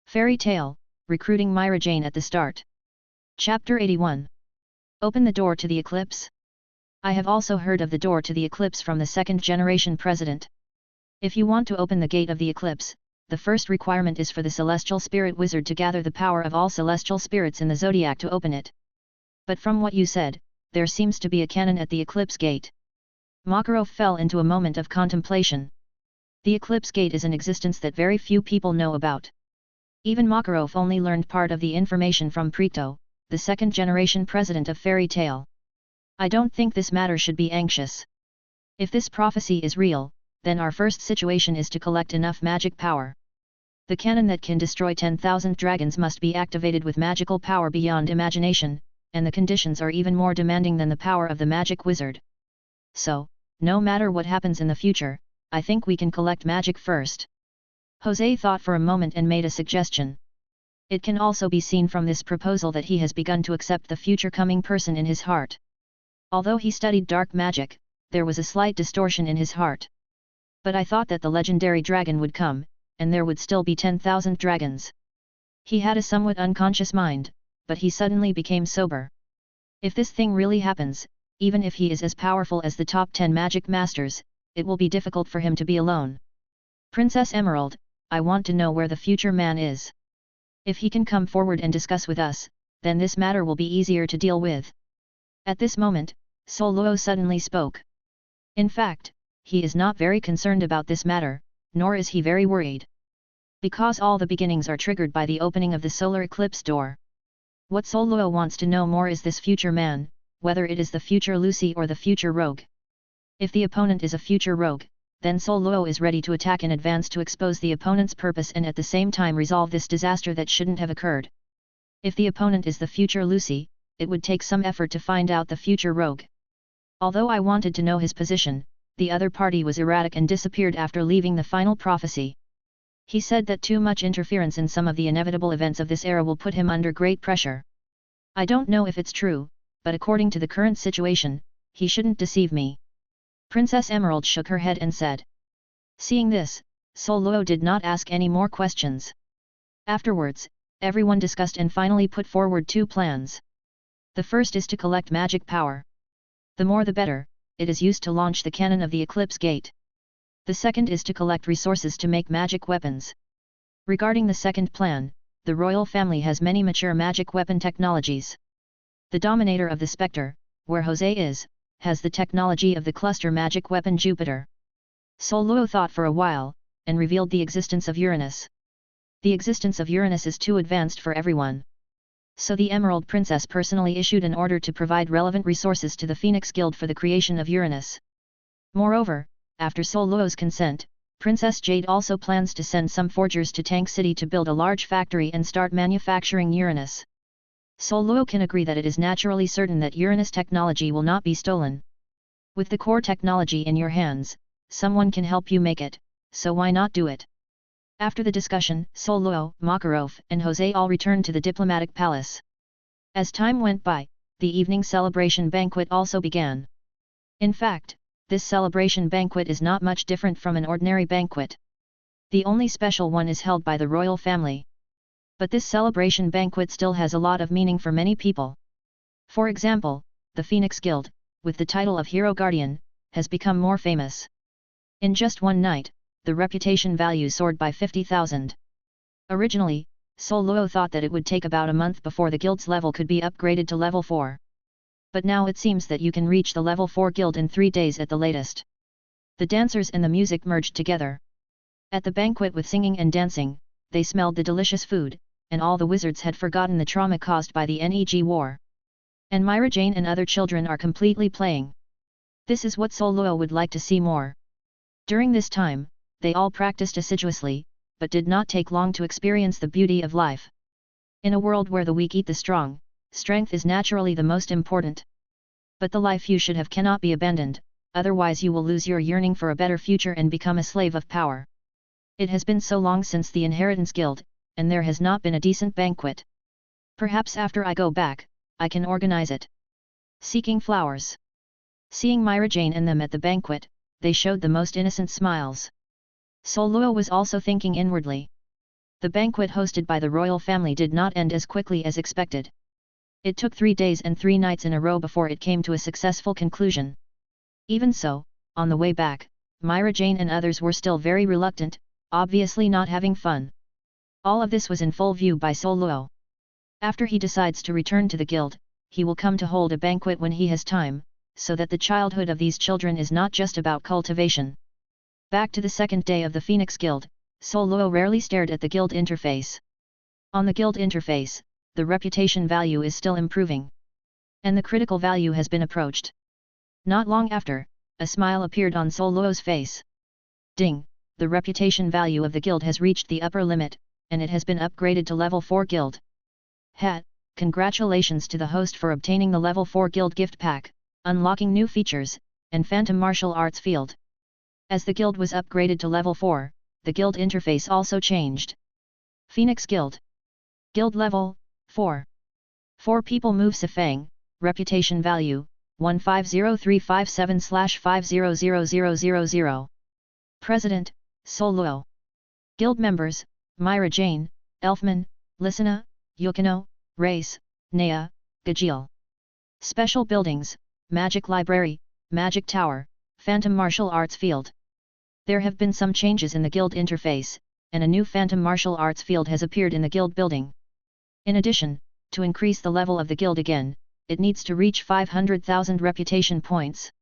Fairy Tale, Recruiting Mirajane at the Start. Chapter 81. Open the door to the eclipse? I have also heard of the door to the eclipse from the second-generation president. If you want to open the gate of the eclipse, the first requirement is for the celestial spirit wizard to gather the power of all celestial spirits in the zodiac to open it. But from what you said, there seems to be a cannon at the eclipse gate. Makarov fell into a moment of contemplation. The eclipse gate is an existence that very few people know about. Even Makarov only learned part of the information from Preto, the second-generation president of Fairy Tale. I don't think this matter should be anxious. If this prophecy is real, then our first situation is to collect enough magic power. The cannon that can destroy 10,000 dragons must be activated with magical power beyond imagination, and the conditions are even more demanding than the power of the magic wizard. So, no matter what happens in the future, I think we can collect magic first. Jose thought for a moment and made a suggestion. It can also be seen from this proposal that he has begun to accept the future coming person in his heart. Although he studied dark magic, there was a slight distortion in his heart. But I thought that the legendary dragon would come, and there would still be 10,000 dragons. He had a somewhat unconscious mind, but he suddenly became sober. If this thing really happens, even if he is as powerful as the top 10 magic masters, it will be difficult for him to be alone. Princess Emerald, I want to know where the future man is. If he can come forward and discuss with us, then this matter will be easier to deal with. At this moment, Sol Luo suddenly spoke. In fact, he is not very concerned about this matter, nor is he very worried. Because all the beginnings are triggered by the opening of the solar eclipse door. What Sol Luo wants to know more is this future man, whether it is the future Lucy or the future rogue. If the opponent is a future rogue, then Sol Luo is ready to attack in advance to expose the opponent's purpose and at the same time resolve this disaster that shouldn't have occurred. If the opponent is the future Lucy, it would take some effort to find out the future rogue. Although I wanted to know his position, the other party was erratic and disappeared after leaving the final prophecy. He said that too much interference in some of the inevitable events of this era will put him under great pressure. I don't know if it's true, but according to the current situation, he shouldn't deceive me. Princess Emerald shook her head and said. Seeing this, Sol Luo did not ask any more questions. Afterwards, everyone discussed and finally put forward two plans. The first is to collect magic power. The more the better, it is used to launch the cannon of the eclipse gate. The second is to collect resources to make magic weapons. Regarding the second plan, the royal family has many mature magic weapon technologies. The dominator of the Spectre, where Jose is, has the technology of the cluster magic weapon Jupiter. Sol Luo thought for a while, and revealed the existence of Uranus. The existence of Uranus is too advanced for everyone. So the Emerald Princess personally issued an order to provide relevant resources to the Phoenix Guild for the creation of Uranus. Moreover, after Sol Luo's consent, Princess Jade also plans to send some forgers to Tank City to build a large factory and start manufacturing Uranus. Sol Luo can agree that it is naturally certain that Uranus technology will not be stolen. With the core technology in your hands, someone can help you make it, so why not do it? After the discussion, Sol Luo, Makarov, and Jose all returned to the diplomatic palace. As time went by, the evening celebration banquet also began. In fact, this celebration banquet is not much different from an ordinary banquet. The only special one is held by the royal family. But this celebration banquet still has a lot of meaning for many people. For example, the Phoenix Guild, with the title of Hero Guardian, has become more famous. In just one night, the reputation value soared by 50,000. Originally, Sol Luo thought that it would take about a month before the guild's level could be upgraded to level 4. But now it seems that you can reach the level 4 guild in 3 days at the latest. The dancers and the music merged together. At the banquet with singing and dancing, they smelled the delicious food, and all the wizards had forgotten the trauma caused by the Neg war. And Mirajane and other children are completely playing. This is what Sol Luo would like to see more. During this time, they all practiced assiduously, but did not take long to experience the beauty of life. In a world where the weak eat the strong, strength is naturally the most important. But the life you should have cannot be abandoned, otherwise you will lose your yearning for a better future and become a slave of power. It has been so long since the Inheritance Guild, and there has not been a decent banquet. Perhaps after I go back, I can organize it. Seeking flowers. Seeing Mirajane and them at the banquet, they showed the most innocent smiles. Sol Luo was also thinking inwardly. The banquet hosted by the royal family did not end as quickly as expected. It took 3 days and 3 nights in a row before it came to a successful conclusion. Even so, on the way back, Mirajane and others were still very reluctant, obviously not having fun. All of this was in full view by Sol Luo. After he decides to return to the guild, he will come to hold a banquet when he has time, so that the childhood of these children is not just about cultivation. Back to the second day of the Phoenix Guild, Sol Luo rarely stared at the guild interface. On the guild interface, the reputation value is still improving. And the critical value has been approached. Not long after, a smile appeared on Sol Luo's face. Ding! The reputation value of the guild has reached the upper limit, and it has been upgraded to level 4 guild. Hat, congratulations to the host for obtaining the level 4 guild gift pack, unlocking new features, and phantom martial arts field. As the guild was upgraded to level 4, the guild interface also changed. Phoenix Guild. Guild level, 4. 4 people move Sifang, reputation value, 150357/500000. President, Sol Luo. Guild members, Mirajane, Elfman, Lisana, Yukino, Race, Naya, Gajil. Special buildings, Magic Library, Magic Tower, Phantom Martial Arts Field. There have been some changes in the guild interface, and a new Phantom Martial Arts Field has appeared in the guild building. In addition, to increase the level of the guild again, it needs to reach 500,000 reputation points.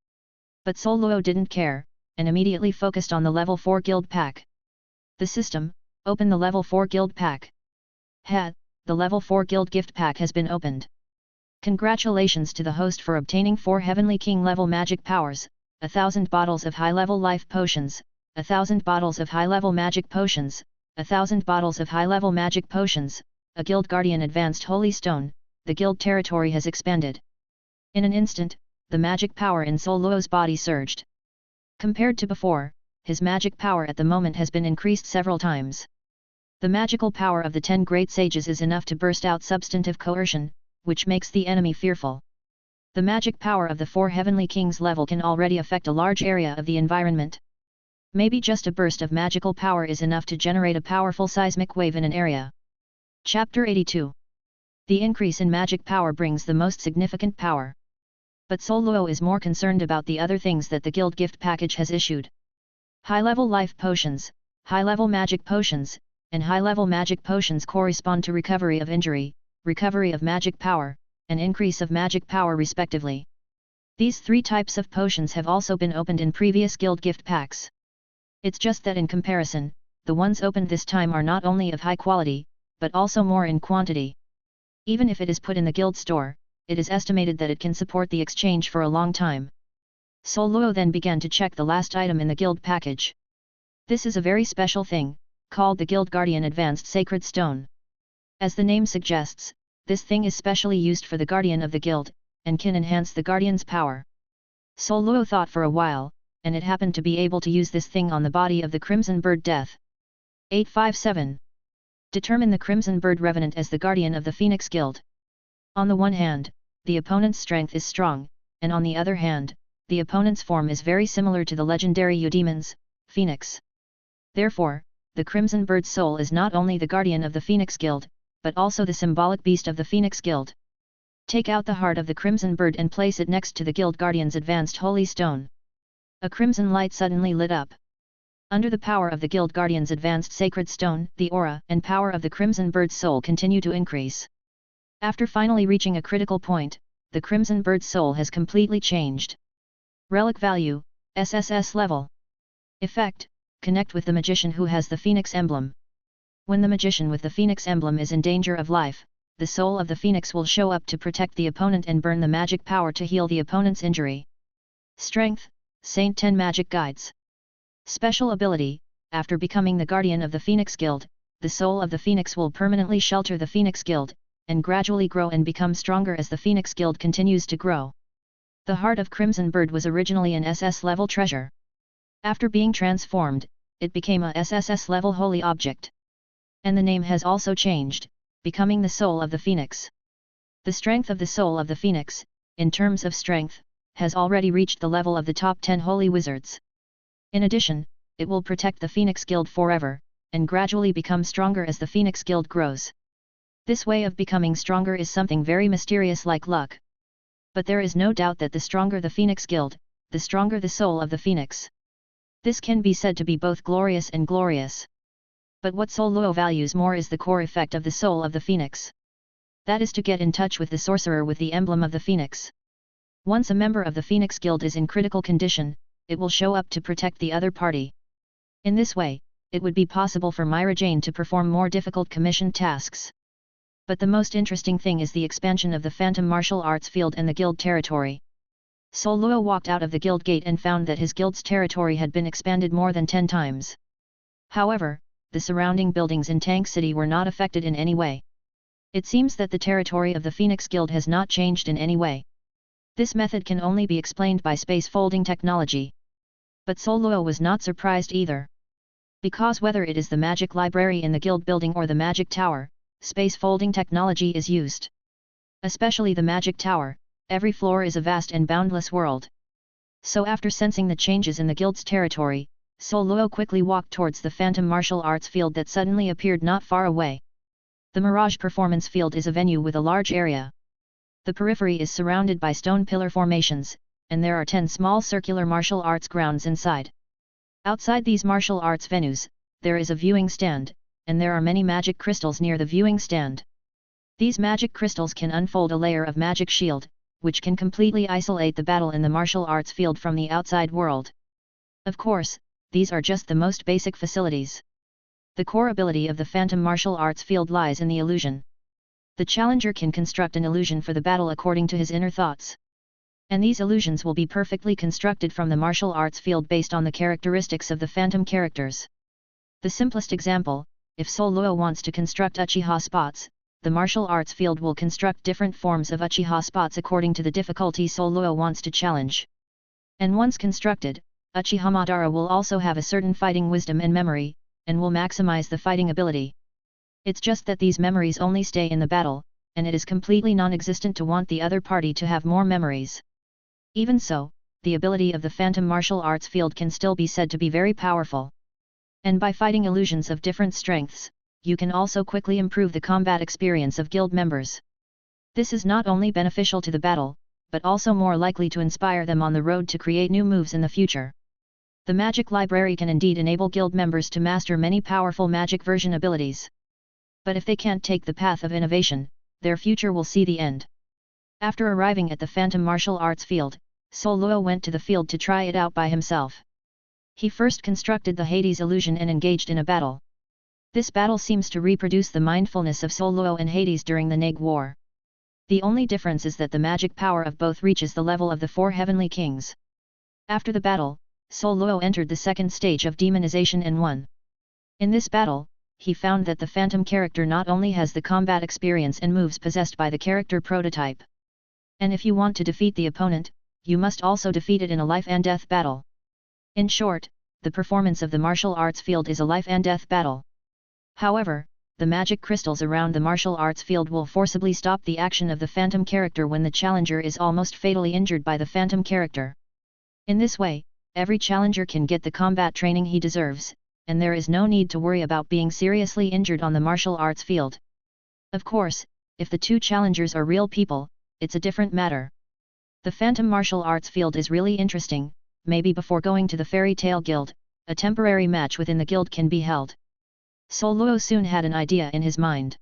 But Sol Luo didn't care, and immediately focused on the level 4 guild pack. The system, open the level 4 guild pack. Hat, the level 4 guild gift pack has been opened. Congratulations to the host for obtaining 4 Heavenly King level magic powers, 1,000 bottles of high-level life potions, 1,000 bottles of high-level magic potions, 1,000 bottles of high-level magic potions, a Guild Guardian Advanced Holy Stone. The guild territory has expanded. In an instant, the magic power in Sol Luo's body surged. Compared to before, his magic power at the moment has been increased several times. The magical power of the 10 great sages is enough to burst out substantive coercion, which makes the enemy fearful. The magic power of the 4 Heavenly Kings level can already affect a large area of the environment. Maybe just a burst of magical power is enough to generate a powerful seismic wave in an area. Chapter 82. The increase in magic power brings the most significant power. But Sol Luo is more concerned about the other things that the guild gift package has issued. High-level life potions, high-level magic potions, and high-level magic potions correspond to recovery of injury, recovery of magic power, and increase of magic power respectively. These 3 types of potions have also been opened in previous guild gift packs. It's just that in comparison, the ones opened this time are not only of high quality, but also more in quantity. Even if it is put in the guild store, it is estimated that it can support the exchange for a long time. Sol Luo then began to check the last item in the guild package. This is a very special thing, called the Guild Guardian Advanced Sacred Stone. As the name suggests, this thing is specially used for the guardian of the guild, and can enhance the guardian's power. Sol Luo thought for a while, and it happened to be able to use this thing on the body of the Crimson Bird Death. 857. Determine the Crimson Bird Revenant as the guardian of the Phoenix Guild. On the one hand, the opponent's strength is strong, and on the other hand, the opponent's form is very similar to the legendary Eudemons, Phoenix. Therefore, the Crimson Bird's soul is not only the guardian of the Phoenix Guild, but also the symbolic beast of the Phoenix Guild. Take out the heart of the Crimson Bird and place it next to the Guild Guardian's Advanced Holy Stone. A crimson light suddenly lit up. Under the power of the Guild Guardian's Advanced Sacred Stone, the aura and power of the Crimson Bird's soul continue to increase. After finally reaching a critical point, the Crimson Bird's soul has completely changed. Relic value, SSS level. Effect, connect with the magician who has the Phoenix emblem. When the magician with the Phoenix emblem is in danger of life, the soul of the Phoenix will show up to protect the opponent and burn the magic power to heal the opponent's injury. Strength, Saint 10 Magic Guides. Special ability, after becoming the guardian of the Phoenix Guild, the soul of the Phoenix will permanently shelter the Phoenix Guild, and gradually grow and become stronger as the Phoenix Guild continues to grow. The heart of Crimson Bird was originally an SS level treasure. After being transformed, it became a SSS level holy object. And the name has also changed, becoming the soul of the Phoenix. The strength of the soul of the Phoenix, in terms of strength, has already reached the level of the top 10 holy wizards. In addition, it will protect the Phoenix Guild forever, and gradually become stronger as the Phoenix Guild grows. This way of becoming stronger is something very mysterious like luck. But there is no doubt that the stronger the Phoenix Guild, the stronger the soul of the Phoenix. This can be said to be both glorious and glorious. But what Soul Luo values more is the core effect of the soul of the Phoenix. That is to get in touch with the sorcerer with the emblem of the Phoenix. Once a member of the Phoenix Guild is in critical condition, it will show up to protect the other party. In this way, it would be possible for Mirajane to perform more difficult commissioned tasks. But the most interesting thing is the expansion of the Phantom Martial Arts field and the guild territory. Soul Luo walked out of the guild gate and found that his guild's territory had been expanded more than 10 times. However, the surrounding buildings in Tank City were not affected in any way. It seems that the territory of the Phoenix Guild has not changed in any way. This method can only be explained by space folding technology. But Soul Luo was not surprised either. Because whether it is the magic library in the guild building or the magic tower, space folding technology is used. Especially the magic tower, every floor is a vast and boundless world. So after sensing the changes in the guild's territory, Soul Luo quickly walked towards the Phantom Martial Arts field that suddenly appeared not far away. The Mirage Performance Field is a venue with a large area. The periphery is surrounded by stone pillar formations, and there are 10 small circular martial arts grounds inside. Outside these martial arts venues, there is a viewing stand, and there are many magic crystals near the viewing stand. These magic crystals can unfold a layer of magic shield, which can completely isolate the battle in the martial arts field from the outside world. Of course, these are just the most basic facilities. The core ability of the Phantom Martial Arts field lies in the illusion. The challenger can construct an illusion for the battle according to his inner thoughts. And these illusions will be perfectly constructed from the martial arts field based on the characteristics of the phantom characters. The simplest example, if Soul Luo wants to construct Uchiha spots, the martial arts field will construct different forms of Uchiha spots according to the difficulty Soul Luo wants to challenge. And once constructed, Uchiha Madara will also have a certain fighting wisdom and memory, and will maximize the fighting ability. It's just that these memories only stay in the battle, and it is completely non-existent to want the other party to have more memories. Even so, the ability of the Phantom Martial Arts field can still be said to be very powerful. And by fighting illusions of different strengths, you can also quickly improve the combat experience of guild members. This is not only beneficial to the battle, but also more likely to inspire them on the road to create new moves in the future. The magic library can indeed enable guild members to master many powerful magic version abilities. But if they can't take the path of innovation, their future will see the end. After arriving at the Phantom Martial Arts field, Soul Luo went to the field to try it out by himself. He first constructed the Hades illusion and engaged in a battle. This battle seems to reproduce the mindfulness of Soul Luo and Hades during the Neg War. The only difference is that the magic power of both reaches the level of the 4 heavenly kings. After the battle, Soul Luo entered the second stage of demonization and won. In this battle, he found that the phantom character not only has the combat experience and moves possessed by the character prototype. And if you want to defeat the opponent, you must also defeat it in a life and death battle. In short, the performance of the martial arts field is a life and death battle. However, the magic crystals around the martial arts field will forcibly stop the action of the phantom character when the challenger is almost fatally injured by the phantom character. In this way, every challenger can get the combat training he deserves, and there is no need to worry about being seriously injured on the martial arts field. Of course, if the two challengers are real people, it's a different matter. The Phantom Martial Arts field is really interesting. Maybe before going to the Fairy Tail Guild, a temporary match within the guild can be held. Soul Luo soon had an idea in his mind.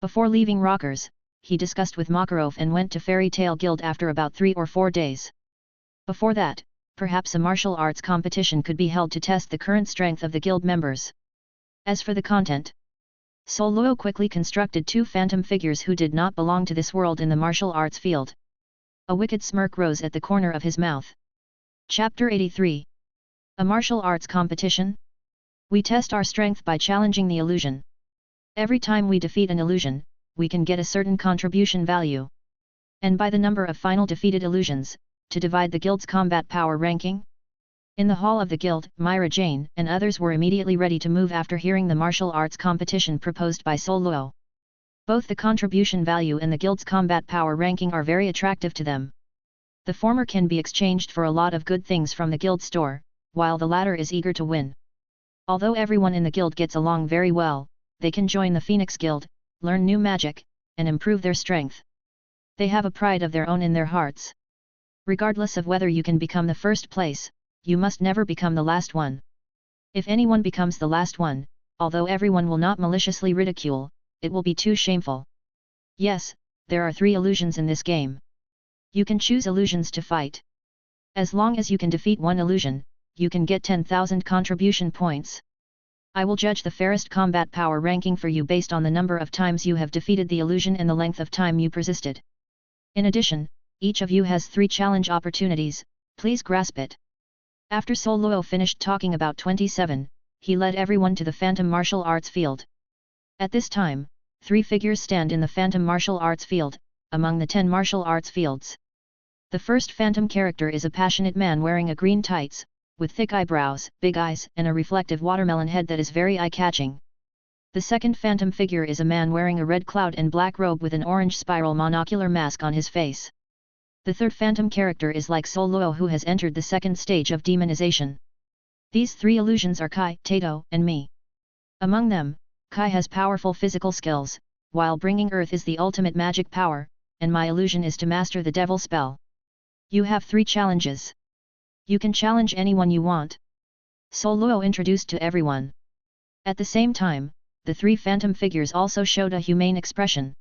Before leaving Rockers, he discussed with Makarov and went to Fairy Tail Guild after about 3 or 4 days. Before that, perhaps a martial arts competition could be held to test the current strength of the guild members. As for the content, Soul Luo quickly constructed 2 phantom figures who did not belong to this world in the martial arts field. A wicked smirk rose at the corner of his mouth. Chapter 83. A martial arts competition? We test our strength by challenging the illusion. Every time we defeat an illusion, we can get a certain contribution value. And by the number of final defeated illusions, to divide the guild's combat power ranking? In the hall of the guild, Mirajane and others were immediately ready to move after hearing the martial arts competition proposed by Soul Luo. Both the contribution value and the guild's combat power ranking are very attractive to them. The former can be exchanged for a lot of good things from the guild store, while the latter is eager to win. Although everyone in the guild gets along very well, they can join the Phoenix Guild, learn new magic, and improve their strength. They have a pride of their own in their hearts. Regardless of whether you can become the first place, you must never become the last one. If anyone becomes the last one, although everyone will not maliciously ridicule, it will be too shameful. Yes, there are 3 illusions in this game. You can choose illusions to fight. As long as you can defeat one illusion, you can get 10,000 contribution points. I will judge the fairest combat power ranking for you based on the number of times you have defeated the illusion and the length of time you persisted. In addition, each of you has 3 challenge opportunities, please grasp it. After Sol Luo finished talking about 27, he led everyone to the Phantom Martial Arts field. At this time, 3 figures stand in the Phantom Martial Arts field, among the 10 martial arts fields. The first Phantom character is a passionate man wearing a green tights, with thick eyebrows, big eyes, and a reflective watermelon head that is very eye-catching. The second Phantom figure is a man wearing a red cloud and black robe with an orange spiral monocular mask on his face. The third Phantom character is like Sol Luo, who has entered the second stage of demonization. These 3 illusions are Kai, Tato, and me. Among them, Kai has powerful physical skills, while bringing earth is the ultimate magic power, and my illusion is to master the devil spell. You have 3 challenges. You can challenge anyone you want. Sol Luo introduced to everyone. At the same time, the 3 Phantom figures also showed a humane expression.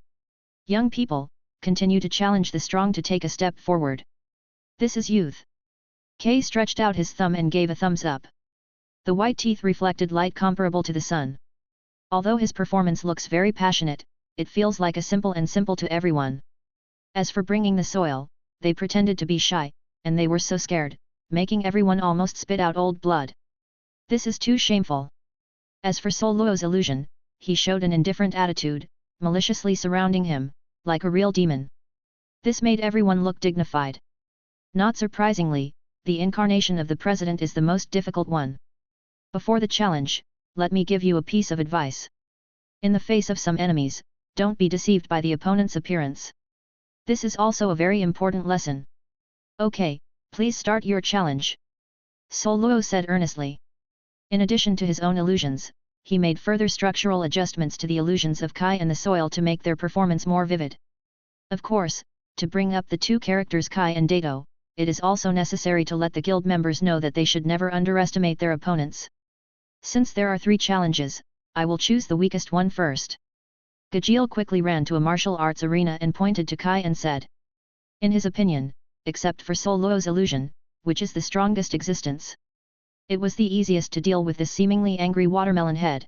Young people, continue to challenge the strong to take a step forward. This is youth. Kay stretched out his thumb and gave a thumbs up. The white teeth reflected light comparable to the sun. Although his performance looks very passionate, it feels like a simple to everyone. As for bringing the soil, they pretended to be shy, and they were so scared, making everyone almost spit out old blood. This is too shameful. As for Sol Luo's illusion, he showed an indifferent attitude, maliciously surrounding him, like a real demon. This made everyone look dignified. Not surprisingly, the incarnation of the president is the most difficult one. Before the challenge, let me give you a piece of advice. In the face of some enemies, don't be deceived by the opponent's appearance. This is also a very important lesson. Okay, please start your challenge. Sol Luo said earnestly. In addition to his own illusions, he made further structural adjustments to the illusions of Kai and the soil to make their performance more vivid. Of course, to bring up the 2 characters Kai and Dato, it is also necessary to let the guild members know that they should never underestimate their opponents. Since there are 3 challenges, I will choose the weakest one first. Gajeel quickly ran to a martial arts arena and pointed to Kai and said. In his opinion, except for Sol Luo's illusion, which is the strongest existence, it was the easiest to deal with this seemingly angry watermelon head.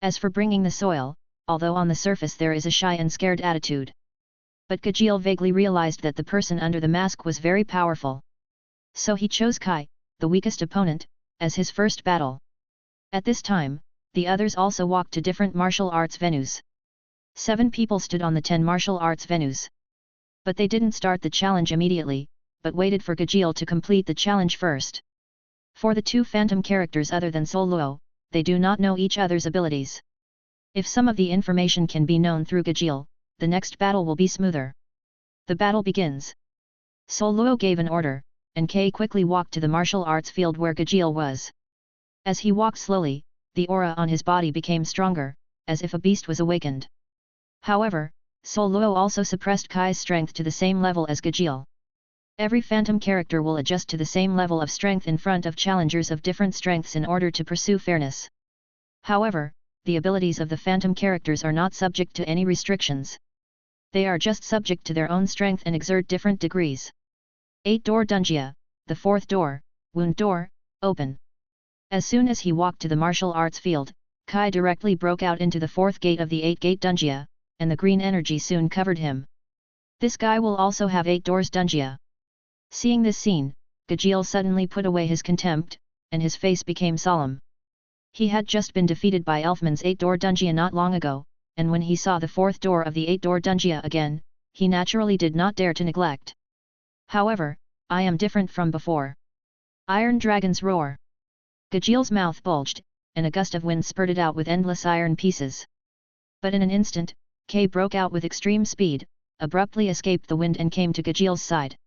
As for bringing the soil, although on the surface there is a shy and scared attitude. But Gajeel vaguely realized that the person under the mask was very powerful. So he chose Kai, the weakest opponent, as his first battle. At this time, the others also walked to different martial arts venues. 7 people stood on the 10 martial arts venues. But they didn't start the challenge immediately, but waited for Gajeel to complete the challenge first. For the 2 Phantom characters other than Sol Luo, they do not know each other's abilities. If some of the information can be known through Gajeel, the next battle will be smoother. The battle begins. Sol Luo gave an order, and Kay quickly walked to the martial arts field where Gajeel was. As he walked slowly, the aura on his body became stronger, as if a beast was awakened. However, Sol Luo also suppressed Kai's strength to the same level as Gajeel. Every Phantom character will adjust to the same level of strength in front of challengers of different strengths in order to pursue fairness. However, the abilities of the Phantom characters are not subject to any restrictions. They are just subject to their own strength and exert different degrees. 8-door Dunjia, the 4th door, wound door, open. As soon as he walked to the martial arts field, Kai directly broke out into the 4th gate of the 8-gate Dunjia, and the green energy soon covered him. This guy will also have 8 doors Dunjia. Seeing this scene, Gajeel suddenly put away his contempt, and his face became solemn. He had just been defeated by Elfman's 8-door Dunjia not long ago, and when he saw the 4th door of the 8-door Dunjia again, he naturally did not dare to neglect. However, I am different from before. Iron Dragon's Roar. Gajeel's mouth bulged, and a gust of wind spurted out with endless iron pieces. But in an instant, Kay broke out with extreme speed, abruptly escaped the wind and came to Gajeel's side.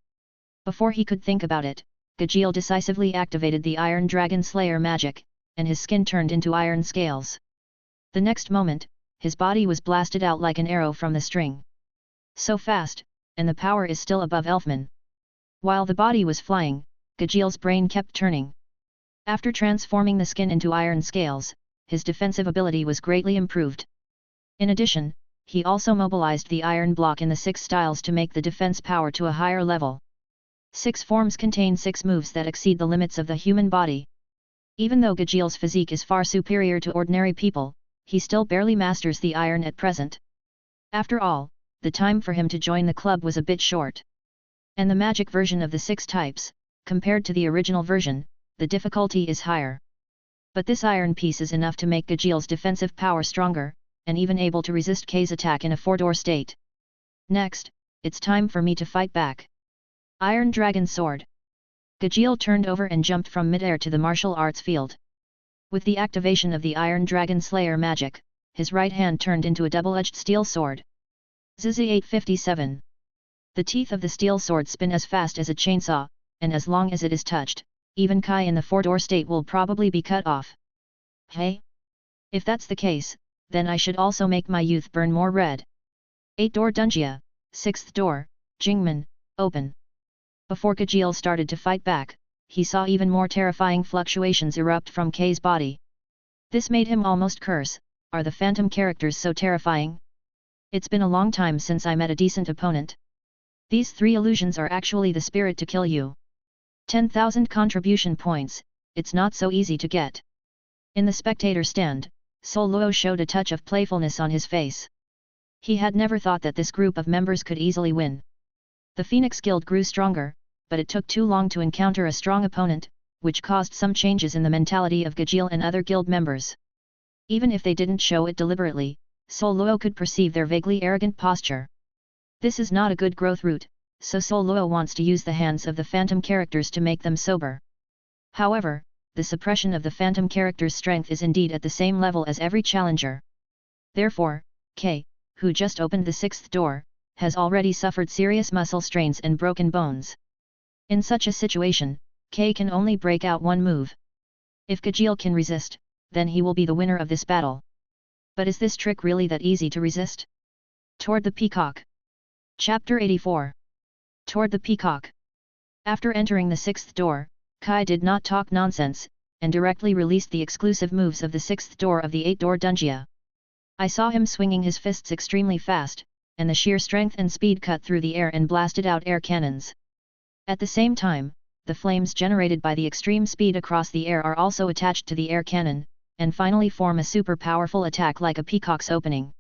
Before he could think about it, Gajeel decisively activated the Iron Dragon Slayer magic, and his skin turned into iron scales. The next moment, his body was blasted out like an arrow from the string. So fast, and the power is still above Elfman. While the body was flying, Gajiel's brain kept turning. After transforming the skin into iron scales, his defensive ability was greatly improved. In addition, he also mobilized the iron block in the 6 styles to make the defense power to a higher level. 6 forms contain 6 moves that exceed the limits of the human body. Even though Gajiel's physique is far superior to ordinary people, he still barely masters the iron at present. After all, the time for him to join the club was a bit short. And the magic version of the 6 types, compared to the original version, the difficulty is higher. But this iron piece is enough to make Gajiel's defensive power stronger, and even able to resist K's attack in a 4-door state. Next, it's time for me to fight back. Iron Dragon Sword. Gajiel turned over and jumped from mid-air to the martial arts field. With the activation of the Iron Dragon Slayer magic, his right hand turned into a double-edged steel sword. ZZ 857. The teeth of the steel sword spin as fast as a chainsaw, and as long as it is touched, even Kai in the 4-door state will probably be cut off. Hey? If that's the case, then I should also make my youth burn more red. 8-door Dunjia, 6th door, Jingmen, open. Before Gajiel started to fight back, he saw even more terrifying fluctuations erupt from K's body. This made him almost curse, are the phantom characters so terrifying? It's been a long time since I met a decent opponent. These 3 illusions are actually the spirit to kill you. 10,000 contribution points, it's not so easy to get. In the spectator stand, Sol Luo showed a touch of playfulness on his face. He had never thought that this group of members could easily win. The Phoenix Guild grew stronger, but it took too long to encounter a strong opponent, which caused some changes in the mentality of Gajiel and other guild members. Even if they didn't show it deliberately, Sol Luo could perceive their vaguely arrogant posture. This is not a good growth route, so Sol Luo wants to use the hands of the phantom characters to make them sober. However, the suppression of the phantom character's strength is indeed at the same level as every challenger. Therefore, K, who just opened the 6th door, has already suffered serious muscle strains and broken bones. In such a situation, K can only break out one move. If Gajiel can resist, then he will be the winner of this battle. But is this trick really that easy to resist? Toward the Peacock. Chapter 84. Toward the Peacock. After entering the 6th door, Kai did not talk nonsense, and directly released the exclusive moves of the 6th door of the 8-door Dunjia. I saw him swinging his fists extremely fast, and the sheer strength and speed cut through the air and blasted out air cannons. At the same time, the flames generated by the extreme speed across the air are also attached to the air cannon, and finally form a super powerful attack like a peacock's opening.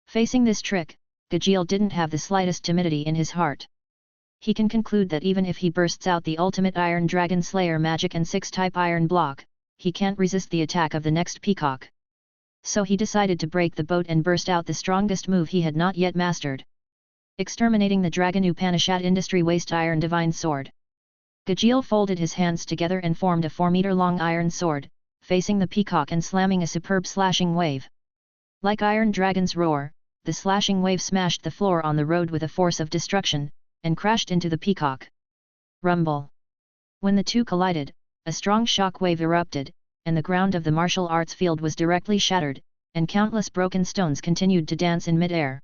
Facing this trick, Gajiel didn't have the slightest timidity in his heart. He can conclude that even if he bursts out the ultimate Iron Dragon Slayer magic and 6-type iron block, he can't resist the attack of the next peacock. So he decided to break the boat and burst out the strongest move he had not yet mastered. Exterminating the Dragon Upanishad Industry Waste Iron Divine Sword. Gajiel folded his hands together and formed a 4-meter-long iron sword, facing the peacock and slamming a superb slashing wave. Like Iron Dragon's roar, the slashing wave smashed the floor on the road with a force of destruction, and crashed into the peacock. Rumble. When the two collided, a strong shock wave erupted, and the ground of the martial arts field was directly shattered, and countless broken stones continued to dance in mid-air.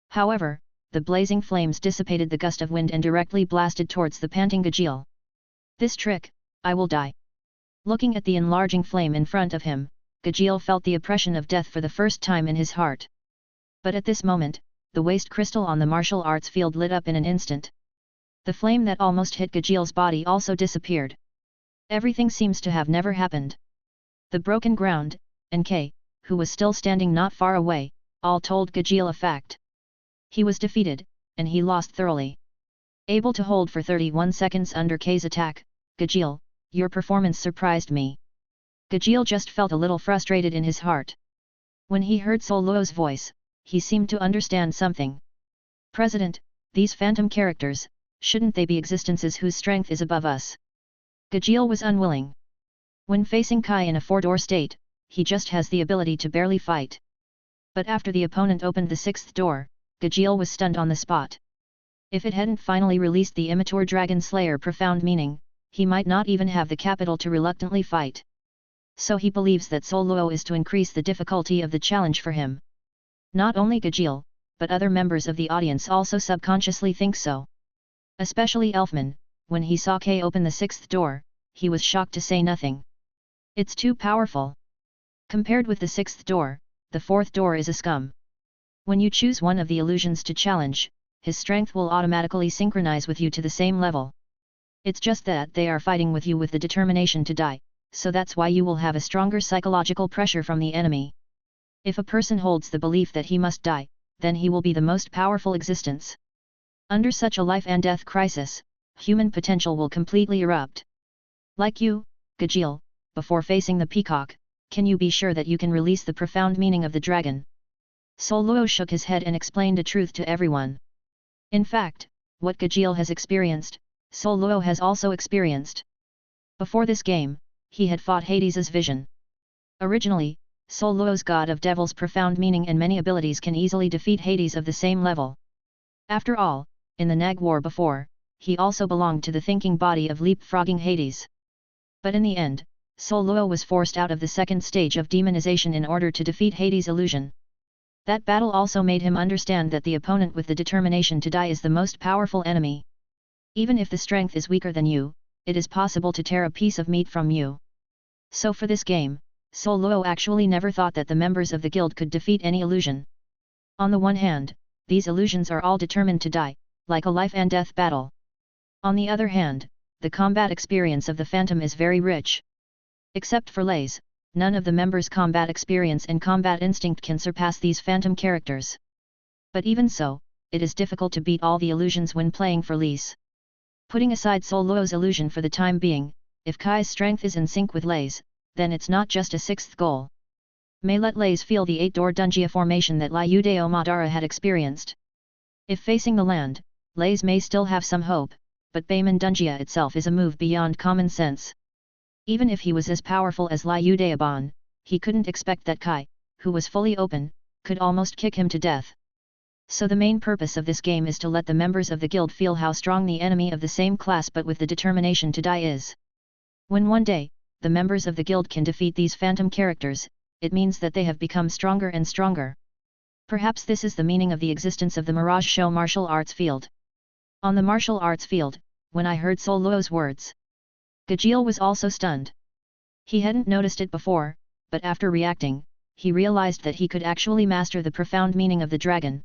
However, the blazing flames dissipated the gust of wind and directly blasted towards the panting Gajiel. This trick, I will die. Looking at the enlarging flame in front of him, Gajiel felt the oppression of death for the first time in his heart. But at this moment, the waste crystal on the martial arts field lit up in an instant. The flame that almost hit Gajiel's body also disappeared. Everything seems to have never happened. The broken ground, and K, who was still standing not far away, all told Gajiel a fact. He was defeated, and he lost thoroughly. Able to hold for 31 seconds under K's attack, Gajiel, your performance surprised me. Gajiel just felt a little frustrated in his heart. When he heard Sol Luo's voice, he seemed to understand something. President, these phantom characters, shouldn't they be existences whose strength is above us? Gajiel was unwilling. When facing Kai in a 4-door state, he just has the ability to barely fight. But after the opponent opened the 6th door, Gajiel was stunned on the spot. If it hadn't finally released the immature Dragon Slayer profound meaning, he might not even have the capital to reluctantly fight. So he believes that Sol Luo is to increase the difficulty of the challenge for him. Not only Gajil, but other members of the audience also subconsciously think so. Especially Elfman, when he saw Kay open the sixth door, he was shocked to say nothing. It's too powerful. Compared with the sixth door, the fourth door is a scum. When you choose one of the illusions to challenge, his strength will automatically synchronize with you to the same level. It's just that they are fighting with you with the determination to die, so that's why you will have a stronger psychological pressure from the enemy. If a person holds the belief that he must die, then he will be the most powerful existence. Under such a life and death crisis, human potential will completely erupt. Like you, Gajil, before facing the peacock, can you be sure that you can release the profound meaning of the dragon? Sol Luo shook his head and explained the truth to everyone. In fact, what Gajil has experienced, Sol Luo has also experienced. Before this game, he had fought Hades's vision. Originally, Sol Luo's god of devil's profound meaning and many abilities can easily defeat Hades of the same level. After all, in the Nag War before, he also belonged to the thinking body of leapfrogging Hades. But in the end, Sol Luo was forced out of the second stage of demonization in order to defeat Hades' illusion. That battle also made him understand that the opponent with the determination to die is the most powerful enemy. Even if the strength is weaker than you, it is possible to tear a piece of meat from you. So for this game, Sol Luo actually never thought that the members of the guild could defeat any illusion. On the one hand, these illusions are all determined to die, like a life and death battle. On the other hand, the combat experience of the Phantom is very rich. Except for Lays, none of the members' combat experience and combat instinct can surpass these Phantom characters. But even so, it is difficult to beat all the illusions when playing for Lays. Putting aside Sol Luo's illusion for the time being, if Kai's strength is in sync with Lays, then it's not just a sixth goal. May let Lays feel the 8-door Dungia formation that Liudeo Madara had experienced. If facing the land, Lays may still have some hope, but Bayman Dungia itself is a move beyond common sense. Even if he was as powerful as Liudeaban, he couldn't expect that Kai, who was fully open, could almost kick him to death. So the main purpose of this game is to let the members of the guild feel how strong the enemy of the same class but with the determination to die is. When one day, the members of the guild can defeat these Phantom characters, it means that they have become stronger and stronger. Perhaps this is the meaning of the existence of the Mirage Show martial arts field. On the martial arts field, when I heard Sol Luo's words, Gajil was also stunned. He hadn't noticed it before, but after reacting, he realized that he could actually master the profound meaning of the dragon.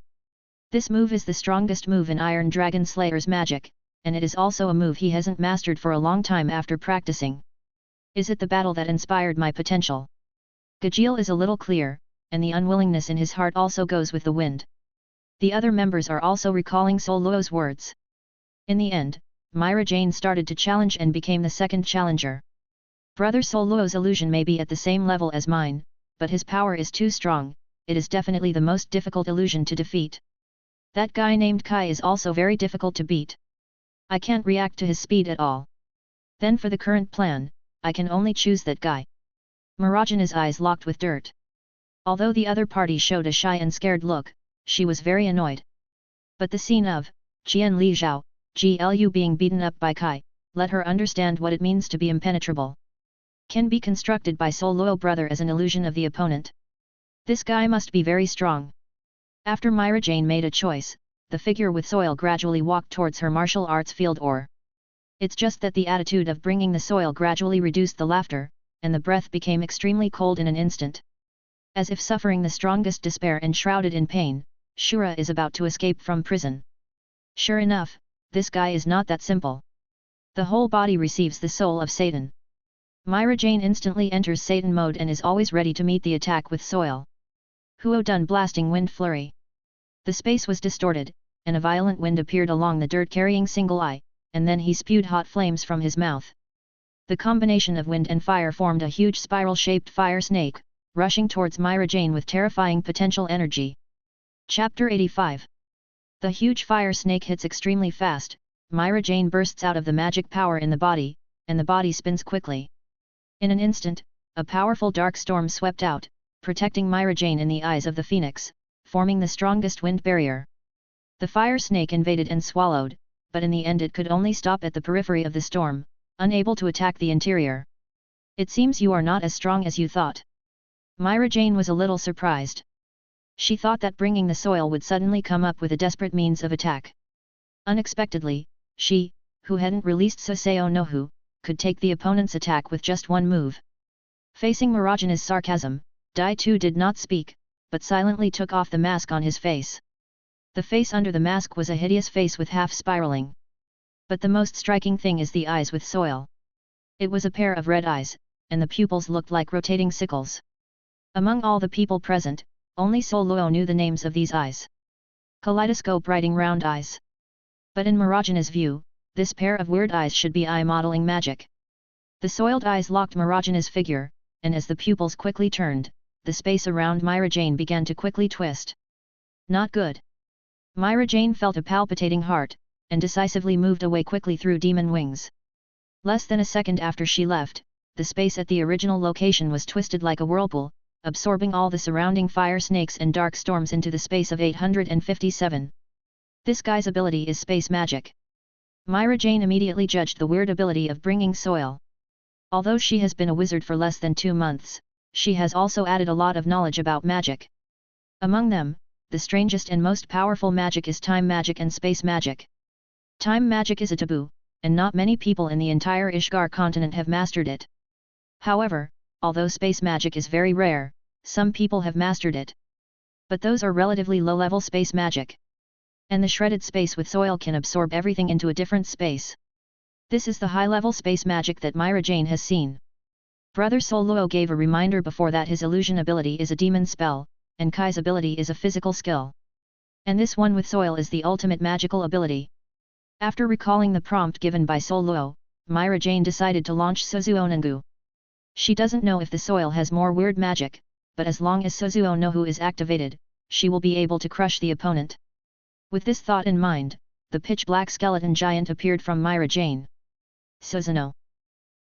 This move is the strongest move in Iron Dragon Slayer's magic, and it is also a move he hasn't mastered for a long time after practicing. Is it the battle that inspired my potential? Gajil is a little clear, and the unwillingness in his heart also goes with the wind. The other members are also recalling Sol Luo's words. In the end, Mirajane started to challenge and became the second challenger. Brother Sol Luo's illusion may be at the same level as mine, but his power is too strong, it is definitely the most difficult illusion to defeat. That guy named Kai is also very difficult to beat. I can't react to his speed at all. Then for the current plan, I can only choose that guy. Mirajane's eyes locked with dirt. Although the other party showed a shy and scared look, she was very annoyed. But the scene of Qian Li Zhao, Glu being beaten up by Kai, let her understand what it means to be impenetrable. Can be constructed by Sol Luo brother as an illusion of the opponent. This guy must be very strong. After Mirajane made a choice, the figure with soil gradually walked towards her martial arts field or. It's just that the attitude of bringing the soil gradually reduced the laughter, and the breath became extremely cold in an instant. As if suffering the strongest despair and shrouded in pain, Shura is about to escape from prison. Sure enough, this guy is not that simple. The whole body receives the soul of Satan. Mirajane instantly enters Satan mode and is always ready to meet the attack with soil. Huo done blasting wind flurry. The space was distorted, and a violent wind appeared along the dirt carrying single eye, and then he spewed hot flames from his mouth. The combination of wind and fire formed a huge spiral-shaped fire snake, rushing towards Mirajane with terrifying potential energy. Chapter 85. The huge fire snake hits extremely fast, Mirajane bursts out of the magic power in the body, and the body spins quickly. In an instant, a powerful dark storm swept out, protecting Mirajane in the eyes of the phoenix, forming the strongest wind barrier. The fire snake invaded and swallowed, but in the end it could only stop at the periphery of the storm, unable to attack the interior. It seems you are not as strong as you thought. Mirajane was a little surprised. She thought that bringing the soil would suddenly come up with a desperate means of attack. Unexpectedly, she, who hadn't released Suseo no Hu, could take the opponent's attack with just one move. Facing Mirajane's sarcasm, Dai Tu did not speak, but silently took off the mask on his face. The face under the mask was a hideous face with half spiraling. But the most striking thing is the eyes with soil. It was a pair of red eyes, and the pupils looked like rotating sickles. Among all the people present, only Sol Luo knew the names of these eyes. Kaleidoscope writing round eyes. But in Mirajane's view, this pair of weird eyes should be eye modeling magic. The soiled eyes locked Mirajane's figure, and as the pupils quickly turned, the space around Mirajane began to quickly twist. Not good. Mirajane felt a palpitating heart, and decisively moved away quickly through demon wings. Less than a second after she left, the space at the original location was twisted like a whirlpool, absorbing all the surrounding fire snakes and dark storms into the space of 857. This guy's ability is space magic. Mirajane immediately judged the weird ability of bringing soil. Although she has been a wizard for less than 2 months, she has also added a lot of knowledge about magic. Among them, the strangest and most powerful magic is time magic and space magic. Time magic is a taboo, and not many people in the entire Ishgar continent have mastered it. However, although space magic is very rare, some people have mastered it. But those are relatively low-level space magic. And the shredded space with soil can absorb everything into a different space. This is the high-level space magic that Mirajane has seen. Brother Sol Luo gave a reminder before that his illusion ability is a demon spell, and Kai's ability is a physical skill. And this one with soil is the ultimate magical ability. After recalling the prompt given by Sol Luo, Mirajane decided to launch Suzuo Nangu. She doesn't know if the soil has more weird magic, but as long as Suzuo no Hu is activated, she will be able to crush the opponent. With this thought in mind, the pitch-black skeleton giant appeared from Mirajane. Suzuno.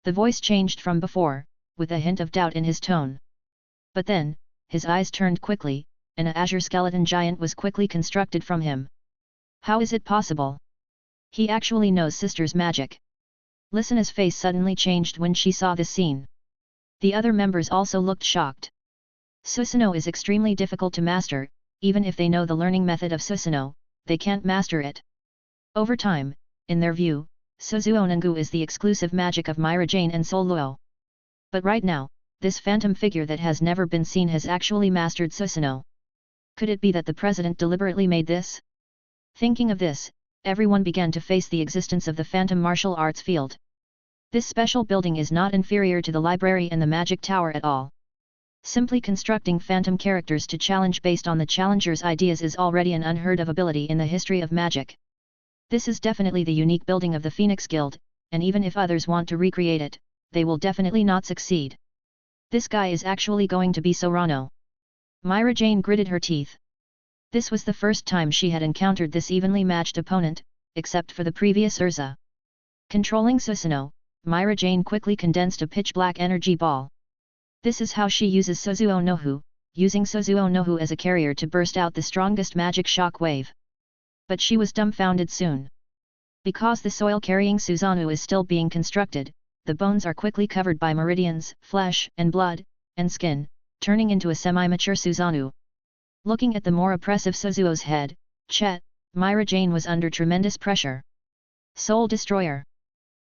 The voice changed from before, with a hint of doubt in his tone. But then, his eyes turned quickly, and a azure skeleton giant was quickly constructed from him. How is it possible? He actually knows sister's magic. Listena's face suddenly changed when she saw this scene. The other members also looked shocked. Susanoo is extremely difficult to master, even if they know the learning method of Susanoo, they can't master it. Over time, in their view, Suzuo Nangu is the exclusive magic of Mirajane and Sol Luo. But right now, this phantom figure that has never been seen has actually mastered Susanoo. Could it be that the president deliberately made this? Thinking of this, everyone began to face the existence of the phantom martial arts field. This special building is not inferior to the library and the magic tower at all. Simply constructing phantom characters to challenge based on the challenger's ideas is already an unheard of ability in the history of magic. This is definitely the unique building of the Phoenix Guild, and even if others want to recreate it, they will definitely not succeed. This guy is actually going to be Sorano. Mirajane gritted her teeth. This was the first time she had encountered this evenly matched opponent, except for the previous Urza. Controlling Susanoo, Mirajane quickly condensed a pitch-black energy ball. This is how she uses Suzuo no Hu, using Suzuo no Hu as a carrier to burst out the strongest magic shock wave. But she was dumbfounded soon. Because the soil-carrying Susanoo is still being constructed, the bones are quickly covered by meridians, flesh, and blood, and skin, turning into a semi-mature Susanoo. Looking at the more oppressive Suzuo's head, Chet, Mirajane was under tremendous pressure. Soul Destroyer.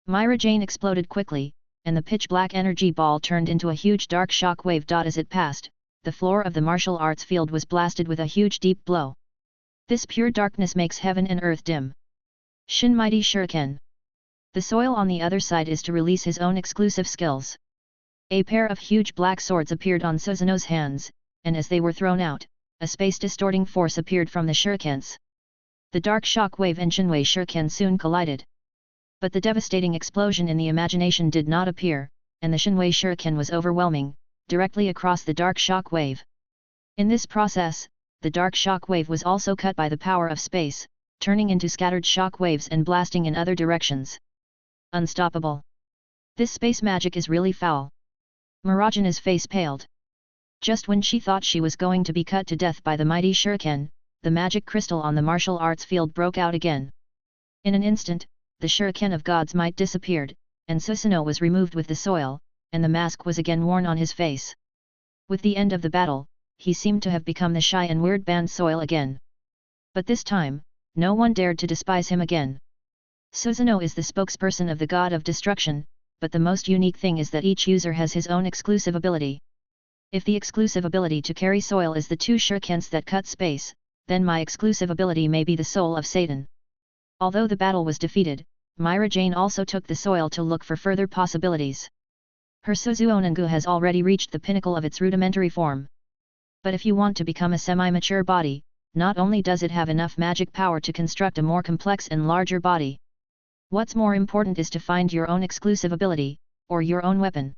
Mirajane exploded quickly, and the pitch-black energy ball turned into a huge dark shock wave. As it passed, the floor of the martial arts field was blasted with a huge deep blow. This pure darkness makes heaven and earth dim. Shin Mighty Shuriken. The soil on the other side is to release his own exclusive skills. A pair of huge black swords appeared on Susanoo's hands, and as they were thrown out, a space-distorting force appeared from the shurikens. The dark shock wave and Shinwei shuriken soon collided. But the devastating explosion in the imagination did not appear, and the Shinwei shuriken was overwhelming, directly across the dark shock wave. In this process, the dark shock wave was also cut by the power of space, turning into scattered shock waves and blasting in other directions. Unstoppable. This space magic is really foul. Mirajane's face paled. Just when she thought she was going to be cut to death by the mighty shuriken, the magic crystal on the martial arts field broke out again. In an instant, the shuriken of God's might disappeared, and Susanoo was removed with the soil, and the mask was again worn on his face. With the end of the battle, he seemed to have become the shy and weird band Soil again. But this time, no one dared to despise him again. Susanoo is the spokesperson of the god of destruction, but the most unique thing is that each user has his own exclusive ability. If the exclusive ability to carry Soil is the two shurikens that cut space, then my exclusive ability may be the soul of Satan. Although the battle was defeated, Mirajane also took the Soil to look for further possibilities. Her Suzuonangu has already reached the pinnacle of its rudimentary form. But if you want to become a semi-mature body, not only does it have enough magic power to construct a more complex and larger body. What's more important is to find your own exclusive ability, or your own weapon.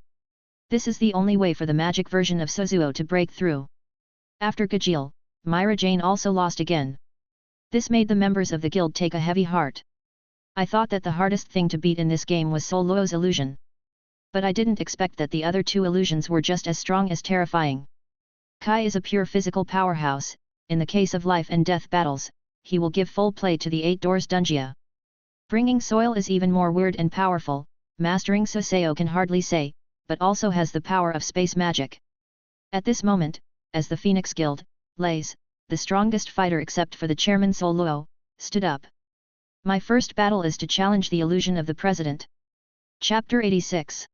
This is the only way for the magic version of Suzuo to break through. After Gajeel, Mirajane also lost again. This made the members of the guild take a heavy heart. I thought that the hardest thing to beat in this game was Sol Luo's illusion. But I didn't expect that the other two illusions were just as strong as terrifying. Kai is a pure physical powerhouse. In the case of life and death battles, he will give full play to the 8 doors Dunjia. Bringing Soil is even more weird and powerful, mastering Suseo can hardly say, but also has the power of space magic. At this moment, as the Phoenix Guild, Lays, the strongest fighter except for the chairman Sol Luo, stood up. My first battle is to challenge the illusion of the president. Chapter 86.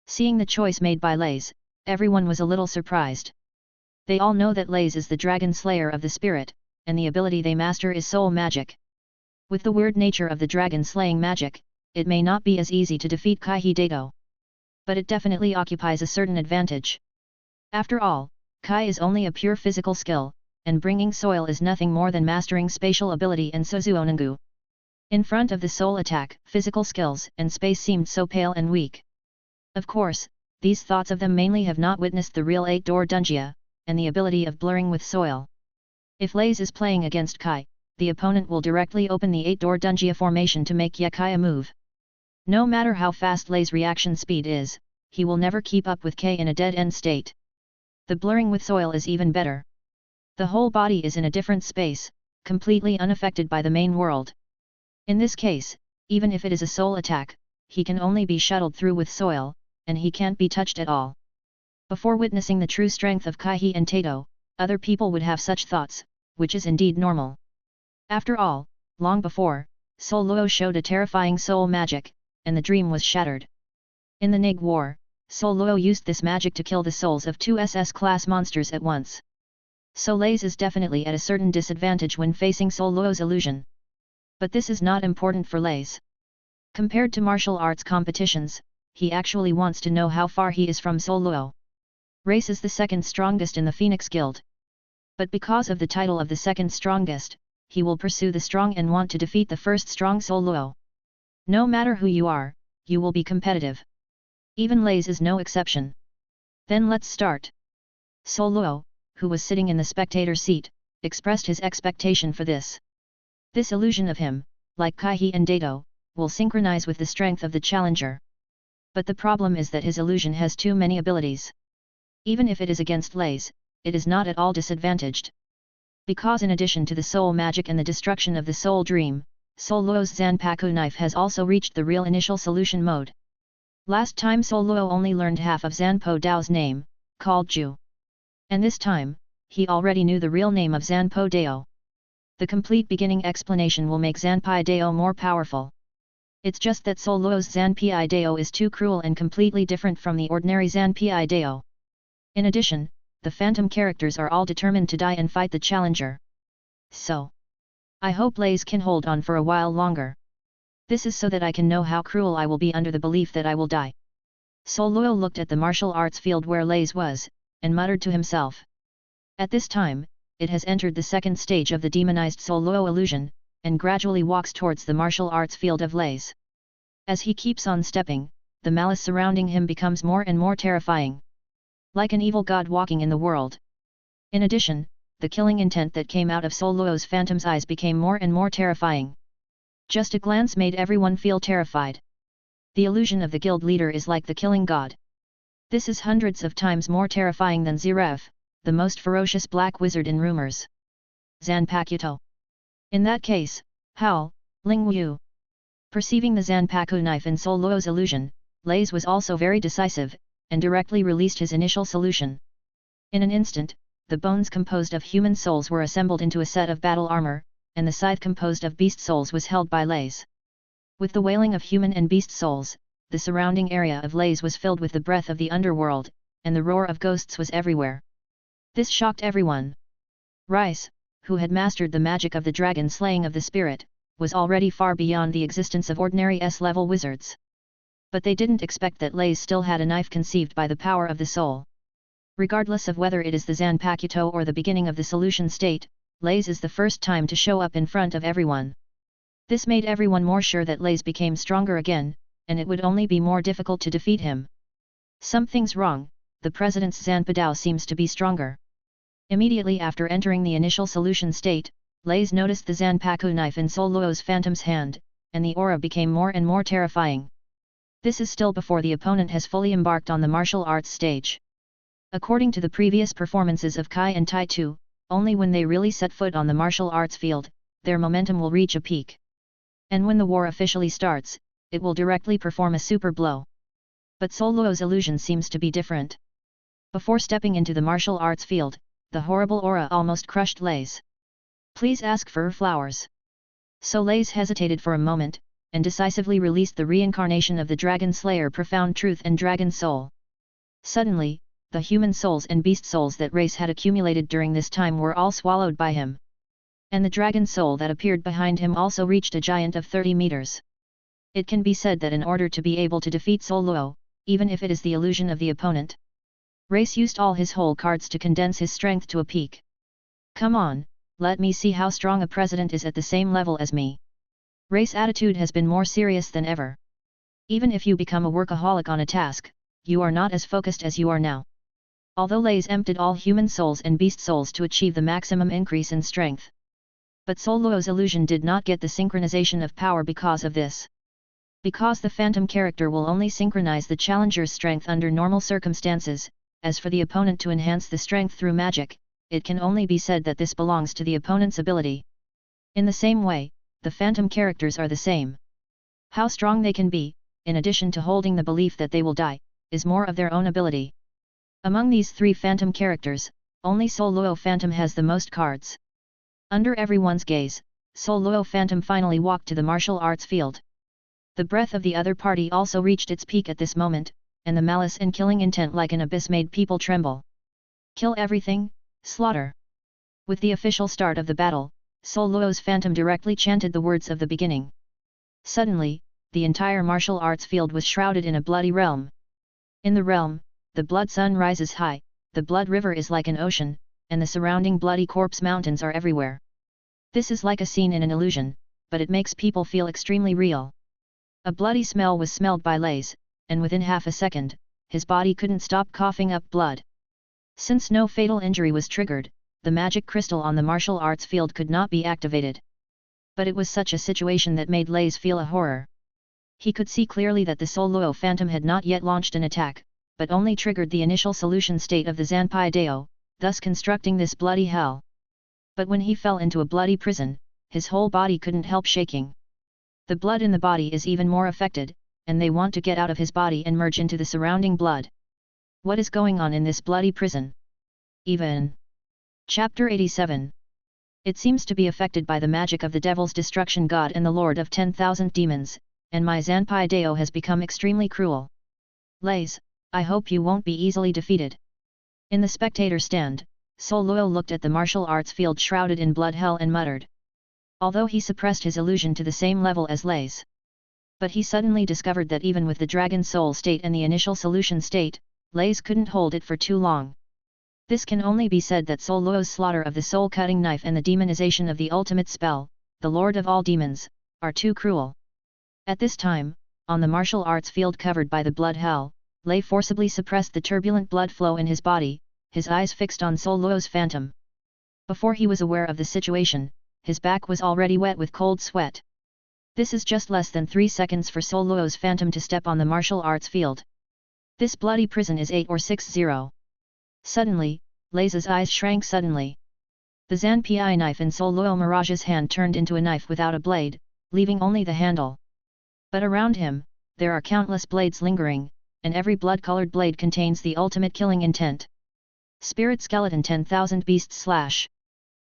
Seeing the choice made by Lays, everyone was a little surprised. They all know that Lays is the dragon slayer of the spirit, and the ability they master is soul magic. With the weird nature of the dragon slaying magic, it may not be as easy to defeat Kai Dato. But it definitely occupies a certain advantage. After all, Kai is only a pure physical skill, and bringing Soil is nothing more than mastering spatial ability and Suzuonangu. In front of the soul attack, physical skills and space seemed so pale and weak. Of course, these thoughts of them mainly have not witnessed the real 8-door Dunjia, and the ability of blurring with Soil. If Lays is playing against Kai, the opponent will directly open the 8-door Dunjia formation to make Yakai a move. No matter how fast Lays' reaction speed is, he will never keep up with K in a dead-end state. The blurring with Soil is even better. The whole body is in a different space, completely unaffected by the main world. In this case, even if it is a soul attack, he can only be shuttled through with Soil, and he can't be touched at all. Before witnessing the true strength of Kai and Tato, other people would have such thoughts, which is indeed normal. After all, long before, Sol Luo showed a terrifying soul magic, and the dream was shattered. In the Nig War, Sol Luo used this magic to kill the souls of 2 SS-class monsters at once. So Lays is definitely at a certain disadvantage when facing Sol Luo's illusion. But this is not important for Lays. Compared to martial arts competitions, he actually wants to know how far he is from Sol Luo. Race is the second strongest in the Phoenix Guild. But because of the title of the second strongest, he will pursue the strong and want to defeat the first strong Sol Luo. No matter who you are, you will be competitive. Even Lays is no exception. Then let's start. Sol Luo, who was sitting in the spectator seat, expressed his expectation for this. This illusion of him, like Kai and Dato, will synchronize with the strength of the challenger. But the problem is that his illusion has too many abilities. Even if it is against Lays, it is not at all disadvantaged. Because in addition to the soul magic and the destruction of the soul dream, Sol Luo's Zanpaku knife has also reached the real initial solution mode. Last time Sol Luo only learned half of Zanpo Dao's name, called Ju. And this time, he already knew the real name of Zanpo Dao. The complete beginning explanation will make Zanpai Dao more powerful. It's just that Sol Luo's Zanpai Dao is too cruel and completely different from the ordinary Zanpai Dao. In addition, the phantom characters are all determined to die and fight the challenger. So, I hope Lays can hold on for a while longer. This is so that I can know how cruel I will be under the belief that I will die. Sol Luo looked at the martial arts field where Lays was, and muttered to himself. At this time, it has entered the second stage of the demonized Sol Luo illusion, and gradually walks towards the martial arts field of Lays. As he keeps on stepping, the malice surrounding him becomes more and more terrifying. Like an evil god walking in the world. In addition, the killing intent that came out of Sol Luo's phantom's eyes became more and more terrifying. Just a glance made everyone feel terrified. The illusion of the guild leader is like the killing god. This is hundreds of times more terrifying than Ziref, the most ferocious black wizard in rumors. Zanpakuto. In that case, Howl, Ling Wu. Perceiving the Zanpaku knife in Sol Luo's illusion, Lays was also very decisive, and directly released his initial solution. In an instant, the bones composed of human souls were assembled into a set of battle armor, and the scythe composed of beast souls was held by Lays. With the wailing of human and beast souls, the surrounding area of Lays was filled with the breath of the underworld, and the roar of ghosts was everywhere. This shocked everyone. Rice, who had mastered the magic of the dragon slaying of the spirit, was already far beyond the existence of ordinary S-level wizards. But they didn't expect that Lays still had a knife conceived by the power of the soul. Regardless of whether it is the Zanpakuto or the beginning of the solution state, Lays is the first time to show up in front of everyone. This made everyone more sure that Lays became stronger again, and it would only be more difficult to defeat him. Something's wrong, the president's Zanpadao seems to be stronger. Immediately after entering the initial solution state, Lays noticed the Zanpaku knife in Sol Luo's phantom's hand, and the aura became more and more terrifying. This is still before the opponent has fully embarked on the martial arts stage. According to the previous performances of Kai and Tai Tu, only when they really set foot on the martial arts field, their momentum will reach a peak. And when the war officially starts, it will directly perform a super blow. But Sol Luo's illusion seems to be different. Before stepping into the martial arts field, the horrible aura almost crushed Lays. Please ask for flowers. So Lays hesitated for a moment, and decisively released the reincarnation of the Dragon Slayer Profound Truth and Dragon Soul. Suddenly, the human souls and beast souls that Race had accumulated during this time were all swallowed by him. And the dragon soul that appeared behind him also reached a giant of 30 meters. It can be said that in order to be able to defeat Sol Luo, even if it is the illusion of the opponent, Race used all his whole cards to condense his strength to a peak. Come on, let me see how strong a president is at the same level as me. Race attitude has been more serious than ever. Even if you become a workaholic on a task, you are not as focused as you are now. Although Lays emptied all human souls and beast souls to achieve the maximum increase in strength. But Sol Luo's illusion did not get the synchronization of power because of this. Because the phantom character will only synchronize the challenger's strength under normal circumstances, as for the opponent to enhance the strength through magic, it can only be said that this belongs to the opponent's ability. In the same way, the phantom characters are the same. How strong they can be, in addition to holding the belief that they will die, is more of their own ability. Among these three phantom characters, only Sol Luo Phantom has the most cards. Under everyone's gaze, Sol Luo Phantom finally walked to the martial arts field. The breath of the other party also reached its peak at this moment, and the malice and killing intent like an abyss made people tremble. Kill everything, slaughter. With the official start of the battle, Sol Luo's Phantom directly chanted the words of the beginning. Suddenly, the entire martial arts field was shrouded in a bloody realm. In the realm, the blood sun rises high, the blood river is like an ocean, and the surrounding bloody corpse mountains are everywhere. This is like a scene in an illusion, but it makes people feel extremely real. A bloody smell was smelled by Lays, and within half a second, his body couldn't stop coughing up blood. Since no fatal injury was triggered, the magic crystal on the martial arts field could not be activated. But it was such a situation that made Lays feel a horror. He could see clearly that the Sol Luo Phantom had not yet launched an attack, but only triggered the initial solution state of the Zanpai Dao, thus constructing this bloody hell. But when he fell into a bloody prison, his whole body couldn't help shaking. The blood in the body is even more affected, and they want to get out of his body and merge into the surrounding blood. What is going on in this bloody prison? Even. Chapter 87. It seems to be affected by the magic of the Devil's Destruction God and the Lord of 10,000 Demons, and my Zanpai Dao has become extremely cruel. Lays, I hope you won't be easily defeated. In the spectator stand, Sol Luo looked at the martial arts field shrouded in blood hell and muttered. Although he suppressed his illusion to the same level as Lays. But he suddenly discovered that even with the Dragon Soul state and the initial solution state, Lays couldn't hold it for too long. This can only be said that Sol Luo's slaughter of the soul-cutting knife and the demonization of the ultimate spell, the Lord of all Demons, are too cruel. At this time, on the martial arts field covered by the blood hell, Lay forcibly suppressed the turbulent blood flow in his body, his eyes fixed on Sol Luo's Phantom. Before he was aware of the situation, his back was already wet with cold sweat. This is just less than 3 seconds for Sol Luo's Phantom to step on the martial arts field. This bloody prison is 8 or 6-0. Suddenly, Lay's eyes shrank suddenly. The Zanpai knife in Sol Luo Mirage's hand turned into a knife without a blade, leaving only the handle. But around him, there are countless blades lingering, and every blood-colored blade contains the ultimate killing intent. Spirit Skeleton 10,000 Beasts Slash.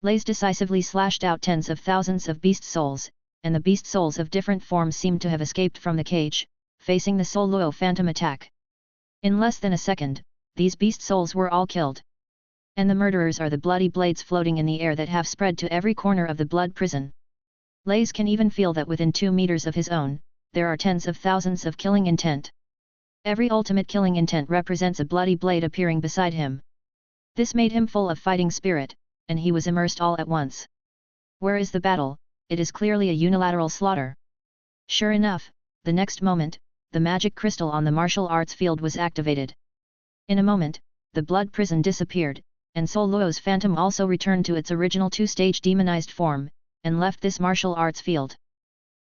Lays decisively slashed out tens of thousands of beast souls, and the beast souls of different forms seemed to have escaped from the cage, facing the Soul Luo phantom attack. In less than a second, these beast souls were all killed. And the murderers are the bloody blades floating in the air that have spread to every corner of the blood prison. Lays can even feel that within 2 meters of his own, there are tens of thousands of killing intent. Every ultimate killing intent represents a bloody blade appearing beside him. This made him full of fighting spirit, and he was immersed all at once. Where is the battle? It is clearly a unilateral slaughter. Sure enough, the next moment, the magic crystal on the martial arts field was activated. In a moment, the blood prison disappeared, and Soul Luo's phantom also returned to its original 2-stage demonized form, and left this martial arts field.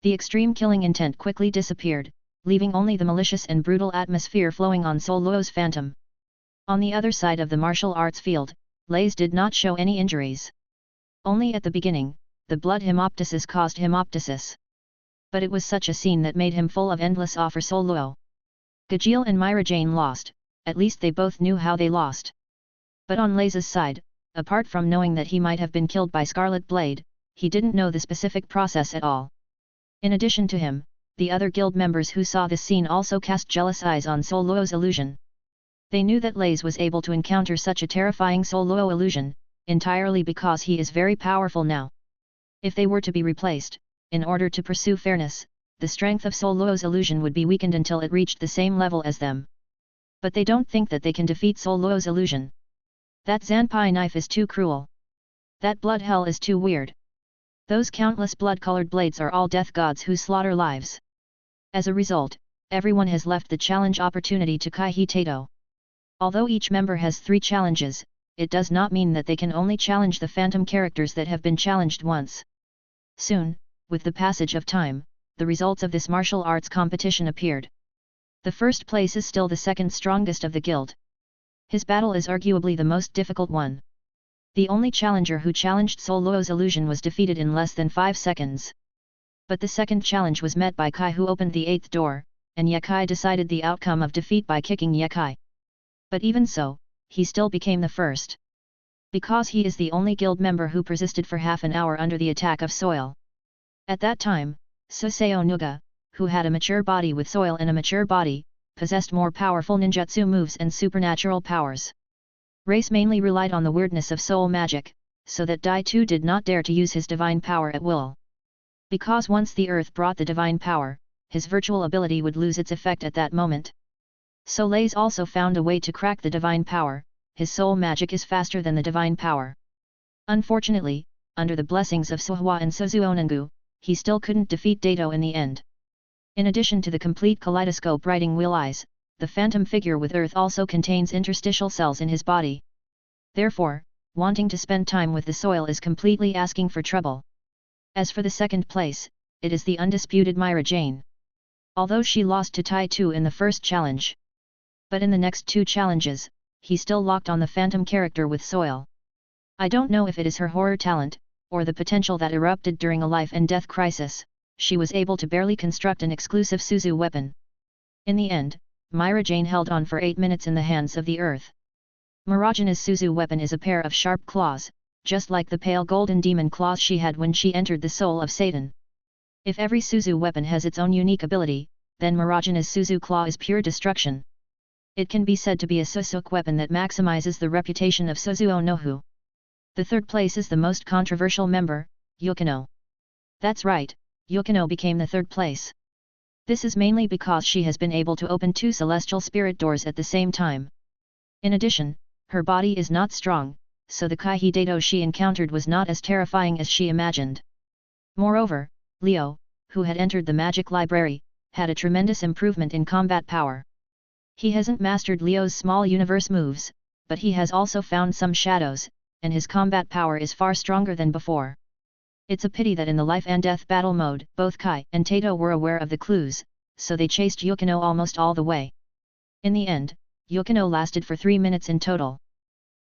The extreme killing intent quickly disappeared, leaving only the malicious and brutal atmosphere flowing on Soul Luo's phantom. On the other side of the martial arts field, Lays did not show any injuries. Only at the beginning, the blood hemoptysis caused hemoptysis. But it was such a scene that made him full of endless awe for Soul Luo. Gajeel and Mirajane lost, at least they both knew how they lost. But on Lays' side, apart from knowing that he might have been killed by Scarlet Blade, he didn't know the specific process at all. In addition to him, the other guild members who saw this scene also cast jealous eyes on Soul Luo's illusion. They knew that Lays was able to encounter such a terrifying Soul Luo illusion, entirely because he is very powerful now. If they were to be replaced, in order to pursue fairness, the strength of Soul Luo's illusion would be weakened until it reached the same level as them. But they don't think that they can defeat Soul Luo's illusion. That Zanpai knife is too cruel. That blood hell is too weird. Those countless blood-colored blades are all death gods who slaughter lives. As a result, everyone has left the challenge opportunity to Kai-He Tato. Although each member has 3 challenges, it does not mean that they can only challenge the phantom characters that have been challenged once. Soon, with the passage of time, the results of this martial arts competition appeared. The first place is still the second strongest of the guild. His battle is arguably the most difficult one. The only challenger who challenged Soul Luo's illusion was defeated in less than 5 seconds. But the second challenge was met by Kai, who opened the 8th door, and Yekai decided the outcome of defeat by kicking Yekai. But even so, he still became the first. Because he is the only guild member who persisted for half an hour under the attack of soil. At that time, Suseo Nuga, who had a mature body with soil and a mature body, possessed more powerful ninjutsu moves and supernatural powers. Race mainly relied on the weirdness of soul magic, so that Dai too did not dare to use his divine power at will. Because once the earth brought the divine power, his virtual ability would lose its effect at that moment. So Lays also found a way to crack the divine power. His soul magic is faster than the divine power. Unfortunately, under the blessings of Suhua and Suzuonangu, he still couldn't defeat Dato in the end. In addition to the complete kaleidoscope writing wheel eyes, the phantom figure with earth also contains interstitial cells in his body. Therefore, wanting to spend time with the soil is completely asking for trouble. As for the second place, it is the undisputed Mirajane. Although she lost to Tai Tu in the first challenge. But in the next 2 challenges, he still locked on the phantom character with soil. I don't know if it is her horror talent, or the potential that erupted during a life and death crisis, she was able to barely construct an exclusive Suzu weapon. In the end, Mirajane held on for 8 minutes in the hands of the earth. Mirajane's Suzu weapon is a pair of sharp claws, just like the pale golden demon claws she had when she entered the soul of Satan. If every Suzu weapon has its own unique ability, then Mirajane's Suzu claw is pure destruction. It can be said to be a Susuk weapon that maximizes the reputation of Suzuo Nohu. The third place is the most controversial member, Yukino. That's right, Yukino became the third place. This is mainly because she has been able to open 2 celestial spirit doors at the same time. In addition, her body is not strong, so the Kai-He Dato she encountered was not as terrifying as she imagined. Moreover, Leo, who had entered the magic library, had a tremendous improvement in combat power. He hasn't mastered Leo's small universe moves, but he has also found some shadows, and his combat power is far stronger than before. It's a pity that in the life and death battle mode, both Kai and Tato were aware of the clues, so they chased Yukino almost all the way. In the end, Yukino lasted for 3 minutes in total.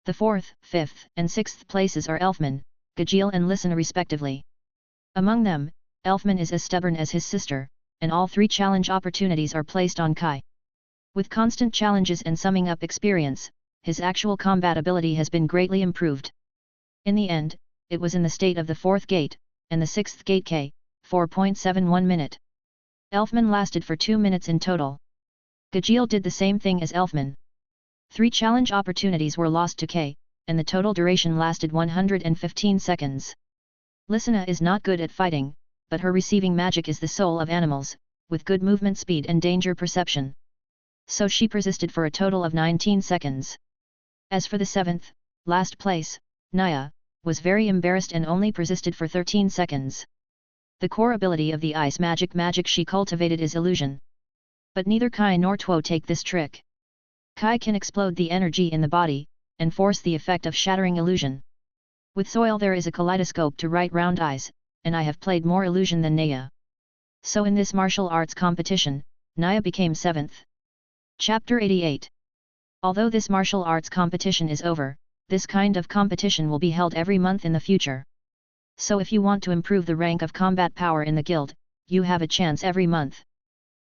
The 4th, 5th, and 6th places are Elfman, Gajeel and Listen respectively. Among them, Elfman is as stubborn as his sister, and all 3 challenge opportunities are placed on Kai. With constant challenges and summing up experience, his actual combat ability has been greatly improved. In the end, it was in the state of the 4th gate, and the 6th gate K, 4.71 minute. Elfman lasted for 2 minutes in total. Gajeel did the same thing as Elfman. 3 challenge opportunities were lost to K, and the total duration lasted 115 seconds. Lisana is not good at fighting, but her receiving magic is the soul of animals, with good movement speed and danger perception. So she persisted for a total of 19 seconds. As for the 7th, last place, Naya, was very embarrassed and only persisted for 13 seconds. The core ability of the ice magic she cultivated is illusion. But neither Kai nor Tuo take this trick. Kai can explode the energy in the body, and force the effect of shattering illusion. With soil there is a kaleidoscope to write round eyes, and I have played more illusion than Naya. So in this martial arts competition, Naya became 7th. Chapter 88. Although this martial arts competition is over, this kind of competition will be held every month in the future. So if you want to improve the rank of combat power in the guild, you have a chance every month.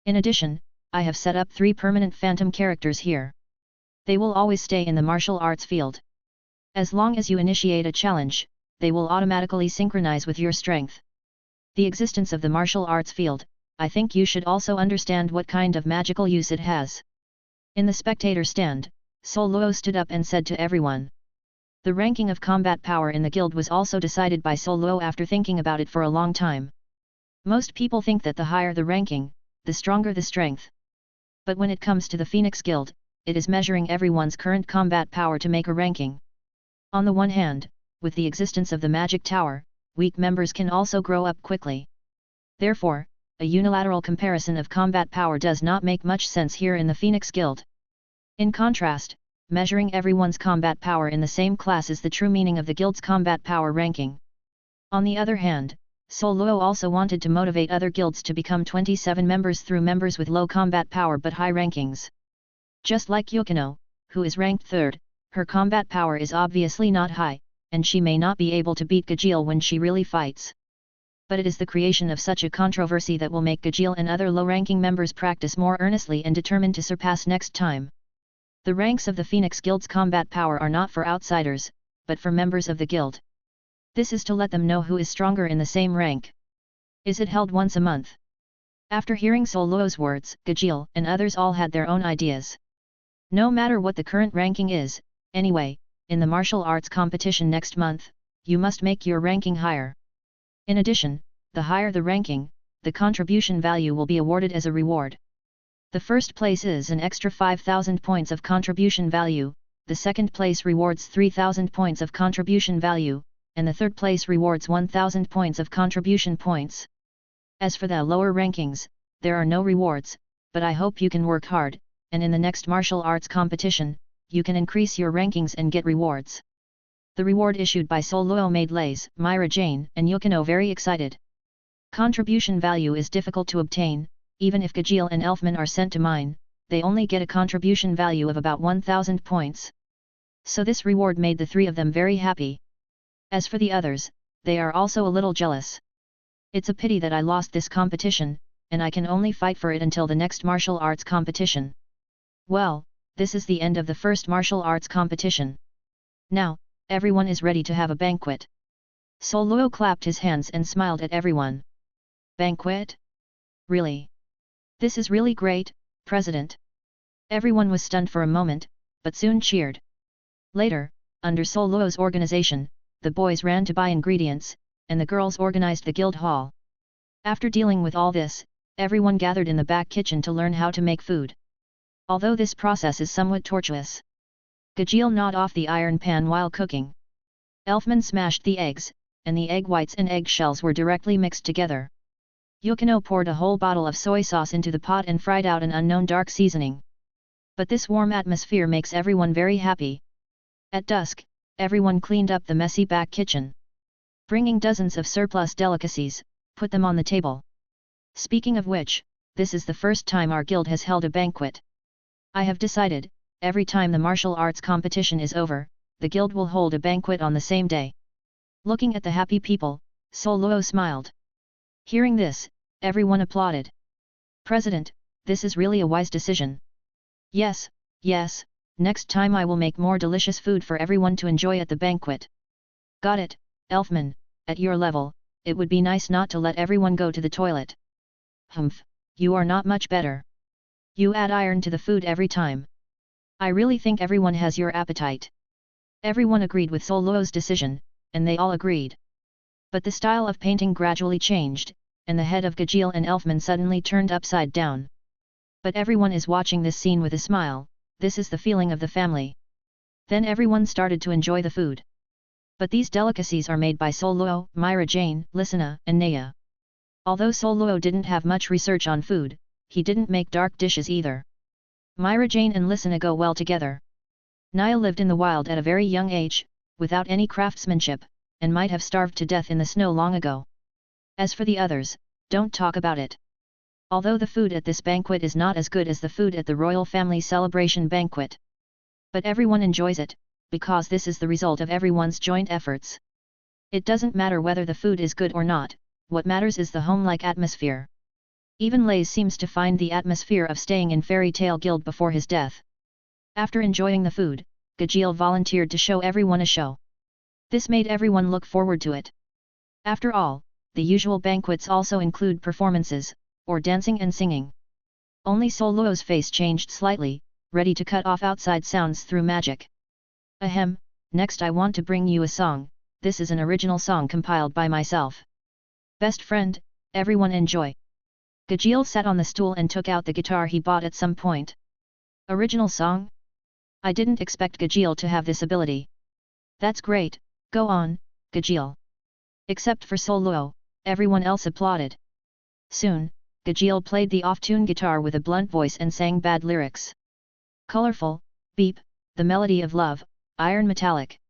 In addition, I have set up 3 permanent phantom characters here. They will always stay in the martial arts field. As long as you initiate a challenge, they will automatically synchronize with your strength. The existence of the martial arts field, I think you should also understand what kind of magical use it has. In the spectator stand, Sol Luo stood up and said to everyone. The ranking of combat power in the guild was also decided by Sol Luo after thinking about it for a long time. Most people think that the higher the ranking, the stronger the strength. But when it comes to the Phoenix Guild, it is measuring everyone's current combat power to make a ranking. On the one hand, with the existence of the Magic Tower, weak members can also grow up quickly. Therefore, a unilateral comparison of combat power does not make much sense here in the Phoenix Guild. In contrast, measuring everyone's combat power in the same class is the true meaning of the guild's combat power ranking. On the other hand, Sol Luo also wanted to motivate other guilds to become 27 members through members with low combat power but high rankings. Just like Yukino, who is ranked 3rd, her combat power is obviously not high, and she may not be able to beat Gajeel when she really fights. But it is the creation of such a controversy that will make Gajeel and other low-ranking members practice more earnestly and determined to surpass next time. The ranks of the Phoenix Guild's combat power are not for outsiders, but for members of the guild. This is to let them know who is stronger in the same rank. Is it held once a month? After hearing Sol Luo's words, Gajeel and others all had their own ideas. No matter what the current ranking is, anyway, in the martial arts competition next month, you must make your ranking higher. In addition, the higher the ranking, the contribution value will be awarded as a reward. The first place is an extra 5,000 points of contribution value, the second place rewards 3,000 points of contribution value, and the third place rewards 1,000 points of contribution points. As for the lower rankings, there are no rewards, but I hope you can work hard, and in the next martial arts competition, you can increase your rankings and get rewards. The reward issued by Sol Luo made Lays, Mirajane, and Yukino very excited. Contribution value is difficult to obtain, even if Gajeel and Elfman are sent to mine, they only get a contribution value of about 1,000 points. So this reward made the 3 of them very happy. As for the others, they are also a little jealous. It's a pity that I lost this competition, and I can only fight for it until the next martial arts competition. Well, this is the end of the first martial arts competition. Now, everyone is ready to have a banquet. Sol Luo clapped his hands and smiled at everyone. Banquet? Really? This is really great, President. Everyone was stunned for a moment, but soon cheered. Later, under Sol Luo's organization, the boys ran to buy ingredients, and the girls organized the guild hall. After dealing with all this, everyone gathered in the back kitchen to learn how to make food. Although this process is somewhat tortuous. Gajeel gnawed off the iron pan while cooking. Elfman smashed the eggs, and the egg whites and egg shells were directly mixed together. Yukino poured a whole bottle of soy sauce into the pot and fried out an unknown dark seasoning. But this warm atmosphere makes everyone very happy. At dusk, everyone cleaned up the messy back kitchen. Bringing dozens of surplus delicacies, put them on the table. Speaking of which, this is the first time our guild has held a banquet. I have decided, every time the martial arts competition is over, the guild will hold a banquet on the same day. Looking at the happy people, Sol Luo smiled. Hearing this, everyone applauded. President, this is really a wise decision. Yes, yes, next time I will make more delicious food for everyone to enjoy at the banquet. Got it, Elfman, at your level, it would be nice not to let everyone go to the toilet. Humph, you are not much better. You add iron to the food every time. I really think everyone has your appetite. Everyone agreed with Soluo's decision, and they all agreed. But the style of painting gradually changed, and the head of Gajeel and Elfman suddenly turned upside down. But everyone is watching this scene with a smile, this is the feeling of the family. Then everyone started to enjoy the food. But these delicacies are made by Soluo, Mirajane, Lisana, and Naya. Although Soluo didn't have much research on food, he didn't make dark dishes either. Mirajane and Lisana go well together. Naya lived in the wild at a very young age, without any craftsmanship, and might have starved to death in the snow long ago. As for the others, don't talk about it. Although the food at this banquet is not as good as the food at the royal family celebration banquet. But everyone enjoys it, because this is the result of everyone's joint efforts. It doesn't matter whether the food is good or not, what matters is the home-like atmosphere. Even Lays seems to find the atmosphere of staying in Fairy Tale Guild before his death. After enjoying the food, Gajeel volunteered to show everyone a show. This made everyone look forward to it. After all, the usual banquets also include performances, or dancing and singing. Only Soluo's face changed slightly, ready to cut off outside sounds through magic. Ahem, next I want to bring you a song, this is an original song compiled by myself. Best friend, everyone enjoy. Gajeel sat on the stool and took out the guitar he bought at some point. Original song? I didn't expect Gajeel to have this ability. That's great, go on, Gajeel. Except for Soluo, everyone else applauded. Soon, Gajeel played the off-tune guitar with a blunt voice and sang bad lyrics. Colorful, beep, the melody of love, iron metallic.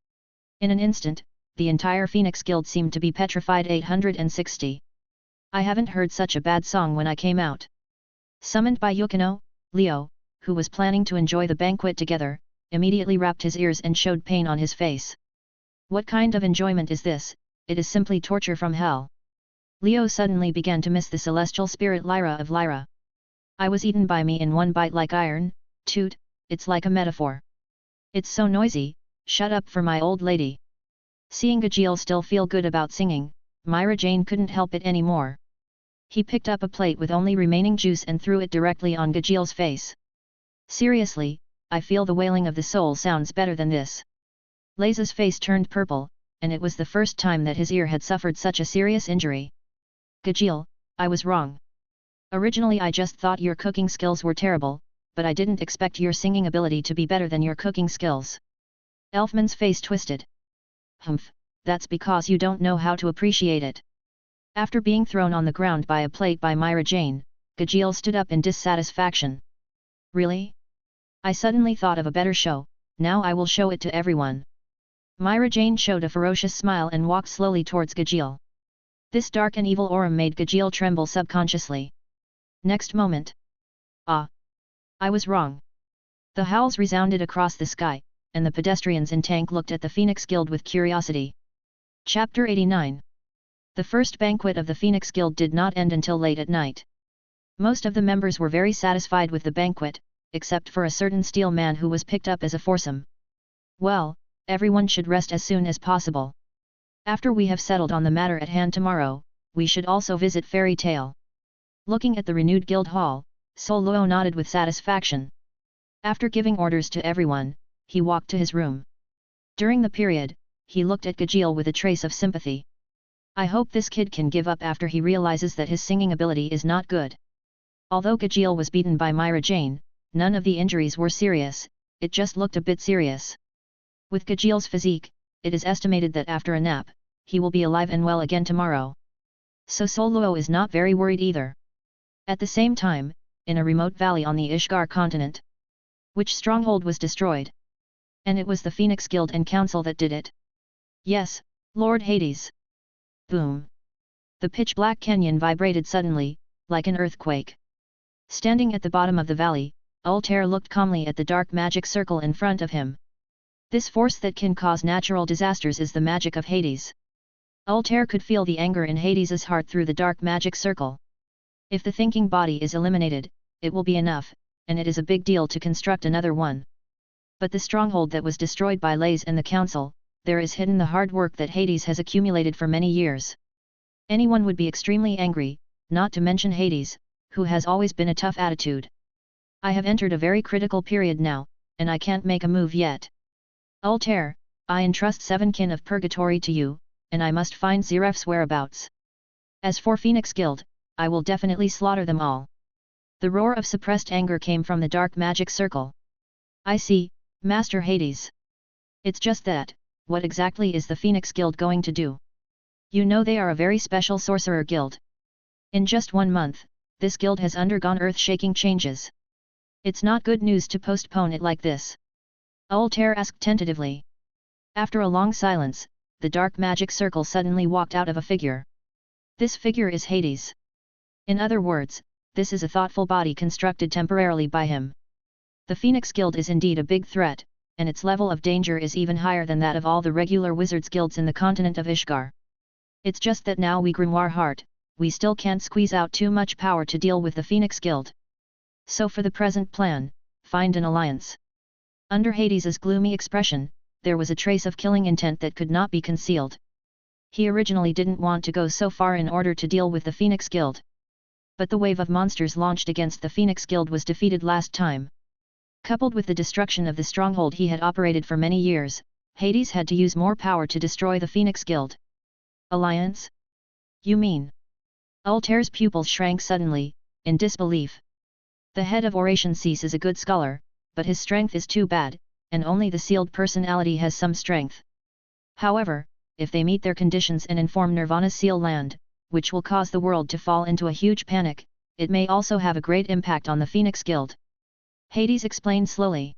In an instant, the entire Phoenix Guild seemed to be petrified. 860. I haven't heard such a bad song when I came out. Summoned by Yukino, Leo, who was planning to enjoy the banquet together, immediately wrapped his ears and showed pain on his face. What kind of enjoyment is this? It is simply torture from hell. Leo suddenly began to miss the celestial spirit Lyra of Lyra. I was eaten by me in one bite like iron, toot, it's like a metaphor. It's so noisy, shut up for my old lady. Seeing Gajeel still feel good about singing, Mirajane couldn't help it anymore. He picked up a plate with only remaining juice and threw it directly on Gajeel's face. Seriously, I feel the wailing of the soul sounds better than this. Laze's face turned purple, and it was the first time that his ear had suffered such a serious injury. Gajeel, I was wrong. Originally I just thought your cooking skills were terrible, but I didn't expect your singing ability to be better than your cooking skills. Elfman's face twisted. Humph, that's because you don't know how to appreciate it. After being thrown on the ground by a plate by Mirajane, Gajeel stood up in dissatisfaction. Really? I suddenly thought of a better show, now I will show it to everyone. Mirajane showed a ferocious smile and walked slowly towards Gajeel. This dark and evil aura made Gajeel tremble subconsciously. Next moment. Ah! I was wrong. The howls resounded across the sky, and the pedestrians in tank looked at the Phoenix Guild with curiosity. Chapter 89. The first banquet of the Phoenix Guild did not end until late at night. Most of the members were very satisfied with the banquet, except for a certain steel man who was picked up as a foursome. Well, everyone should rest as soon as possible. After we have settled on the matter at hand tomorrow, we should also visit Fairy Tale. Looking at the renewed guild hall, Soluo nodded with satisfaction. After giving orders to everyone, he walked to his room. During the period, he looked at Gajeel with a trace of sympathy. I hope this kid can give up after he realizes that his singing ability is not good. Although Gajeel was beaten by Mirajane, none of the injuries were serious, it just looked a bit serious. With Gajeel's physique, it is estimated that after a nap, he will be alive and well again tomorrow. So Soluo is not very worried either. At the same time, in a remote valley on the Ishgar continent, which stronghold was destroyed? And it was the Phoenix Guild and Council that did it. Yes, Lord Hades. Boom! The pitch-black canyon vibrated suddenly, like an earthquake. Standing at the bottom of the valley, Altair looked calmly at the dark magic circle in front of him. This force that can cause natural disasters is the magic of Hades. Altair could feel the anger in Hades's heart through the dark magic circle. If the thinking body is eliminated, it will be enough, and it is a big deal to construct another one. But the stronghold that was destroyed by Lays and the Council, there is hidden the hard work that Hades has accumulated for many years. Anyone would be extremely angry, not to mention Hades, who has always been a tough attitude. I have entered a very critical period now, and I can't make a move yet. Altair, I entrust 7 kin of purgatory to you, and I must find Ziraph's whereabouts. As for Phoenix Guild, I will definitely slaughter them all. The roar of suppressed anger came from the dark magic circle. I see, Master Hades. It's just that, what exactly is the Phoenix Guild going to do? You know they are a very special sorcerer guild. In just 1 month, this guild has undergone earth-shaking changes. It's not good news to postpone it like this. Altair asked tentatively. After a long silence, the dark magic circle suddenly walked out of a figure. This figure is Hades. In other words, this is a thoughtful body constructed temporarily by him. The Phoenix Guild is indeed a big threat, and its level of danger is even higher than that of all the regular wizards' guilds in the continent of Ishgar. It's just that now we Grimoire Heart, we still can't squeeze out too much power to deal with the Phoenix Guild. So for the present plan, find an alliance. Under Hades's gloomy expression, there was a trace of killing intent that could not be concealed. He originally didn't want to go so far in order to deal with the Phoenix Guild. But the wave of monsters launched against the Phoenix Guild was defeated last time. Coupled with the destruction of the stronghold he had operated for many years, Hades had to use more power to destroy the Phoenix Guild. Alliance? You mean? Altair's pupils shrank suddenly, in disbelief. The head of Oration Cease is a good scholar, but his strength is too bad, and only the sealed personality has some strength. However, if they meet their conditions and inform Nirvana's seal land, which will cause the world to fall into a huge panic, it may also have a great impact on the Phoenix Guild. Hades explained slowly.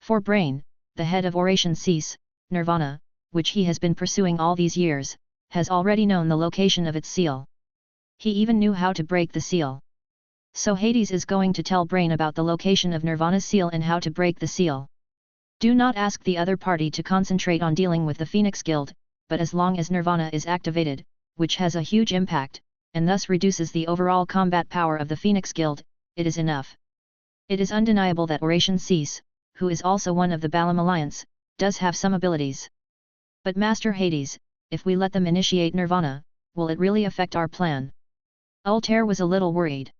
For Brain, the head of Oration Cease, Nirvana, which he has been pursuing all these years, has already known the location of its seal. He even knew how to break the seal. So Hades is going to tell Brain about the location of Nirvana's seal and how to break the seal. Do not ask the other party to concentrate on dealing with the Phoenix Guild, but as long as Nirvana is activated, which has a huge impact, and thus reduces the overall combat power of the Phoenix Guild, it is enough. It is undeniable that Oration Cease, who is also one of the Balam Alliance, does have some abilities. But Master Hades, if we let them initiate Nirvana, will it really affect our plan? Altair was a little worried.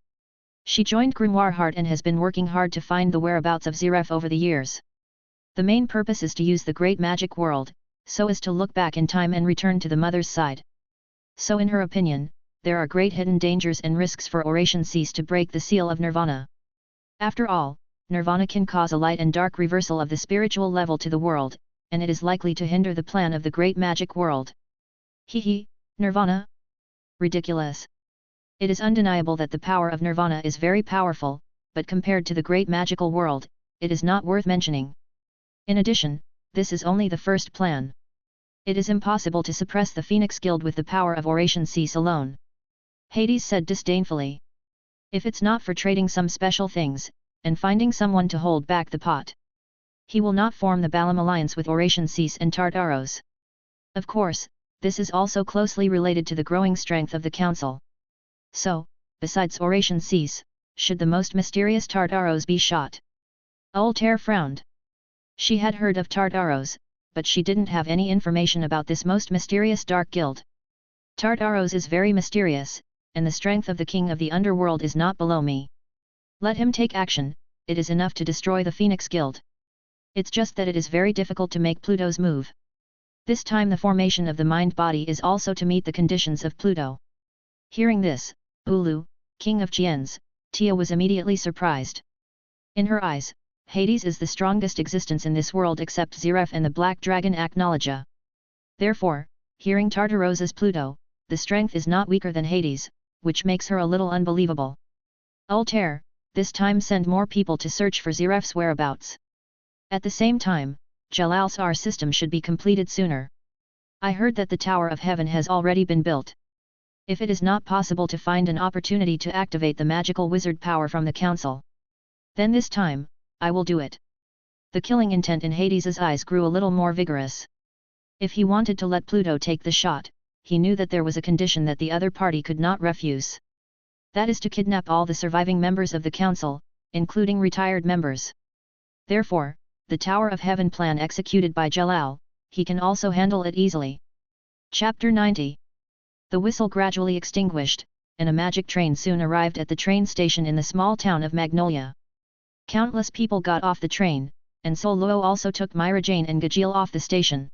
She joined Grimoire Heart and has been working hard to find the whereabouts of Ziraph over the years. The main purpose is to use the great magic world, so as to look back in time and return to the mother's side. So in her opinion, there are great hidden dangers and risks for Oration Cease to break the seal of Nirvana. After all, Nirvana can cause a light and dark reversal of the spiritual level to the world, and it is likely to hinder the plan of the great magic world. Nirvana? Ridiculous. It is undeniable that the power of Nirvana is very powerful, but compared to the great magical world, it is not worth mentioning. In addition, this is only the first plan. It is impossible to suppress the Phoenix Guild with the power of Oration Cease alone. Hades said disdainfully. If it's not for trading some special things, and finding someone to hold back the pot, he will not form the Balam alliance with Oration Cease and Tartaros. Of course, this is also closely related to the growing strength of the Council. So, besides Oration Cease, should the most mysterious Tartaros be shot? Altair frowned. She had heard of Tartaros, but she didn't have any information about this most mysterious dark guild. Tartaros is very mysterious, and the strength of the king of the underworld is not below me. Let him take action, it is enough to destroy the Phoenix Guild. It's just that it is very difficult to make Pluto's move. This time the formation of the mind-body is also to meet the conditions of Pluto. Hearing this, Ulu, king of Chiens, Tia was immediately surprised. In her eyes, Hades is the strongest existence in this world except Ziraph and the black dragon Aknologia. Therefore, hearing Tartaros's Pluto, the strength is not weaker than Hades, which makes her a little unbelievable. Altair, this time send more people to search for Ziraph's whereabouts. At the same time, Jalalsar system should be completed sooner. I heard that the Tower of Heaven has already been built. If it is not possible to find an opportunity to activate the magical wizard power from the Council, then this time, I will do it. The killing intent in Hades's eyes grew a little more vigorous. If he wanted to let Pluto take the shot, he knew that there was a condition that the other party could not refuse. That is to kidnap all the surviving members of the Council, including retired members. Therefore, the Tower of Heaven plan executed by Jalal, he can also handle it easily. Chapter 90. The whistle gradually extinguished, and a magic train soon arrived at the train station in the small town of Magnolia. Countless people got off the train, and Soluo also took Mirajane and Gajil off the station.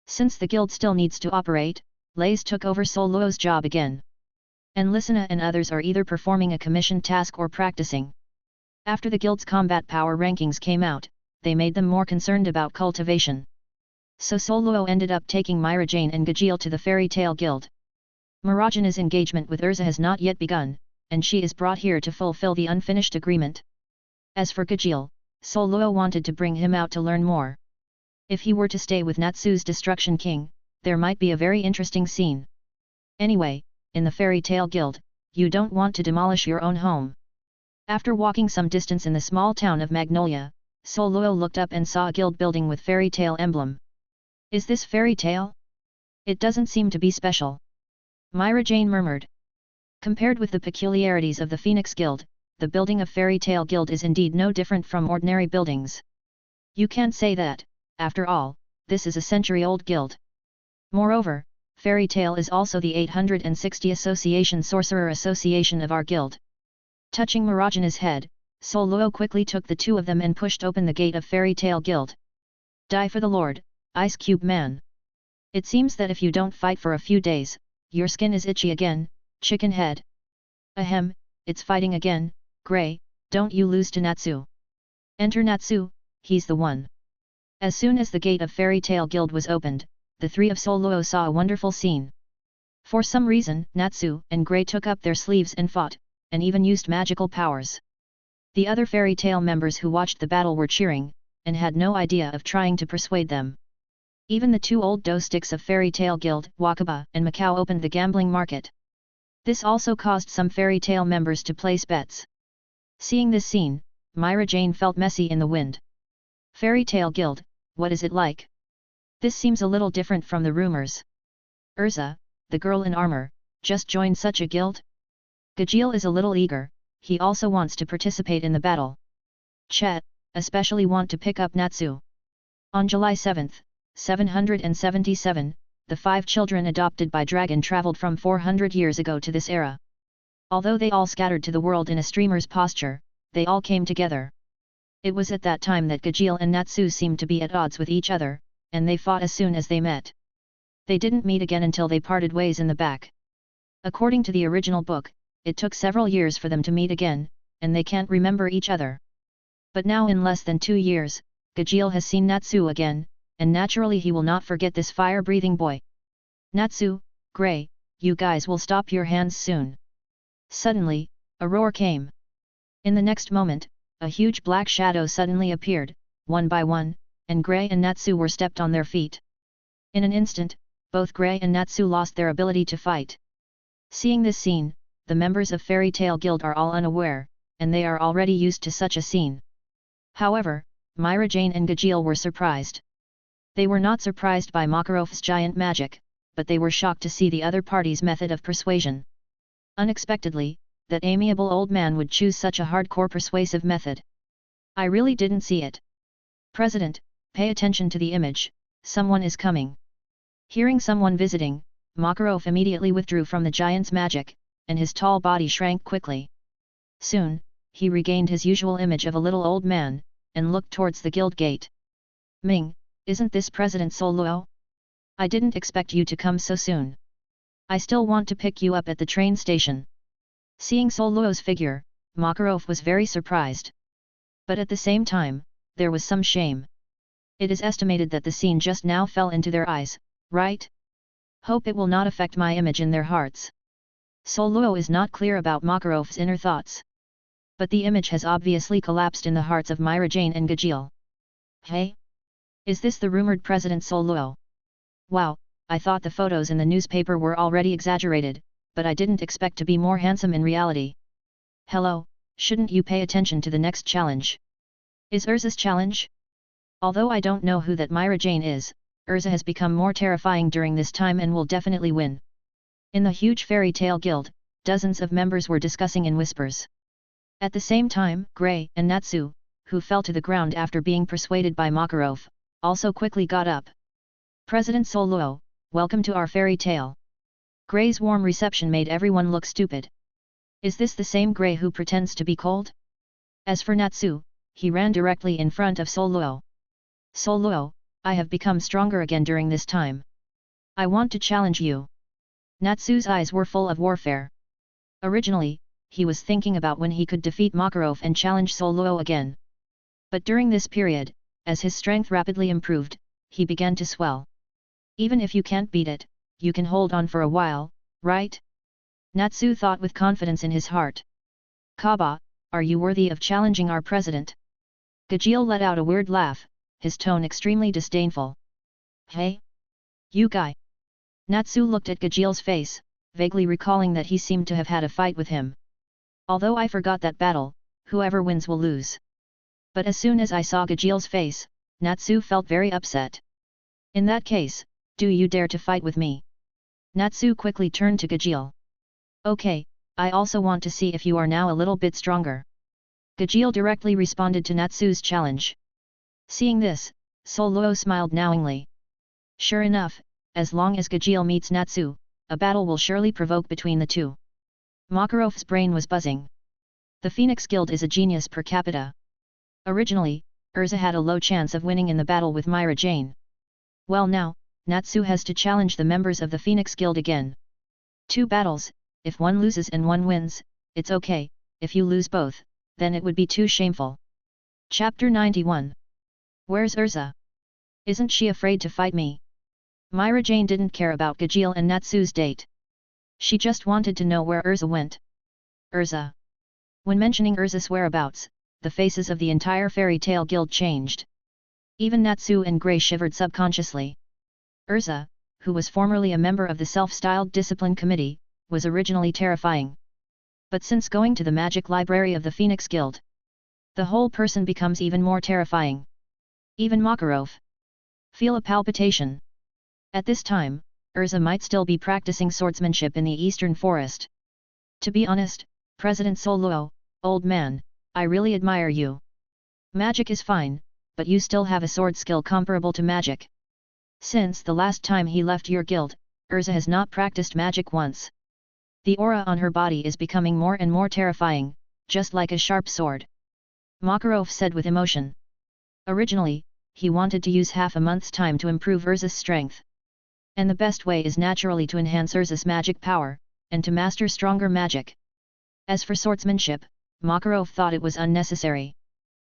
Since the guild still needs to operate, Lays took over Soluo's job again. And Lisana and others are either performing a commissioned task or practicing. After the guild's combat power rankings came out, they made them more concerned about cultivation. So Soluo ended up taking Mirajane and Gajil to the Fairy Tale Guild. Mirajane's engagement with Urza has not yet begun, and she is brought here to fulfill the unfinished agreement. As for Gajil, Soluo wanted to bring him out to learn more. If he were to stay with Natsu's Destruction King, there might be a very interesting scene. Anyway, in the Fairy Tale Guild, you don't want to demolish your own home. After walking some distance in the small town of Magnolia, Soluo looked up and saw a guild building with fairy tale emblem. Is this fairy tale? It doesn't seem to be special. Mirajane murmured. Compared with the peculiarities of the Phoenix Guild, the building of Fairy Tale Guild is indeed no different from ordinary buildings. You can't say that, after all, this is a century-old guild. Moreover, Fairy Tale is also the 860 Association Sorcerer Association of our guild. Touching Mirajane's head, Soluo quickly took the two of them and pushed open the gate of Fairy Tale Guild. Die for the Lord, Ice Cube Man. It seems that if you don't fight for a few days, your skin is itchy again, chicken head. Ahem, it's fighting again, Grey, don't you lose to Natsu. Enter Natsu, he's the one. As soon as the gate of Fairy Tale Guild was opened, the three of Soluo saw a wonderful scene. For some reason, Natsu and Grey took up their sleeves and fought, and even used magical powers. The other Fairy Tale members who watched the battle were cheering, and had no idea of trying to persuade them. Even the two old dough sticks of Fairy Tale Guild, Wakaba and Macau, opened the gambling market. This also caused some Fairy Tale members to place bets. Seeing this scene, Mirajane felt messy in the wind. Fairy Tale Guild, what is it like? This seems a little different from the rumors. Urza, the girl in armor, just joined such a guild? Gajil is a little eager, he also wants to participate in the battle. Chet, especially want to pick up Natsu. On July 7, 777, the 5 children adopted by Dragon traveled from 400 years ago to this era. Although they all scattered to the world in a streamer's posture, they all came together. It was at that time that Gajil and Natsu seemed to be at odds with each other, and they fought as soon as they met. They didn't meet again until they parted ways in the back. According to the original book, it took several years for them to meet again, and they can't remember each other. But now in less than 2 years, Gajil has seen Natsu again, and naturally he will not forget this fire-breathing boy. Natsu, Grey, you guys will stop your hands soon. Suddenly, a roar came. In the next moment, a huge black shadow suddenly appeared, one by one, and Grey and Natsu were stepped on their feet. In an instant, both Grey and Natsu lost their ability to fight. Seeing this scene, the members of Fairy Tale Guild are all unaware, and they are already used to such a scene. However, Mirajane and Gajil were surprised. They were not surprised by Makarov's giant magic, but they were shocked to see the other party's method of persuasion. Unexpectedly, that amiable old man would choose such a hardcore persuasive method. I really didn't see it. President, pay attention to the image, someone is coming. Hearing someone visiting, Makarov immediately withdrew from the giant's magic, and his tall body shrank quickly. Soon, he regained his usual image of a little old man, and looked towards the guild gate. Ming, isn't this President Soluo? I didn't expect you to come so soon. I still want to pick you up at the train station. Seeing Soluo's figure, Makarov was very surprised. But at the same time, there was some shame. It is estimated that the scene just now fell into their eyes, right? Hope it will not affect my image in their hearts. Soluo is not clear about Makarov's inner thoughts. But the image has obviously collapsed in the hearts of Mirajane and Gajil. Hey? Is this the rumored President Soluo? Wow, I thought the photos in the newspaper were already exaggerated, but I didn't expect to be more handsome in reality. Hello, shouldn't you pay attention to the next challenge? Is Urza's challenge? Although I don't know who that Mirajane is, Urza has become more terrifying during this time and will definitely win. In the huge Fairy Tale Guild, dozens of members were discussing in whispers. At the same time, Gray and Natsu, who fell to the ground after being persuaded by Makarov, also quickly got up. President Soluo, welcome to our fairy tale. Gray's warm reception made everyone look stupid. Is this the same Gray who pretends to be cold? As for Natsu, he ran directly in front of Soluo. Soluo, I have become stronger again during this time. I want to challenge you. Natsu's eyes were full of warfare. Originally, he was thinking about when he could defeat Makarov and challenge Soluo again. But during this period, as his strength rapidly improved, he began to swell. Even if you can't beat it, you can hold on for a while, right? Natsu thought with confidence in his heart. Kaba, are you worthy of challenging our president? Gajeel let out a weird laugh, his tone extremely disdainful. Hey? You guy! Natsu looked at Gajeel's face, vaguely recalling that he seemed to have had a fight with him. Although I forgot that battle, whoever wins will lose. But as soon as I saw Gajeel's face, Natsu felt very upset. In that case, do you dare to fight with me? Natsu quickly turned to Gajeel. Okay, I also want to see if you are now a little bit stronger. Gajeel directly responded to Natsu's challenge. Seeing this, Soluo smiled knowingly. Sure enough, as long as Gajeel meets Natsu, a battle will surely provoke between the two. Makarov's brain was buzzing. The Phoenix Guild is a genius per capita. Originally, Urza had a low chance of winning in the battle with Mirajane. Well now, Natsu has to challenge the members of the Phoenix Guild again. 2 battles, if one loses and one wins, it's okay, if you lose both, then it would be too shameful. Chapter 91. Where's Urza? Isn't she afraid to fight me? Mirajane didn't care about Gajeel and Natsu's date. She just wanted to know where Urza went. Urza. When mentioning Urza's whereabouts, the faces of the entire fairy tale guild changed. Even Natsu and Gray shivered subconsciously. Urza, who was formerly a member of the self-styled discipline committee, was originally terrifying. But since going to the magic library of the Phoenix Guild, the whole person becomes even more terrifying. Even Makarov. Feel a palpitation. At this time, Urza might still be practicing swordsmanship in the eastern forest. To be honest, President Soluo, old man, I really admire you. Magic is fine, but you still have a sword skill comparable to magic. Since the last time he left your guild, Urza has not practiced magic once. The aura on her body is becoming more and more terrifying, just like a sharp sword. Makarov said with emotion. Originally, he wanted to use half a month's time to improve Urza's strength. And the best way is naturally to enhance Urza's magic power, and to master stronger magic. As for swordsmanship, Makarov thought it was unnecessary.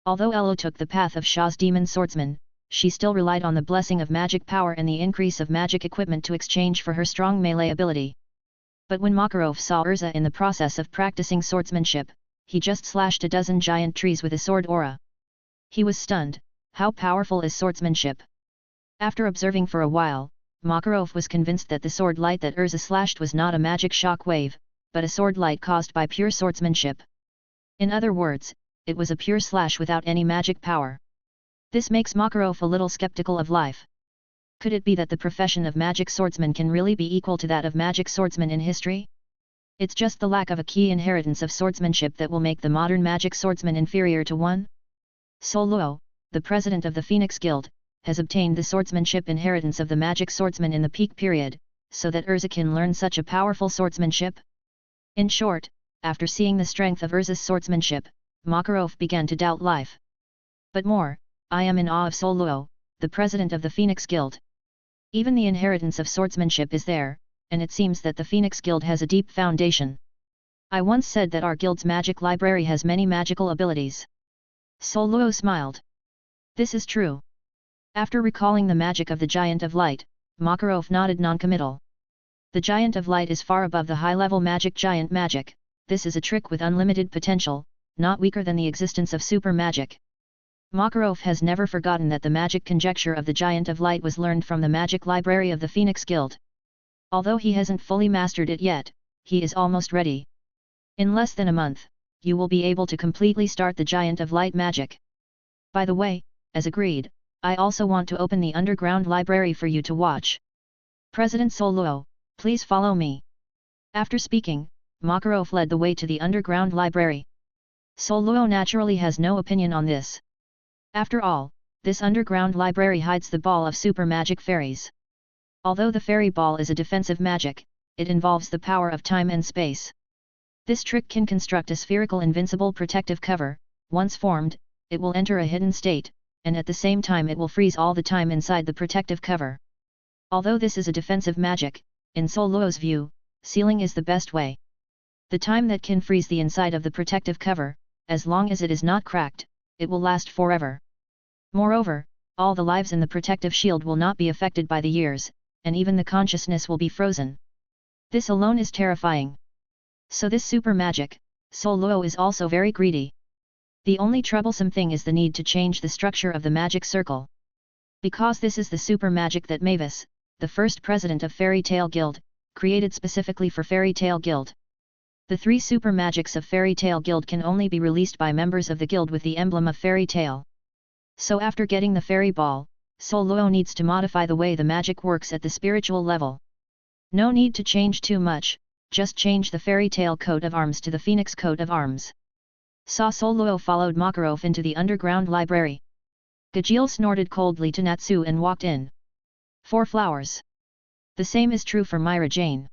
Although Elo took the path of Shah's demon swordsman, she still relied on the blessing of magic power and the increase of magic equipment to exchange for her strong melee ability. But when Makarov saw Urza in the process of practicing swordsmanship, he just slashed a dozen giant trees with a sword aura. He was stunned. How powerful is swordsmanship? After observing for a while, Makarov was convinced that the sword light that Urza slashed was not a magic shock wave, but a sword light caused by pure swordsmanship. In other words, it was a pure slash without any magic power. This makes Makarov a little skeptical of life. Could it be that the profession of magic swordsman can really be equal to that of magic swordsman in history? It's just the lack of a key inheritance of swordsmanship that will make the modern magic swordsman inferior to one. Soluo, the president of the Phoenix Guild, has obtained the swordsmanship inheritance of the magic swordsman in the peak period, so that Urza can learn such a powerful swordsmanship? In short, after seeing the strength of Urza's swordsmanship, Makarov began to doubt life. But more, I am in awe of Soluo, the president of the Phoenix Guild. Even the inheritance of swordsmanship is there, and it seems that the Phoenix Guild has a deep foundation. I once said that our guild's magic library has many magical abilities. Soluo smiled. This is true. After recalling the magic of the Giant of Light, Makarov nodded non-committal. The Giant of Light is far above the high-level magic giant magic. This is a trick with unlimited potential, not weaker than the existence of super magic. Makarov has never forgotten that the magic conjecture of the Giant of Light was learned from the magic library of the Phoenix Guild. Although he hasn't fully mastered it yet, he is almost ready. In less than a month, you will be able to completely start the Giant of Light magic. By the way, as agreed, I also want to open the underground library for you to watch. President Soluo, please follow me. After speaking, Makarov led the way to the underground library. Sol Luo naturally has no opinion on this. After all, this underground library hides the ball of super magic fairies. Although the fairy ball is a defensive magic, it involves the power of time and space. This trick can construct a spherical invincible protective cover. Once formed, it will enter a hidden state, and at the same time it will freeze all the time inside the protective cover. Although this is a defensive magic, in Sol Luo's view, sealing is the best way. The time that can freeze the inside of the protective cover, as long as it is not cracked, it will last forever. Moreover, all the lives in the protective shield will not be affected by the years, and even the consciousness will be frozen. This alone is terrifying. So this super magic, Sol Luo is also very greedy. The only troublesome thing is the need to change the structure of the magic circle. Because this is the super magic that Mavis, the first president of Fairy Tale Guild, created specifically for Fairy Tale Guild. The 3 super magics of Fairy Tale Guild can only be released by members of the guild with the emblem of Fairy Tale. So after getting the fairy ball, Sol Luo needs to modify the way the magic works at the spiritual level. No need to change too much, just change the Fairy Tale coat of arms to the Phoenix coat of arms. Sol Luo followed Makarov into the underground library. Gajeel snorted coldly to Natsu and walked in. 4 flowers. The same is true for Mirajane.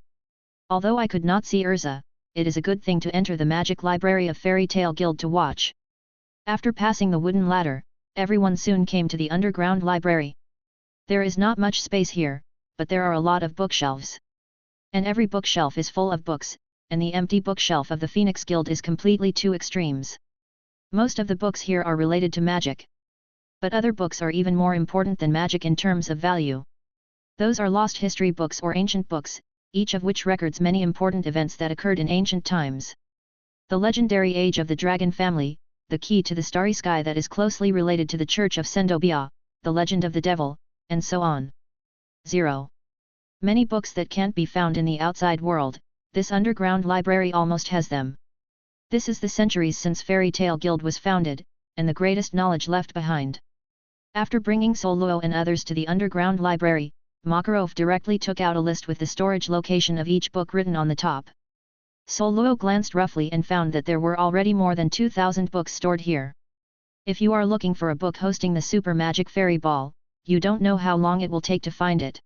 Although I could not see Urza, it is a good thing to enter the magic library of Fairy Tale Guild to watch. After passing the wooden ladder, everyone soon came to the underground library. There is not much space here, but there are a lot of bookshelves. And every bookshelf is full of books, and the empty bookshelf of the Phoenix Guild is completely 2 extremes. Most of the books here are related to magic. But other books are even more important than magic in terms of value. Those are lost history books or ancient books, each of which records many important events that occurred in ancient times. The legendary age of the dragon family, the key to the starry sky that is closely related to the church of Sendobia, the legend of the devil, and so on. 0. Many books that can't be found in the outside world, this underground library almost has them. This is the centuries since Fairy Tale Guild was founded, and the greatest knowledge left behind. After bringing Sol Luo and others to the underground library, Makarov directly took out a list with the storage location of each book written on the top. Sol Luo glanced roughly and found that there were already more than 2,000 books stored here. If you are looking for a book hosting the Super Magic Fairy Ball, you don't know how long it will take to find it.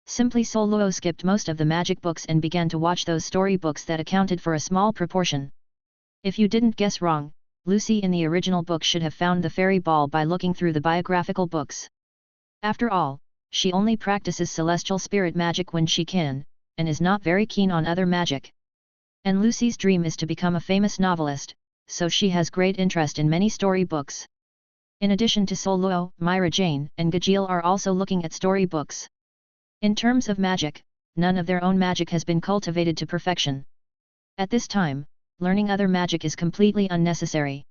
Simply Sol Luo skipped most of the magic books and began to watch those story books that accounted for a small proportion. If you didn't guess wrong, Lucy in the original book should have found the fairy ball by looking through the biographical books. After all, she only practices celestial spirit magic when she can, and is not very keen on other magic. And Lucy's dream is to become a famous novelist, so she has great interest in many story books. In addition to Sol Luo, Mirajane and Gajeel are also looking at story books. In terms of magic, none of their own magic has been cultivated to perfection. At this time, learning other magic is completely unnecessary.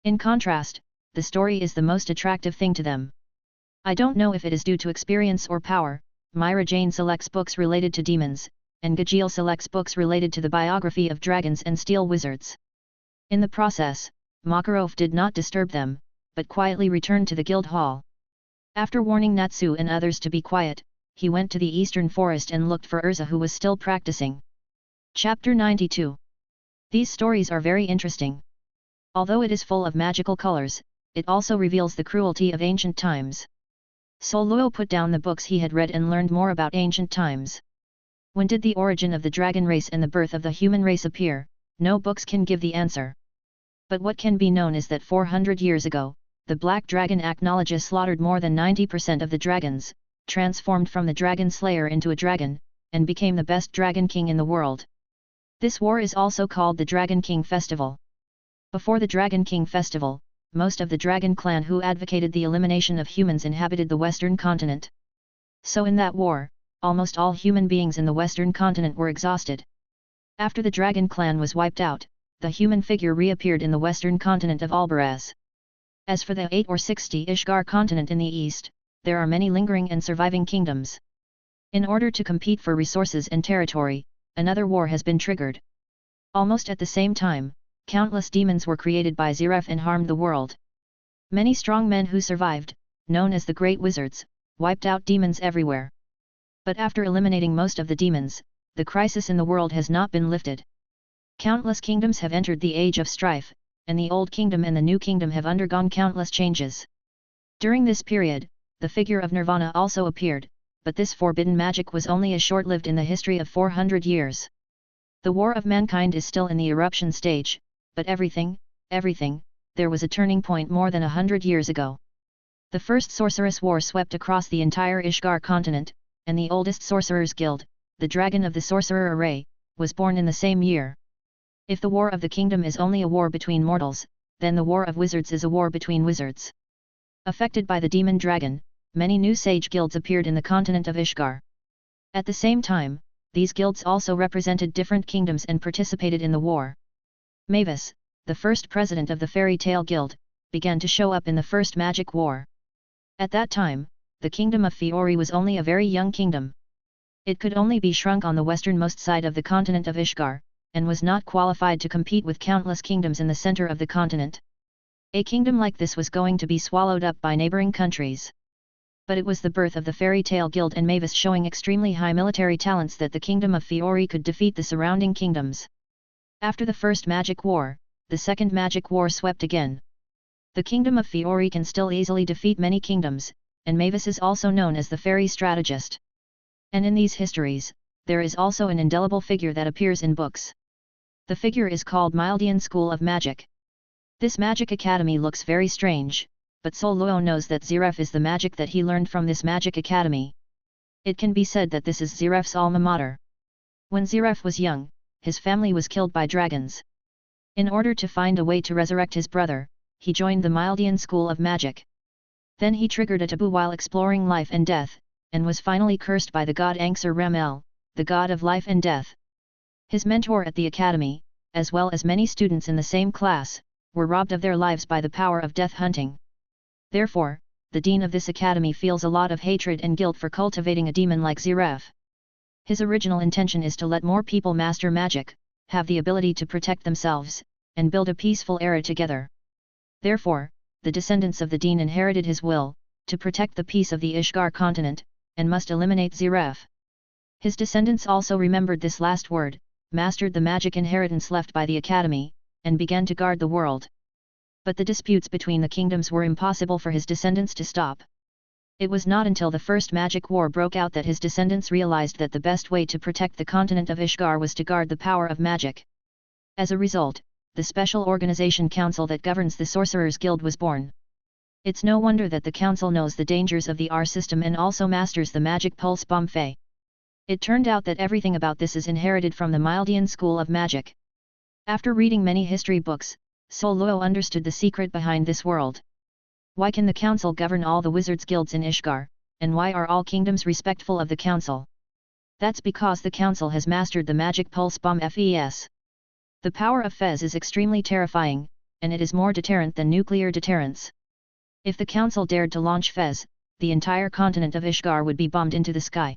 In contrast, the story is the most attractive thing to them. I don't know if it is due to experience or power, Mirajane selects books related to demons, and Gajeel selects books related to the biography of dragons and steel wizards. In the process, Makarov did not disturb them, but quietly returned to the guild hall. After warning Natsu and others to be quiet, he went to the eastern forest and looked for Urza, who was still practicing. Chapter 92. These stories are very interesting. Although it is full of magical colors, it also reveals the cruelty of ancient times. Sol Luo put down the books he had read and learned more about ancient times. When did the origin of the dragon race and the birth of the human race appear? No books can give the answer. But what can be known is that 400 years ago, the black dragon Aknologia slaughtered more than 90% of the dragons, transformed from the dragon slayer into a dragon, and became the best dragon king in the world. This war is also called the Dragon King Festival. Before the Dragon King Festival, most of the dragon clan who advocated the elimination of humans inhabited the western continent. So in that war, almost all human beings in the western continent were exhausted. After the dragon clan was wiped out, the human figure reappeared in the western continent of Albaraz. As for the 8 or 60 Ishgar continent in the east, there are many lingering and surviving kingdoms. In order to compete for resources and territory, another war has been triggered. Almost at the same time, countless demons were created by Zeref and harmed the world. Many strong men who survived, known as the Great Wizards, wiped out demons everywhere. But after eliminating most of the demons, the crisis in the world has not been lifted. Countless kingdoms have entered the age of strife, and the Old Kingdom and the New Kingdom have undergone countless changes. During this period, the figure of Nirvana also appeared, but this forbidden magic was only as short-lived in the history of 400 years. The war of mankind is still in the eruption stage, but everything, there was a turning point more than 100 years ago. The first sorceress war swept across the entire Ishgar continent, and the oldest sorcerer's guild, the Dragon of the Sorcerer Array, was born in the same year. If the War of the Kingdom is only a war between mortals, then the War of Wizards is a war between wizards. Affected by the demon dragon, many new sage guilds appeared in the continent of Ishgar. At the same time, these guilds also represented different kingdoms and participated in the war. Mavis, the first president of the Fairy Tale Guild, began to show up in the First Magic War. At that time, the kingdom of Fiori was only a very young kingdom. It could only be shrunk on the westernmost side of the continent of Ishgar, and was not qualified to compete with countless kingdoms in the center of the continent. A kingdom like this was going to be swallowed up by neighboring countries. But it was the birth of the Fairy Tale Guild and Mavis showing extremely high military talents that the kingdom of Fiori could defeat the surrounding kingdoms. After the First Magic War, the Second Magic War swept again. The kingdom of Fiori can still easily defeat many kingdoms, and Mavis is also known as the fairy strategist. And in these histories, there is also an indelible figure that appears in books. The figure is called Mildian School of Magic. This magic academy looks very strange, but Sol Luo knows that Ziref is the magic that he learned from this magic academy. It can be said that this is Ziref's alma mater. When Ziref was young, his family was killed by dragons. In order to find a way to resurrect his brother, he joined the Mildian School of Magic. Then he triggered a taboo while exploring life and death, and was finally cursed by the god Anxur Ramel, the god of life and death. His mentor at the academy, as well as many students in the same class, were robbed of their lives by the power of death hunting. Therefore, the dean of this academy feels a lot of hatred and guilt for cultivating a demon like Ziref. His original intention is to let more people master magic, have the ability to protect themselves, and build a peaceful era together. Therefore, the descendants of the dean inherited his will, to protect the peace of the Ishgar continent, and must eliminate Ziref. His descendants also remembered this last word, mastered the magic inheritance left by the academy, and began to guard the world. But the disputes between the kingdoms were impossible for his descendants to stop. It was not until the First Magic War broke out that his descendants realized that the best way to protect the continent of Ishgar was to guard the power of magic. As a result, the special organization council that governs the Sorcerers Guild was born. It's no wonder that the council knows the dangers of the R system and also masters the magic pulse bomb Fey. It turned out that everything about this is inherited from the Mildian School of Magic. After reading many history books, Sol Luo understood the secret behind this world. Why can the council govern all the wizards' guilds in Ishgar, and why are all kingdoms respectful of the council? That's because the council has mastered the magic pulse bomb Fes. The power of Fez is extremely terrifying, and it is more deterrent than nuclear deterrence. If the council dared to launch Fez, the entire continent of Ishgar would be bombed into the sky.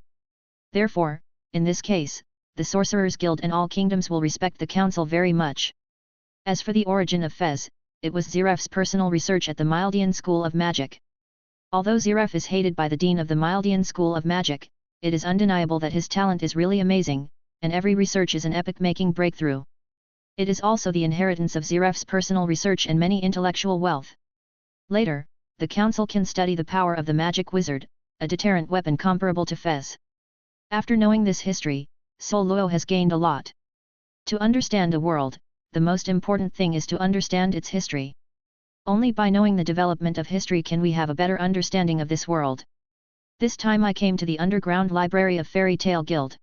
Therefore, in this case, the Sorcerers Guild and all kingdoms will respect the council very much. As for the origin of Fez, it was Ziref's personal research at the Mildian School of Magic. Although Ziref is hated by the dean of the Mildian School of Magic, it is undeniable that his talent is really amazing, and every research is an epoch-making breakthrough. It is also the inheritance of Ziref's personal research and many intellectual wealth. Later, the council can study the power of the magic wizard, a deterrent weapon comparable to Fez. After knowing this history, Sol Luo has gained a lot. To understand a world, the most important thing is to understand its history. Only by knowing the development of history can we have a better understanding of this world. This time I came to the underground library of Fairy Tale Guild.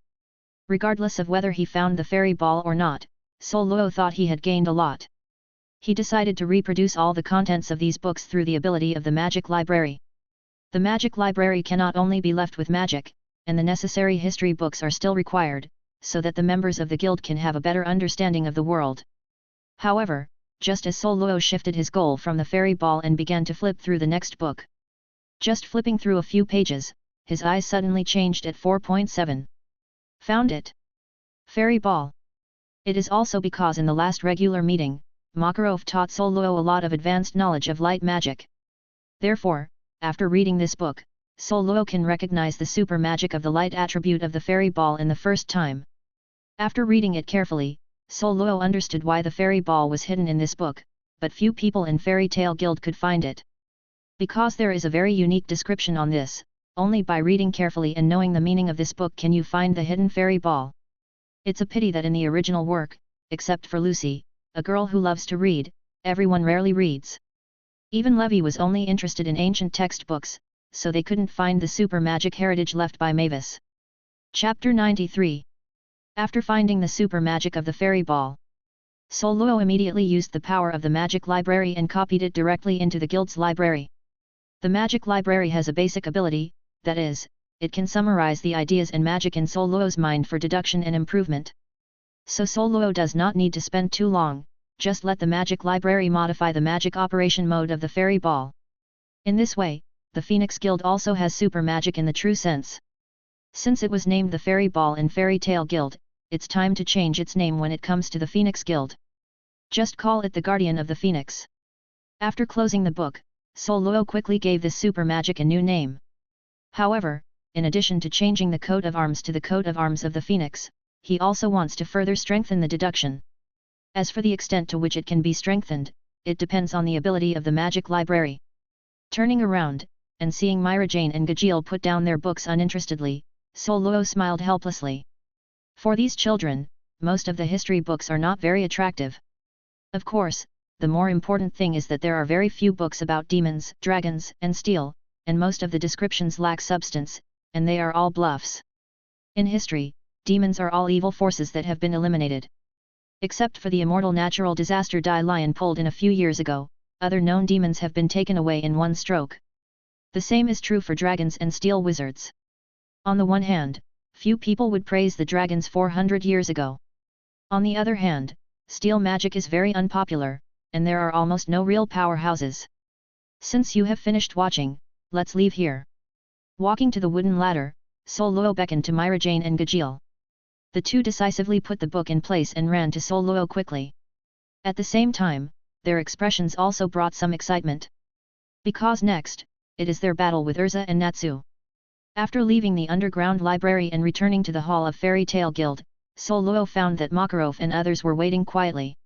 Regardless of whether he found the fairy ball or not, Sol Luo thought he had gained a lot. He decided to reproduce all the contents of these books through the ability of the magic library. The magic library cannot only be left with magic, and the necessary history books are still required, so that the members of the guild can have a better understanding of the world. However, just as Sol Luo shifted his goal from the fairy ball and began to flip through the next book. Just flipping through a few pages, his eyes suddenly changed at 4.7. Found it! Fairy ball! It is also because in the last regular meeting, Makarov taught Sol Luo a lot of advanced knowledge of light magic. Therefore, after reading this book, Sol Luo can recognize the super magic of the light attribute of the fairy ball in the first time. After reading it carefully, Sol Luo understood why the fairy ball was hidden in this book, but few people in Fairy Tale Guild could find it. Because there is a very unique description on this, only by reading carefully and knowing the meaning of this book can you find the hidden fairy ball. It's a pity that in the original work, except for Lucy, a girl who loves to read, everyone rarely reads. Even Levy was only interested in ancient textbooks, so they couldn't find the super magic heritage left by Mavis. Chapter 93. After finding the super magic of the fairy ball, Sol Luo immediately used the power of the magic library and copied it directly into the guild's library. The magic library has a basic ability, that is, it can summarize the ideas and magic in Sol Luo's mind for deduction and improvement. So Sol Luo does not need to spend too long, just let the magic library modify the magic operation mode of the fairy ball. In this way, the Phoenix Guild also has super magic in the true sense. Since it was named the Fairy Ball in Fairy Tale Guild, it's time to change its name when it comes to the Phoenix Guild. Just call it the Guardian of the Phoenix. After closing the book, Sol Luo quickly gave this super magic a new name. However, in addition to changing the coat of arms to the coat of arms of the Phoenix, he also wants to further strengthen the deduction. As for the extent to which it can be strengthened, it depends on the ability of the magic library. Turning around, and seeing Mirajane and Gajeel put down their books uninterestedly, Sol Luo smiled helplessly. For these children, most of the history books are not very attractive. Of course, the more important thing is that there are very few books about demons, dragons, and steel, and most of the descriptions lack substance, and they are all bluffs. In history, demons are all evil forces that have been eliminated. Except for the immortal natural disaster Dai Lion pulled in a few years ago, other known demons have been taken away in one stroke. The same is true for dragons and steel wizards. On the one hand, few people would praise the dragons 400 years ago. On the other hand, steel magic is very unpopular, and there are almost no real powerhouses. Since you have finished watching, let's leave here. Walking to the wooden ladder, Sol Luo beckoned to Mirajane and Gajeel. The two decisively put the book in place and ran to Sol Luo quickly. At the same time, their expressions also brought some excitement. Because next, it is their battle with Urza and Natsu. After leaving the underground library and returning to the hall of Fairy Tale Guild, Sol Luo found that Makarov and others were waiting quietly.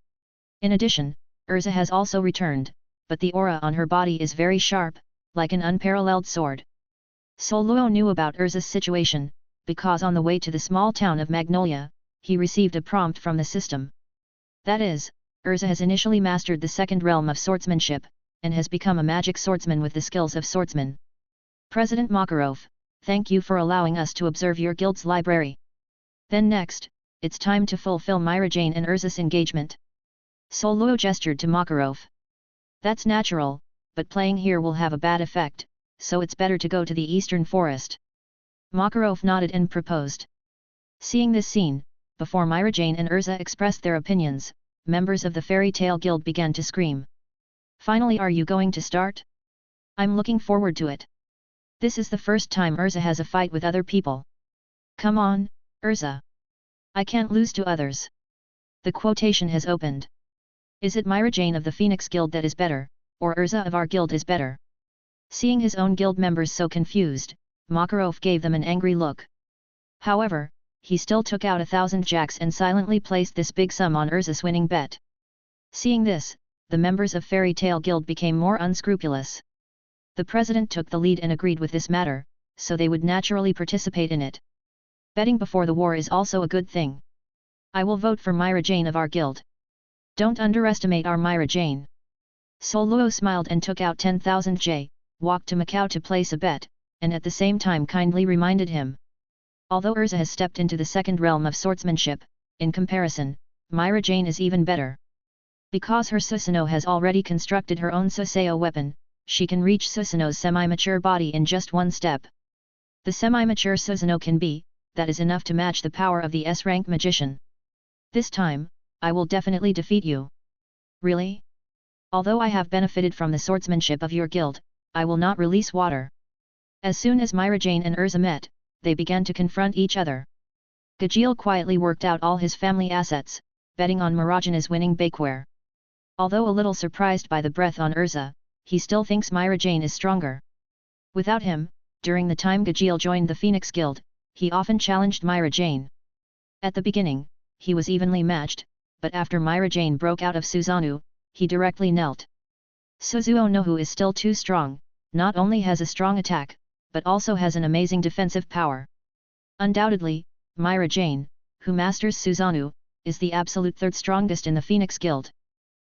In addition, Urza has also returned, but the aura on her body is very sharp, like an unparalleled sword. Sol Luo knew about Urza's situation, because on the way to the small town of Magnolia, he received a prompt from the system. That is, Urza has initially mastered the second realm of swordsmanship, and has become a magic swordsman with the skills of swordsman. President Makarov, thank you for allowing us to observe your guild's library. Then next, it's time to fulfill Mirajane and Urza's engagement. Sol Luo gestured to Makarov. That's natural, but playing here will have a bad effect, so it's better to go to the eastern forest. Makarov nodded and proposed. Seeing this scene, before Mirajane and Urza expressed their opinions, members of the Fairy Tale Guild began to scream. Finally, are you going to start? I'm looking forward to it. This is the first time Urza has a fight with other people. Come on, Urza. I can't lose to others. The quotation has opened. Is it Mirajane of the Phoenix Guild that is better, or Urza of our guild is better? Seeing his own guild members so confused, Makarov gave them an angry look. However, he still took out 1,000 jacks and silently placed this big sum on Urza's winning bet. Seeing this, the members of Fairy Tale Guild became more unscrupulous. The president took the lead and agreed with this matter, so they would naturally participate in it. Betting before the war is also a good thing. I will vote for Mirajane of our guild. Don't underestimate our Mirajane. Sol Luo smiled and took out 10,000 J, walked to Macau to place a bet, and at the same time kindly reminded him. Although Urza has stepped into the second realm of swordsmanship, in comparison, Mirajane is even better. Because her Susanoo has already constructed her own Suseo weapon, she can reach Susanoo's semi-mature body in just one step. The semi-mature Susanoo can be, that is enough to match the power of the S-rank magician. This time, I will definitely defeat you. Really? Although I have benefited from the swordsmanship of your guild, I will not release water. As soon as Mirajane and Urza met, they began to confront each other. Gajeel quietly worked out all his family assets, betting on Mirajane's winning bakeware. Although a little surprised by the breath on Urza, he still thinks Mirajane is stronger. Without him, during the time Gajeel joined the Phoenix Guild, he often challenged Mirajane. At the beginning, he was evenly matched, but after Mirajane broke out of Susanoo, he directly knelt. Suzuo no Hu is still too strong, not only has a strong attack, but also has an amazing defensive power. Undoubtedly, Mirajane, who masters Susanoo, is the absolute third strongest in the Phoenix Guild.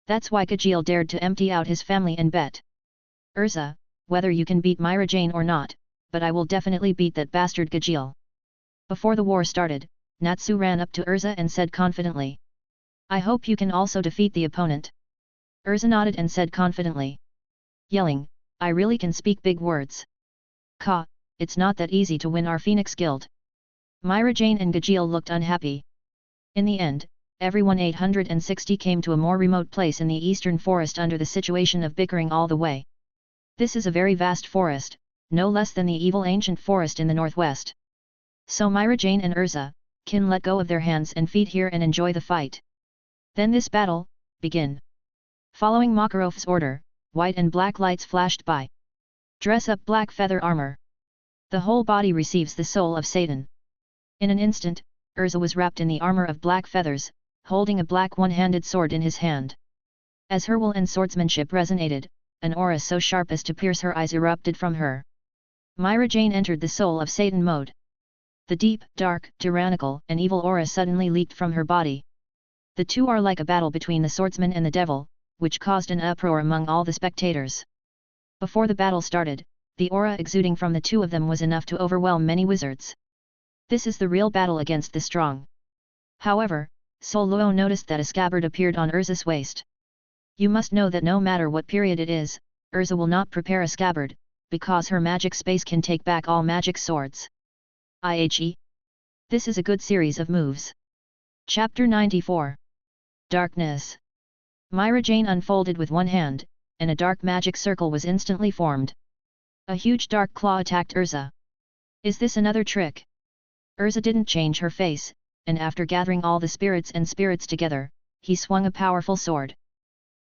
That's why Gajeel dared to empty out his family and bet. Urza, whether you can beat Mirajane or not, but I will definitely beat that bastard Gajeel. Before the war started, Natsu ran up to Urza and said confidently. I hope you can also defeat the opponent. Urza nodded and said confidently. Yelling, I really can speak big words. Ka, it's not that easy to win our Phoenix Guild. Mirajane and Gajeel looked unhappy. In the end, everyone 860 came to a more remote place in the eastern forest under the situation of bickering all the way. This is a very vast forest, no less than the evil ancient forest in the northwest. So Mirajane and Urza can let go of their hands and feet here and enjoy the fight. Then this battle, begin. Following Makarov's order, white and black lights flashed by. Dress up black feather armor. The whole body receives the soul of Satan. In an instant, Urza was wrapped in the armor of black feathers, holding a black one-handed sword in his hand. As her will and swordsmanship resonated, an aura so sharp as to pierce her eyes erupted from her. Mirajane entered the soul of Satan mode. The deep, dark, tyrannical, and evil aura suddenly leaped from her body. The two are like a battle between the swordsman and the devil, which caused an uproar among all the spectators. Before the battle started, the aura exuding from the two of them was enough to overwhelm many wizards. This is the real battle against the strong. However, Sol Luo noticed that a scabbard appeared on Urza's waist. You must know that no matter what period it is, Urza will not prepare a scabbard, because her magic space can take back all magic swords. IHE. This is a good series of moves. Chapter 94. Darkness. Mirajane unfolded with one hand, and a dark magic circle was instantly formed. A huge dark claw attacked Urza. Is this another trick? Urza didn't change her face, and after gathering all the spirits together, he swung a powerful sword.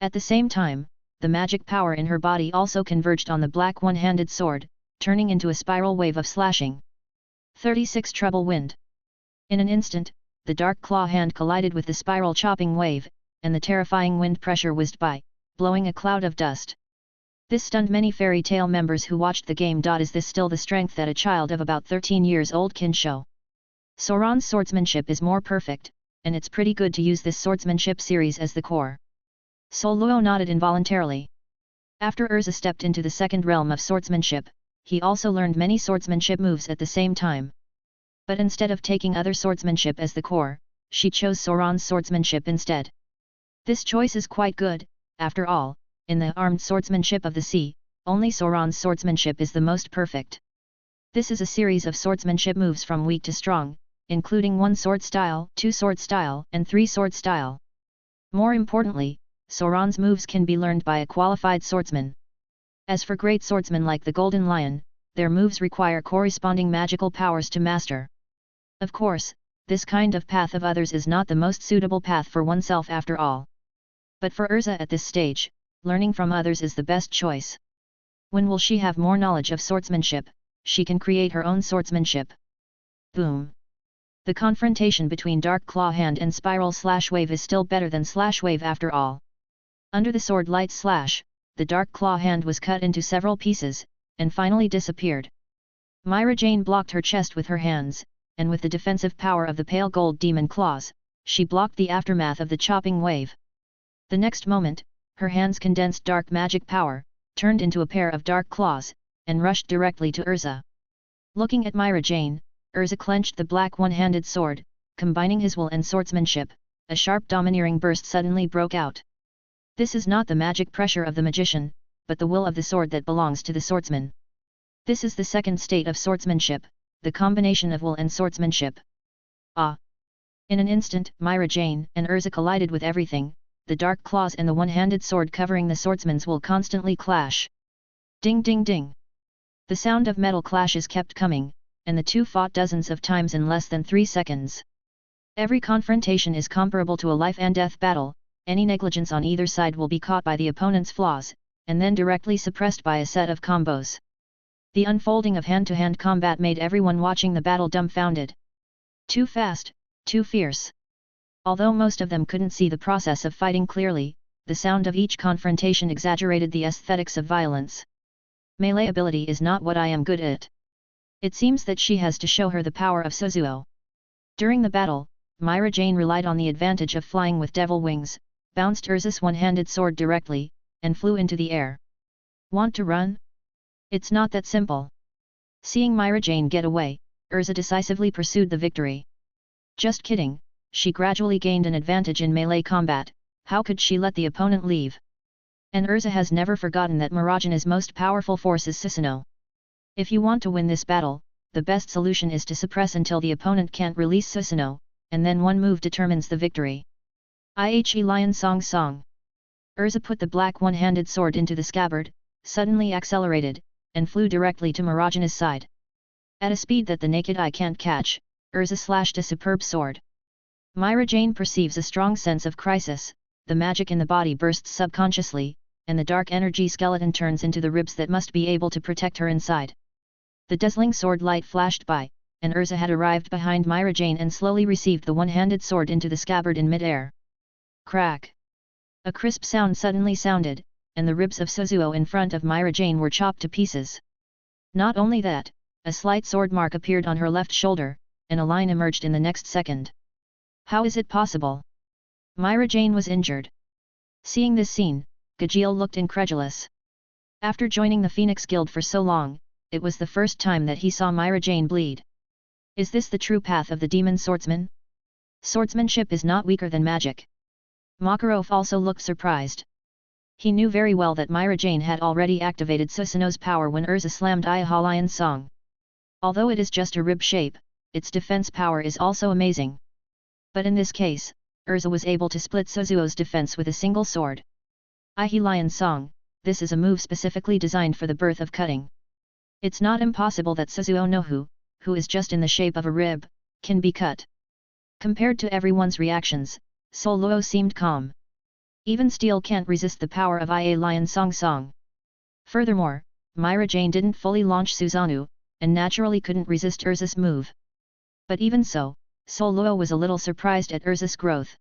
At the same time, the magic power in her body also converged on the black one-handed sword, turning into a spiral wave of slashing. 36 Treble Wind. In an instant, the dark claw hand collided with the spiral chopping wave, and the terrifying wind pressure whizzed by, blowing a cloud of dust. This stunned many fairy tale members who watched the game. Is this still the strength that a child of about 13 years old can show? Soran's swordsmanship is more perfect, and it's pretty good to use this swordsmanship series as the core. Sol Luo nodded involuntarily. After Urza stepped into the second realm of swordsmanship, he also learned many swordsmanship moves at the same time. But instead of taking other swordsmanship as the core, she chose Soran's swordsmanship instead. This choice is quite good. After all, in the armed swordsmanship of the sea, only Soran's swordsmanship is the most perfect. This is a series of swordsmanship moves from weak to strong, including 1 sword style, 2 sword style, and 3 sword style. More importantly, Soran's moves can be learned by a qualified swordsman. As for great swordsmen like the Golden Lion, their moves require corresponding magical powers to master. Of course, this kind of path of others is not the most suitable path for oneself after all. But for Urza at this stage, learning from others is the best choice. When will she have more knowledge of swordsmanship, she can create her own swordsmanship. Boom! The confrontation between Dark Claw Hand and Spiral Slash Wave is still better than Slash Wave after all. Under the sword light slash, the Dark Claw Hand was cut into several pieces, and finally disappeared. Mirajane blocked her chest with her hands, and with the defensive power of the pale gold demon claws, she blocked the aftermath of the chopping wave. The next moment, her hands condensed dark magic power, turned into a pair of dark claws, and rushed directly to Urza. Looking at Mirajane, Urza clenched the black one-handed sword, combining his will and swordsmanship. A sharp domineering burst suddenly broke out. This is not the magic pressure of the magician, but the will of the sword that belongs to the swordsman. This is the second state of swordsmanship, the combination of will and swordsmanship. Ah! In an instant, Mirajane and Urza collided with everything, the dark claws and the one-handed sword covering the swordsman's will constantly clash. Ding ding ding! The sound of metal clashes kept coming, and the two fought dozens of times in less than 3 seconds. Every confrontation is comparable to a life and death battle. Any negligence on either side will be caught by the opponent's flaws, and then directly suppressed by a set of combos. The unfolding of hand-to-hand combat made everyone watching the battle dumbfounded. Too fast, too fierce. Although most of them couldn't see the process of fighting clearly, the sound of each confrontation exaggerated the aesthetics of violence. Melee ability is not what I am good at. It seems that she has to show her the power of Suzuo. During the battle, Mirajane relied on the advantage of flying with devil wings, bounced Urza's one-handed sword directly, and flew into the air. Want to run? It's not that simple. Seeing Mirajane get away, Urza decisively pursued the victory. Just kidding, she gradually gained an advantage in melee combat, how could she let the opponent leave? And Urza has never forgotten that Mirajane's most powerful force is Susanoo. If you want to win this battle, the best solution is to suppress until the opponent can't release Susanoo, and then one move determines the victory. Ihe Lion Song Song. Urza put the black one-handed sword into the scabbard, suddenly accelerated, and flew directly to Mirajane's side. At a speed that the naked eye can't catch, Urza slashed a superb sword. Mirajane perceives a strong sense of crisis, the magic in the body bursts subconsciously, and the dark energy skeleton turns into the ribs that must be able to protect her inside. The dazzling sword light flashed by, and Urza had arrived behind Mirajane and slowly received the one-handed sword into the scabbard in mid-air. Crack! A crisp sound suddenly sounded, and the ribs of Suzuo in front of Mirajane were chopped to pieces. Not only that, a slight sword mark appeared on her left shoulder, and a line emerged in the next second. How is it possible? Mirajane was injured. Seeing this scene, Gajeel looked incredulous. After joining the Phoenix Guild for so long, it was the first time that he saw Mirajane bleed. Is this the true path of the demon swordsman? Swordsmanship is not weaker than magic. Makarov also looked surprised. He knew very well that Mirajane had already activated Susanoo's power when Urza slammed Ihe Lion Song. Although it is just a rib shape, its defense power is also amazing. But in this case, Urza was able to split Suzuo's defense with a single sword. Ihe Lion Song, this is a move specifically designed for the birth of cutting. It's not impossible that Suzuo no who is just in the shape of a rib, can be cut. Compared to everyone's reactions, Sol Luo seemed calm. Even steel can't resist the power of Ihe Lion Song. Furthermore, Mirajane didn't fully launch Susanoo, and naturally couldn't resist Urza's move. But even so, Sol Luo was a little surprised at Urza's growth.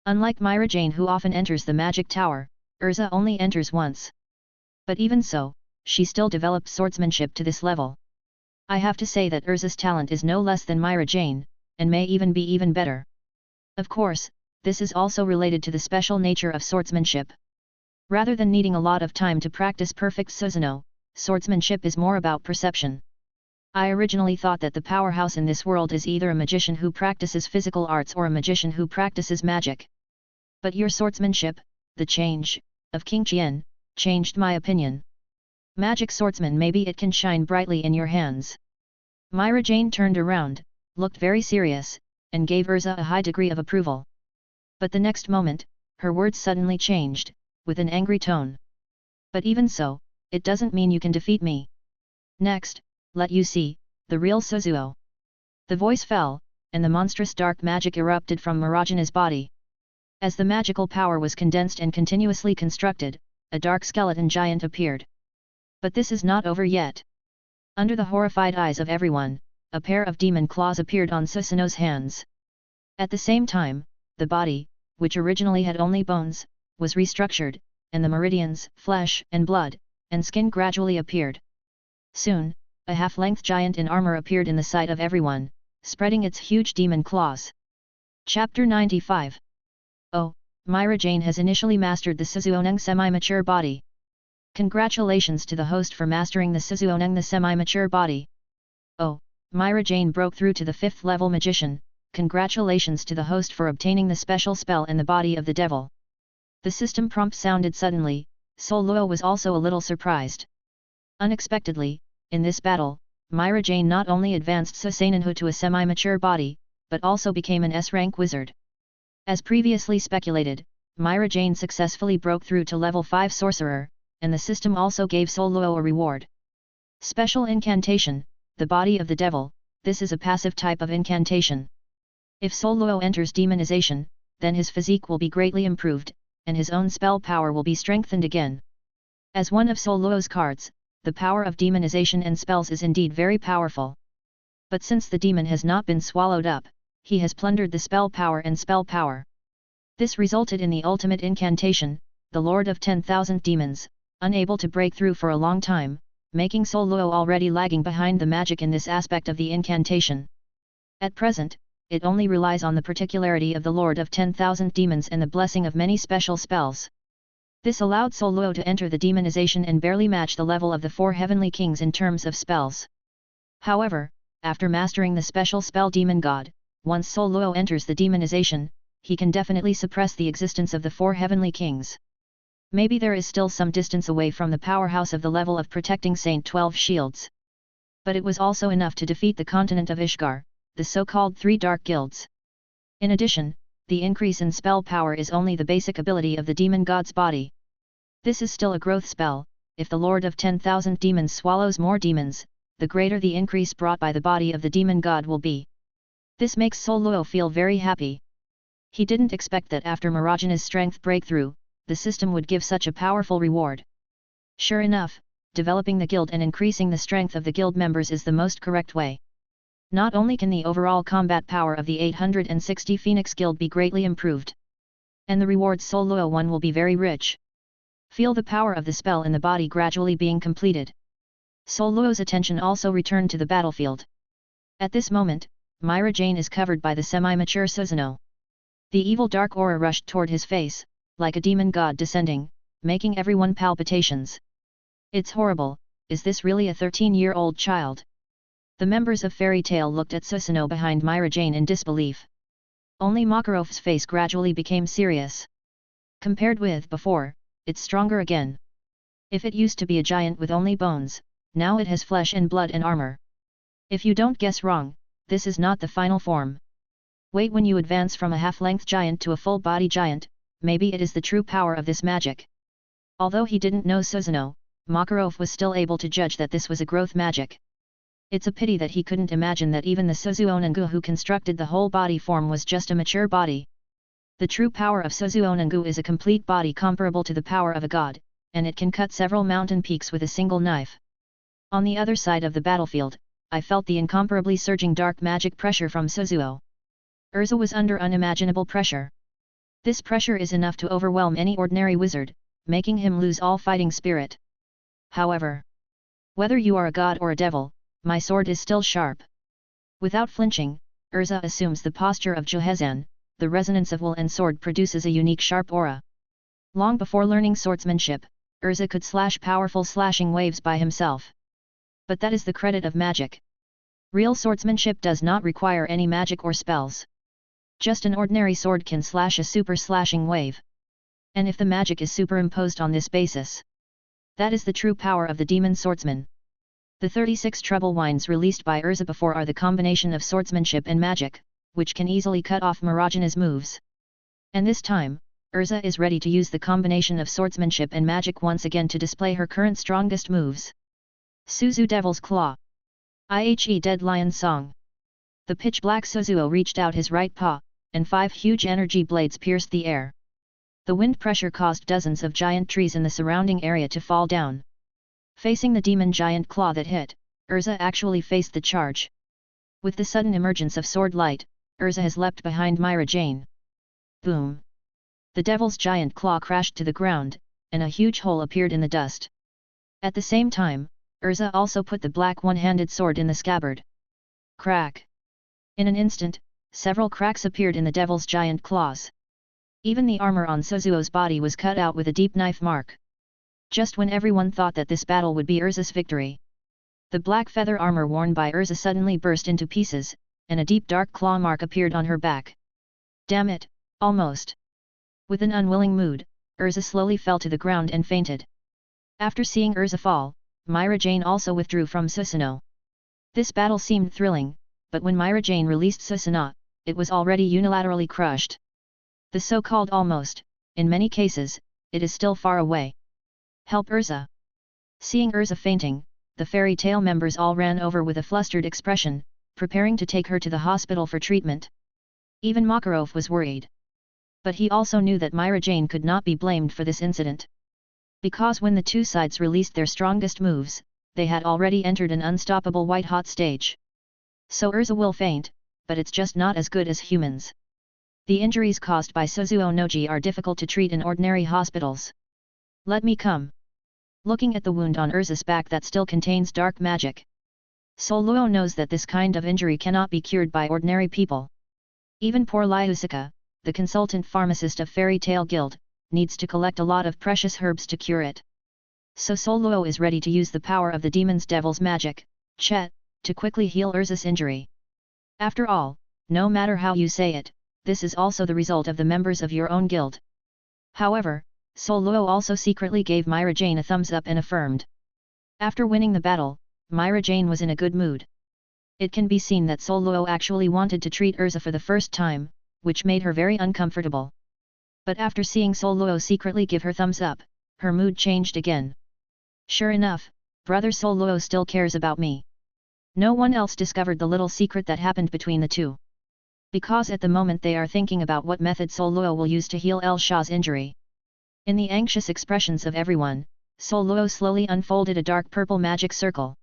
Unlike Mirajane who often enters the magic tower, Urza only enters once. But even so, she still developed swordsmanship to this level. I have to say that Urza's talent is no less than Mirajane, and may even be even better. Of course, this is also related to the special nature of swordsmanship. Rather than needing a lot of time to practice perfect Susanoo, swordsmanship is more about perception. I originally thought that the powerhouse in this world is either a magician who practices physical arts or a magician who practices magic. But your swordsmanship, the change, of King Qian, changed my opinion. Magic swordsman, maybe it can shine brightly in your hands. Mirajane turned around, looked very serious, and gave Urza a high degree of approval. But the next moment, her words suddenly changed, with an angry tone. But even so, it doesn't mean you can defeat me. Next, let you see, the real Suzuo. The voice fell, and the monstrous dark magic erupted from Mirajane's body. As the magical power was condensed and continuously constructed, a dark skeleton giant appeared. But this is not over yet. Under the horrified eyes of everyone, a pair of demon claws appeared on Susanoo's hands. At the same time, the body, which originally had only bones, was restructured, and the meridians, flesh and blood, and skin gradually appeared. Soon, a half-length giant in armor appeared in the sight of everyone, spreading its huge demon claws. Chapter 95. Oh, Mirajane has initially mastered the Suzuoneng semi-mature body. Congratulations to the host for mastering the Suzuoneng the semi-mature body. Oh, Mirajane broke through to the 5th level magician, congratulations to the host for obtaining the special spell in the body of the devil. The system prompt sounded suddenly, Sol Luo was also a little surprised. Unexpectedly, in this battle, Mirajane not only advanced Susanoo to a semi-mature body, but also became an S-rank wizard. As previously speculated, Mirajane successfully broke through to level 5 sorcerer, and the system also gave Sol Luo a reward. Special incantation, the body of the devil, this is a passive type of incantation. If Sol Luo enters demonization, then his physique will be greatly improved, and his own spell power will be strengthened again. As one of Sol Luo's cards, the power of demonization and spells is indeed very powerful. But since the demon has not been swallowed up, he has plundered the spell power and spell power. This resulted in the ultimate incantation, the Lord of 10,000 Demons, unable to break through for a long time, making Sol Luo already lagging behind the magic in this aspect of the incantation. At present, it only relies on the particularity of the Lord of 10,000 Demons and the blessing of many special spells. This allowed Sol Luo to enter the demonization and barely match the level of the 4 heavenly kings in terms of spells. However, after mastering the special spell Demon God, once Sol Luo enters the demonization, he can definitely suppress the existence of the 4 heavenly kings. Maybe there is still some distance away from the powerhouse of the level of protecting Saint 12 shields. But it was also enough to defeat the continent of Ishgar, the so-called 3 dark guilds. In addition, the increase in spell power is only the basic ability of the demon god's body. This is still a growth spell. If the Lord of 10,000 Demons swallows more demons, the greater the increase brought by the body of the demon god will be. This makes Sol Luo feel very happy. He didn't expect that after Mirajane's strength breakthrough, the system would give such a powerful reward. Sure enough, developing the guild and increasing the strength of the guild members is the most correct way. Not only can the overall combat power of the 860 Phoenix Guild be greatly improved, and the rewards Sol Luo won will be very rich. Feel the power of the spell in the body gradually being completed. Sol Luo's attention also returned to the battlefield. At this moment, Mirajane is covered by the semi-mature Susanoo. The evil dark aura rushed toward his face, like a demon god descending, making everyone palpitations. It's horrible, is this really a 13-year-old child? The members of Fairy Tale looked at Susanoo behind Mirajane in disbelief. Only Makarov's face gradually became serious. Compared with before, it's stronger again. If it used to be a giant with only bones, now it has flesh and blood and armor. If you don't guess wrong, this is not the final form. Wait when you advance from a half-length giant to a full-body giant, maybe it is the true power of this magic. Although he didn't know Susanoo, Makarov was still able to judge that this was a growth magic. It's a pity that he couldn't imagine that even the Suzuonangu who constructed the whole body form was just a mature body. The true power of Suzuonangu is a complete body comparable to the power of a god, and it can cut several mountain peaks with a single knife. On the other side of the battlefield, I felt the incomparably surging dark magic pressure from Suzuo. Urza was under unimaginable pressure. This pressure is enough to overwhelm any ordinary wizard, making him lose all fighting spirit. However, whether you are a god or a devil, my sword is still sharp. Without flinching, Urza assumes the posture of Johezan. The resonance of will and sword produces a unique sharp aura. Long before learning swordsmanship, Urza could slash powerful slashing waves by himself. But that is the credit of magic. Real swordsmanship does not require any magic or spells. Just an ordinary sword can slash a super slashing wave. And if the magic is superimposed on this basis, that is the true power of the demon swordsman. The 36 treble whines released by Urza before are the combination of swordsmanship and magic, which can easily cut off Mirajane's moves. And this time, Urza is ready to use the combination of swordsmanship and magic once again to display her current strongest moves. Suzu Devil's Claw. IHE Dead Lion's Song. The pitch-black Suzuo reached out his right paw, and 5 huge energy blades pierced the air. The wind pressure caused dozens of giant trees in the surrounding area to fall down. Facing the demon giant claw that hit, Urza actually faced the charge. With the sudden emergence of sword light, Urza has leapt behind Mirajane. Boom! The devil's giant claw crashed to the ground, and a huge hole appeared in the dust. At the same time, Urza also put the black one-handed sword in the scabbard. Crack! In an instant, several cracks appeared in the devil's giant claws. Even the armor on Suzuo's body was cut out with a deep knife mark. Just when everyone thought that this battle would be Urza's victory, the black feather armor worn by Urza suddenly burst into pieces, and a deep dark claw mark appeared on her back. Damn it, almost! With an unwilling mood, Urza slowly fell to the ground and fainted. After seeing Urza fall, Mirajane also withdrew from Susanoo. This battle seemed thrilling, but when Mirajane released Susanoo, it was already unilaterally crushed. The so-called almost, in many cases, it is still far away. Help Urza! Seeing Urza fainting, the Fairy Tale members all ran over with a flustered expression, preparing to take her to the hospital for treatment. Even Makarov was worried. But he also knew that Mirajane could not be blamed for this incident. Because when the two sides released their strongest moves, they had already entered an unstoppable white-hot stage. So Urza will faint, but it's just not as good as humans. The injuries caused by Suzuo Noji are difficult to treat in ordinary hospitals. Let me come. Looking at the wound on Urza's back that still contains dark magic, Sol Luo knows that this kind of injury cannot be cured by ordinary people. Even poor Liusika, the consultant pharmacist of Fairy Tale Guild, needs to collect a lot of precious herbs to cure it. So Sol Luo is ready to use the power of the demon's devil's magic, Chet, to quickly heal Urza's injury. After all, no matter how you say it, this is also the result of the members of your own guild. However, Sol Luo also secretly gave Mirajane a thumbs up and affirmed. After winning the battle, Mirajane was in a good mood. It can be seen that Sol Luo actually wanted to treat Urza for the first time, which made her very uncomfortable. But after seeing Sol Luo secretly give her thumbs up, her mood changed again. Sure enough, brother Sol Luo still cares about me. No one else discovered the little secret that happened between the two. Because at the moment they are thinking about what method Sol Luo will use to heal El Shah's injury. In the anxious expressions of everyone, Sol Luo slowly unfolded a dark purple magic circle.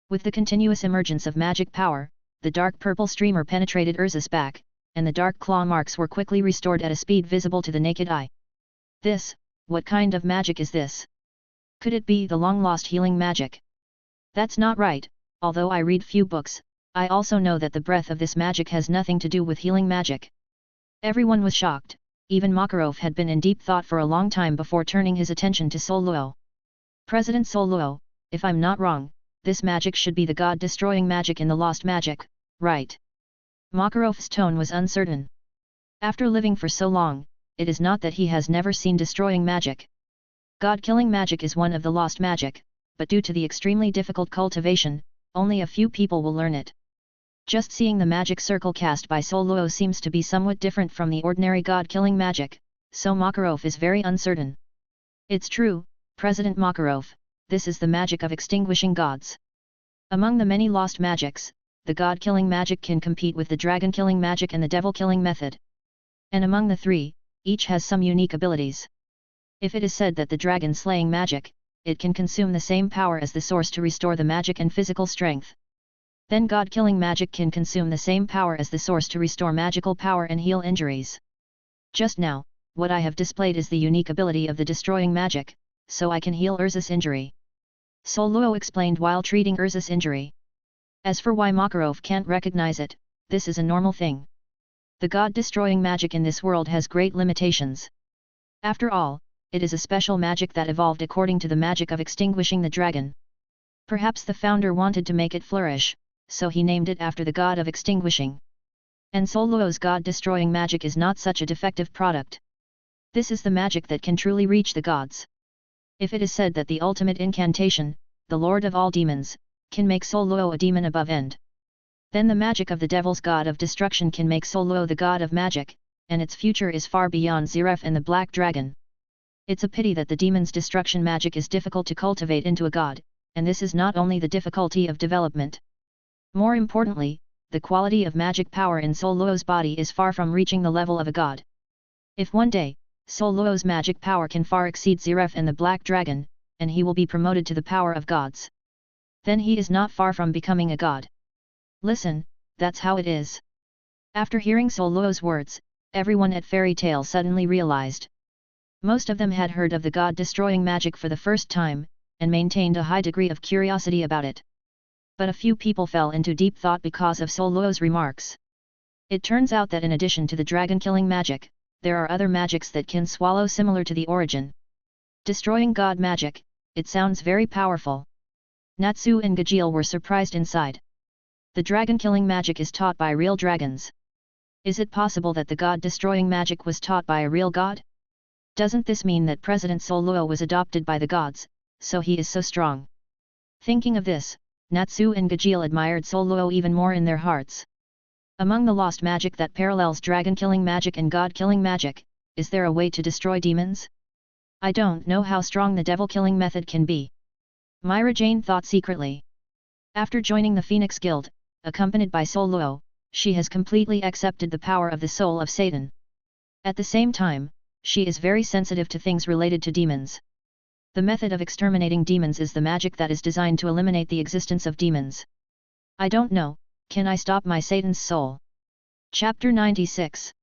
With the continuous emergence of magic power, the dark purple streamer penetrated Urza's back, and the dark claw marks were quickly restored at a speed visible to the naked eye. What kind of magic is this? Could it be the long-lost healing magic? That's not right, although I read few books, I also know that the breath of this magic has nothing to do with healing magic. Everyone was shocked, even Makarov had been in deep thought for a long time before turning his attention to Sol Luo. President Sol Luo, if I'm not wrong, this magic should be the god-destroying magic in the lost magic, right? Makarov's tone was uncertain. After living for so long, it is not that he has never seen destroying magic. God-killing magic is one of the lost magic, but due to the extremely difficult cultivation, only a few people will learn it. Just seeing the magic circle cast by Sol Luo seems to be somewhat different from the ordinary god-killing magic, so Makarov is very uncertain. It's true, President Makarov, this is the magic of extinguishing gods. Among the many lost magics, the god-killing magic can compete with the dragon-killing magic and the devil-killing method. And among the three, each has some unique abilities. If it is said that the dragon-slaying magic, it can consume the same power as the source to restore the magic and physical strength. Then god-killing magic can consume the same power as the source to restore magical power and heal injuries. Just now, what I have displayed is the unique ability of the destroying magic, so I can heal Urza's injury. Sol Luo explained while treating Urza's injury. As for why Makarov can't recognize it, this is a normal thing. The god-destroying magic in this world has great limitations. After all, it is a special magic that evolved according to the magic of extinguishing the dragon. Perhaps the founder wanted to make it flourish, so he named it after the god of extinguishing. And Sol Luo's god-destroying magic is not such a defective product. This is the magic that can truly reach the gods. If it is said that the ultimate incantation, the Lord of all demons, can make Sol Luo a demon above end, then the magic of the devil's god of destruction can make Sol Luo the god of magic, and its future is far beyond Zeref and the Black Dragon. It's a pity that the demon's destruction magic is difficult to cultivate into a god, and this is not only the difficulty of development. More importantly, the quality of magic power in Sol Luo's body is far from reaching the level of a god. If one day, Sol Luo's magic power can far exceed Zeref and the Black Dragon, and he will be promoted to the power of gods, then he is not far from becoming a god. Listen, that's how it is. After hearing Sol Luo's words, everyone at Fairy Tale suddenly realized. Most of them had heard of the god-destroying magic for the first time, and maintained a high degree of curiosity about it. But a few people fell into deep thought because of Sol Luo's remarks. It turns out that in addition to the dragon-killing magic, there are other magics that can swallow similar to the origin. Destroying god magic, it sounds very powerful. Natsu and Gajeel were surprised inside. The dragon-killing magic is taught by real dragons. Is it possible that the god-destroying magic was taught by a real god? Doesn't this mean that President Sol Luo was adopted by the gods, so he is so strong? Thinking of this, Natsu and Gajeel admired Sol Luo even more in their hearts. Among the lost magic that parallels dragon-killing magic and god-killing magic, is there a way to destroy demons? I don't know how strong the devil-killing method can be. Mirajane thought secretly. After joining the Phoenix Guild, accompanied by Sol Luo, she has completely accepted the power of the soul of Satan. At the same time, she is very sensitive to things related to demons. The method of exterminating demons is the magic that is designed to eliminate the existence of demons. I don't know, can I stop my Satan's soul? Chapter 96.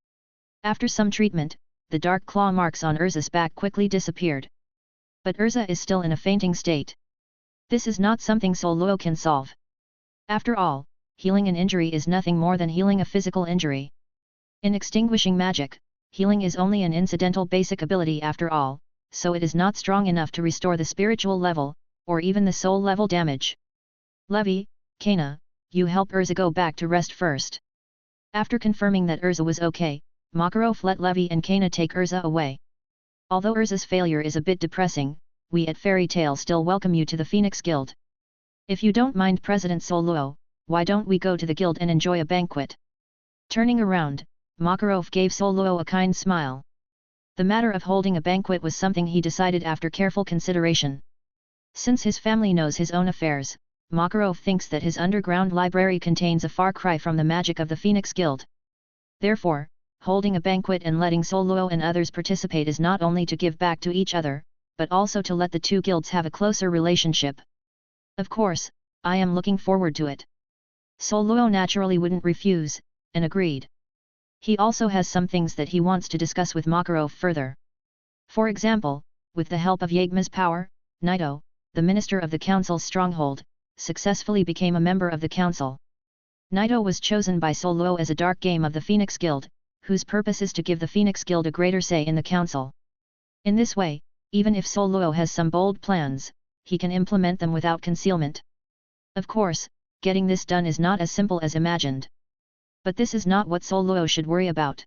After some treatment, the dark claw marks on Urza's back quickly disappeared. But Urza is still in a fainting state. This is not something Sol Luo can solve. After all, healing an injury is nothing more than healing a physical injury. In extinguishing magic, healing is only an incidental basic ability after all, so it is not strong enough to restore the spiritual level, or even the soul level damage. Levi, Kana, you help Urza go back to rest first. After confirming that Urza was okay, Makarov let Levi and Kana take Urza away. Although Urza's failure is a bit depressing, we at Fairy Tale still welcome you to the Phoenix Guild. If you don't mind President Sol Luo, why don't we go to the guild and enjoy a banquet? Turning around, Makarov gave Sol Luo a kind smile. The matter of holding a banquet was something he decided after careful consideration. Since his family knows his own affairs, Makarov thinks that his underground library contains a far cry from the magic of the Phoenix Guild. Therefore, holding a banquet and letting Sol Luo and others participate is not only to give back to each other, but also to let the two guilds have a closer relationship. Of course, I am looking forward to it. Sol Luo naturally wouldn't refuse, and agreed. He also has some things that he wants to discuss with Makarov further. For example, with the help of Yagma's power, Naito, the minister of the council's stronghold, successfully became a member of the council. Naito was chosen by Sol Luo as a dark game of the Phoenix Guild, whose purpose is to give the Phoenix Guild a greater say in the council. In this way, even if Sol Luo has some bold plans, he can implement them without concealment. Of course, getting this done is not as simple as imagined. But this is not what Sol Luo should worry about.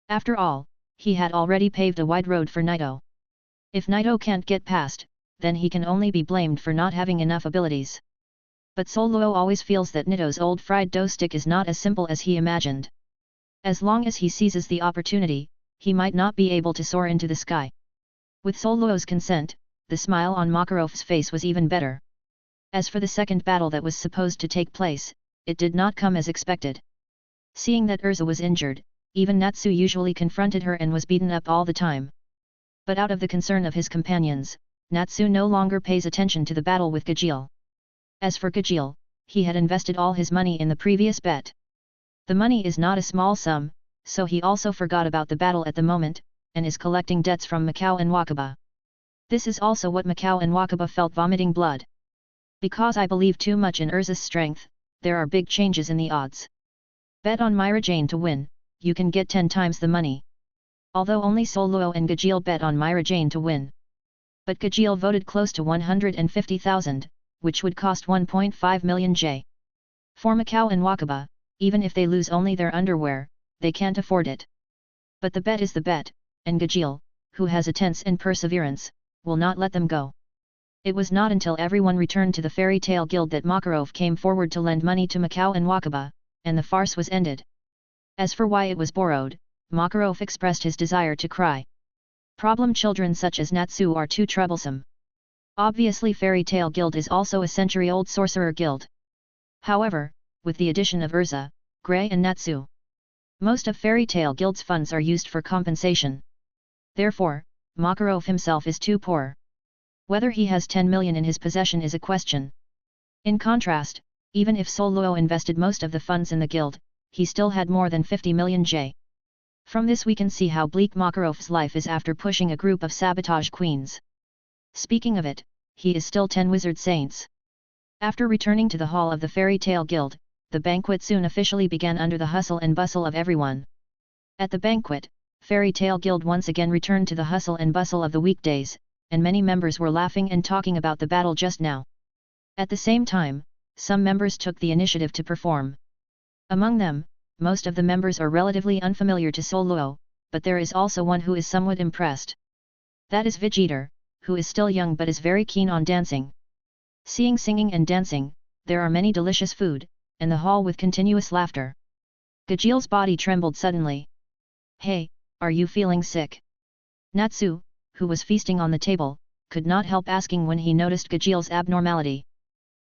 After all, he had already paved a wide road for Naito. If Naito can't get past, then he can only be blamed for not having enough abilities. But Sol Luo always feels that Naito's old fried dough stick is not as simple as he imagined. As long as he seizes the opportunity, he might not be able to soar into the sky. With Sol Luo's consent, the smile on Makarov's face was even better. As for the second battle that was supposed to take place, it did not come as expected. Seeing that Urza was injured, even Natsu usually confronted her and was beaten up all the time. But out of the concern of his companions, Natsu no longer pays attention to the battle with Gajeel. As for Gajeel, he had invested all his money in the previous bet. The money is not a small sum, so he also forgot about the battle at the moment, and is collecting debts from Macau and Wakaba. This is also what Macau and Wakaba felt vomiting blood. Because I believe too much in Urza's strength, there are big changes in the odds. Bet on Mirajane to win, you can get 10 times the money. Although only Sol Luo and Gajeel bet on Mirajane to win. But Gajeel voted close to 150,000, which would cost 1.5 million J. For Macau and Wakaba, even if they lose only their underwear, they can't afford it. But the bet is the bet, and Gajeel, who has a tense and perseverance, will not let them go. It was not until everyone returned to the Fairy Tale Guild that Makarov came forward to lend money to Macau and Wakaba, and the farce was ended. As for why it was borrowed, Makarov expressed his desire to cry. Problem children such as Natsu are too troublesome. Obviously Fairy Tale Guild is also a century-old sorcerer guild. However, with the addition of Urza, Grey and Natsu, most of Fairy Tale Guild's funds are used for compensation. Therefore, Makarov himself is too poor. Whether he has 10 million in his possession is a question. In contrast, even if Sol Luo invested most of the funds in the guild, he still had more than 50 million J. From this we can see how bleak Makarov's life is after pushing a group of sabotage queens. Speaking of it, he is still 10 wizard saints. After returning to the hall of the Fairy Tale Guild, the banquet soon officially began under the hustle and bustle of everyone. At the banquet, Fairy Tale Guild once again returned to the hustle and bustle of the weekdays, and many members were laughing and talking about the battle just now. At the same time, some members took the initiative to perform. Among them, most of the members are relatively unfamiliar to Sol Luo, but there is also one who is somewhat impressed. That is Vegeta, who is still young but is very keen on dancing. Seeing singing and dancing, there are many delicious food, and the hall with continuous laughter. Gajeel's body trembled suddenly. Hey, are you feeling sick? Natsu, who was feasting on the table, could not help asking when he noticed Gajeel's abnormality.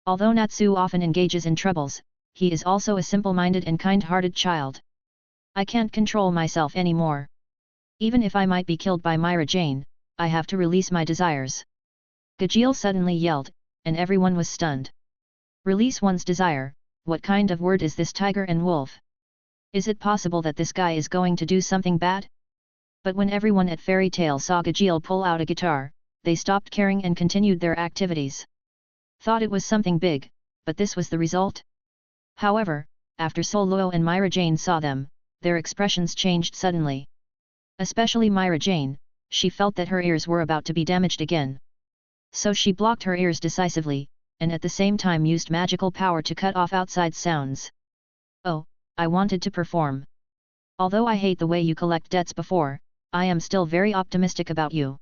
Although Natsu often engages in troubles, he is also a simple-minded and kind-hearted child. I can't control myself anymore. Even if I might be killed by Mirajane, I have to release my desires. Gajeel suddenly yelled, and everyone was stunned. Release one's desire, what kind of word is this, tiger and wolf? Is it possible that this guy is going to do something bad? But when everyone at Fairy Tale saw Gajeel pull out a guitar, they stopped caring and continued their activities. Thought it was something big, but this was the result? However, after Soluo and Mirajane saw them, their expressions changed suddenly. Especially Mirajane, she felt that her ears were about to be damaged again. So she blocked her ears decisively, and at the same time used magical power to cut off outside sounds. Oh, I wanted to perform. Although I hate the way you collect debts before, I am still very optimistic about you.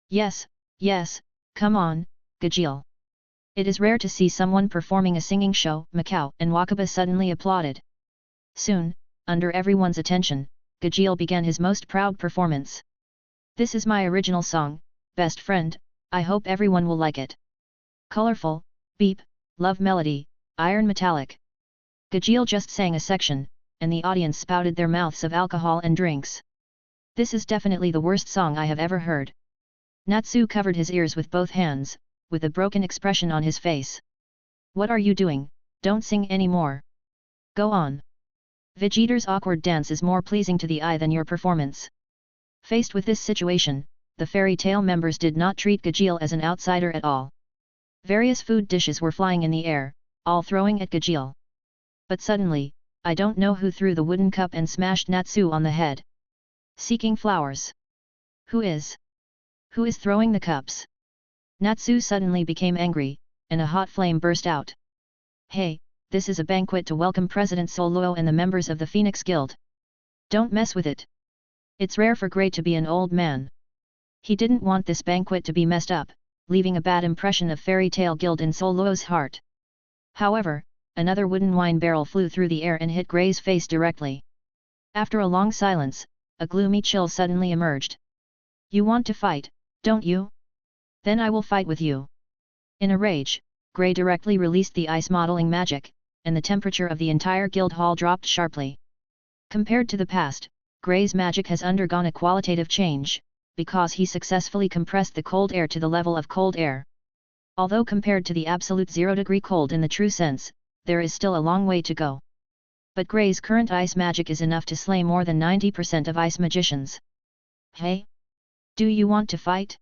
Yes, yes, come on, Gajeel. It is rare to see someone performing a singing show. Macau and Wakaba suddenly applauded. Soon, under everyone's attention, Gajeel began his most proud performance. This is my original song, Best Friend, I hope everyone will like it. Colorful, beep, love melody, iron metallic. Gajeel just sang a section, and the audience spouted their mouths of alcohol and drinks. This is definitely the worst song I have ever heard. Natsu covered his ears with both hands, with a broken expression on his face. What are you doing? Don't sing anymore. Go on. Vegeta's awkward dance is more pleasing to the eye than your performance. Faced with this situation, the fairy tale members did not treat Gajeel as an outsider at all. Various food dishes were flying in the air, all throwing at Gajeel. But suddenly, I don't know who threw the wooden cup and smashed Natsu on the head. Seeking flowers. Who is throwing the cups? Natsu suddenly became angry, and a hot flame burst out. Hey, this is a banquet to welcome President Soluo and the members of the Phoenix Guild. Don't mess with it. It's rare for Grey to be an old man. He didn't want this banquet to be messed up, leaving a bad impression of Fairy Tale Guild in Soluo's heart. However, another wooden wine barrel flew through the air and hit Grey's face directly. After a long silence, a gloomy chill suddenly emerged. You want to fight, don't you? Then I will fight with you. In a rage, Grey directly released the ice modeling magic, and the temperature of the entire guild hall dropped sharply. Compared to the past, Grey's magic has undergone a qualitative change, because he successfully compressed the cold air to the level of cold air. Although compared to the absolute 0-degree cold in the true sense, there is still a long way to go. But Grey's current ice magic is enough to slay more than 90% of ice magicians. Hey? Do you want to fight?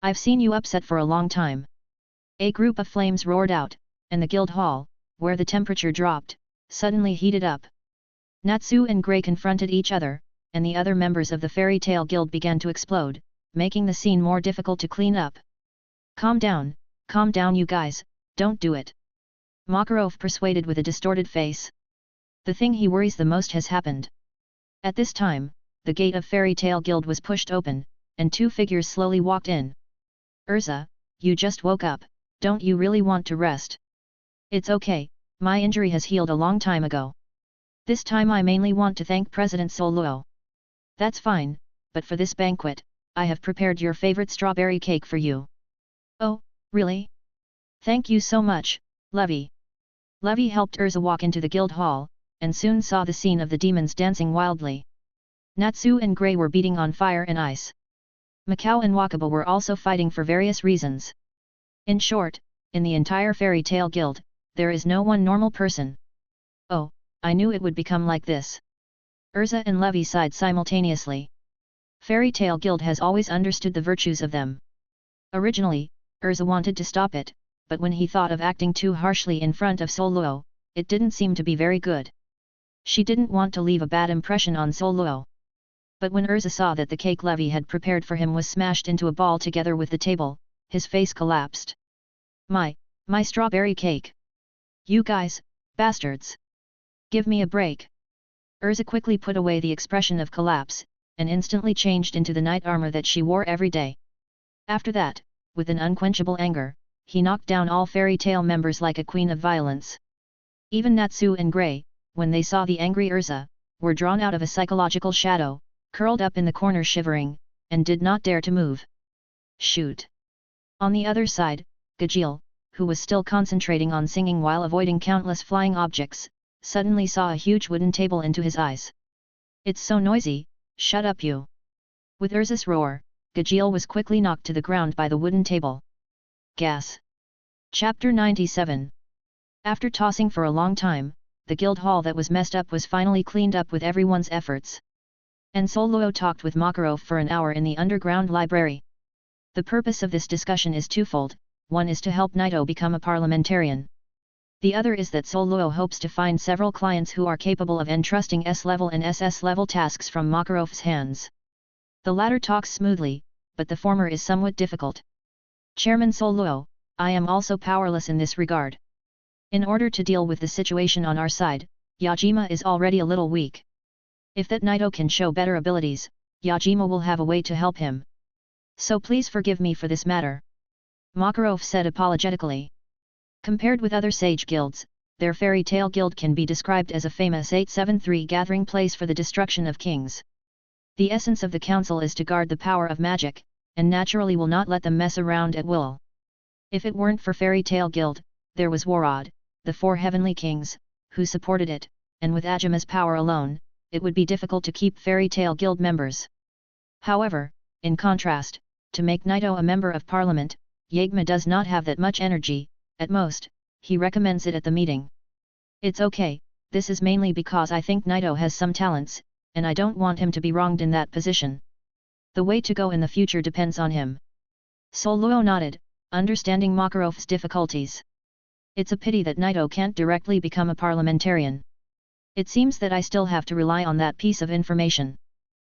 I've seen you upset for a long time. A group of flames roared out, and the guild hall, where the temperature dropped, suddenly heated up. Natsu and Grey confronted each other, and the other members of the Fairy Tale Guild began to explode, making the scene more difficult to clean up. Calm down you guys, don't do it. Makarov persuaded with a distorted face. The thing he worries the most has happened. At this time, the gate of Fairy Tale Guild was pushed open, and two figures slowly walked in. Urza, you just woke up, don't you really want to rest? It's okay, my injury has healed a long time ago. This time I mainly want to thank President Soluo. That's fine, but for this banquet, I have prepared your favorite strawberry cake for you. Oh, really? Thank you so much, Levy. Levy helped Urza walk into the guild hall, and soon saw the scene of the demons dancing wildly. Natsu and Grey were beating on fire and ice. Macau and Wakaba were also fighting for various reasons. In short, in the entire Fairy Tale Guild, there is no one normal person. Oh, I knew it would become like this. Urza and Levy sighed simultaneously. Fairy Tale Guild has always understood the virtues of them. Originally, Urza wanted to stop it, but when he thought of acting too harshly in front of Soluo, it didn't seem to be very good. She didn't want to leave a bad impression on Soluo. But when Urza saw that the cake Levy had prepared for him was smashed into a ball together with the table, his face collapsed. My strawberry cake! You guys, bastards! Give me a break! Urza quickly put away the expression of collapse, and instantly changed into the knight armor that she wore every day. After that, with an unquenchable anger, he knocked down all Fairy Tale members like a queen of violence. Even Natsu and Grey, when they saw the angry Urza, were drawn out of a psychological shadow, curled up in the corner shivering, and did not dare to move. Shoot! On the other side, Gajeel, who was still concentrating on singing while avoiding countless flying objects, suddenly saw a huge wooden table into his eyes. It's so noisy, shut up you! With Urza's roar, Gajeel was quickly knocked to the ground by the wooden table. Gas. Chapter 97. After tossing for a long time, the guild hall that was messed up was finally cleaned up with everyone's efforts. And Soluo talked with Makarov for an hour in the underground library. The purpose of this discussion is twofold. One is to help Naito become a parliamentarian. The other is that Soluo hopes to find several clients who are capable of entrusting S-level and SS-level tasks from Makarov's hands. The latter talks smoothly, but the former is somewhat difficult. Chairman Soluo, I am also powerless in this regard. In order to deal with the situation on our side, Yajima is already a little weak. If that Naito can show better abilities, Yajima will have a way to help him. So please forgive me for this matter. Makarov said apologetically. Compared with other sage guilds, their fairy tale guild can be described as a famous 873 gathering place for the destruction of kings. The essence of the council is to guard the power of magic, and naturally will not let them mess around at will. If it weren't for fairy tale guild, there was Warod, the 4 heavenly kings, who supported it, and with Ajima's power alone, it would be difficult to keep fairy tale guild members. However, in contrast, to make Naito a member of parliament, Yagma does not have that much energy. At most, he recommends it at the meeting. It's okay, this is mainly because I think Naito has some talents, and I don't want him to be wronged in that position. The way to go in the future depends on him. Soluo nodded, understanding Makarov's difficulties. It's a pity that Naito can't directly become a parliamentarian. It seems that I still have to rely on that piece of information.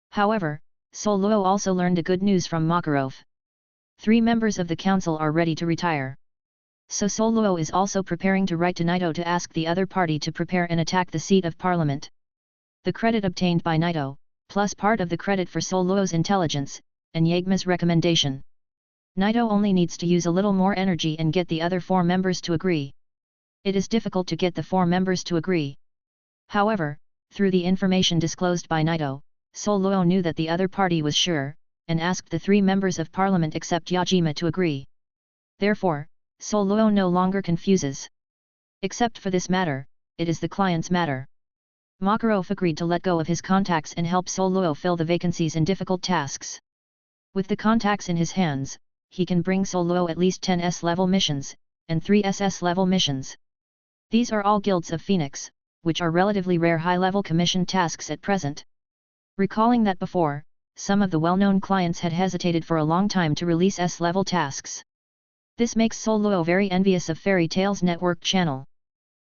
However, Soluo also learned a good news from Makarov. 3 members of the council are ready to retire. So Soluo is also preparing to write to Naito to ask the other party to prepare and attack the seat of parliament. The credit obtained by Naito, plus part of the credit for Soluo's intelligence, and Yagma's recommendation. Naito only needs to use a little more energy and get the other 4 members to agree. It is difficult to get the 4 members to agree. However, through the information disclosed by Naito, Soluo knew that the other party was sure, and asked the 3 members of parliament except Yajima to agree. Therefore, Soluo no longer confuses. Except for this matter, it is the client's matter. Makarov agreed to let go of his contacts and help Soluo fill the vacancies in difficult tasks. With the contacts in his hands, he can bring Soluo at least 10 S-level missions, and 3 SS-level missions. These are all guilds of Phoenix, which are relatively rare high-level commission tasks at present. Recalling that before, some of the well-known clients had hesitated for a long time to release S-level tasks. This makes Soluo very envious of Fairy Tale's network channel.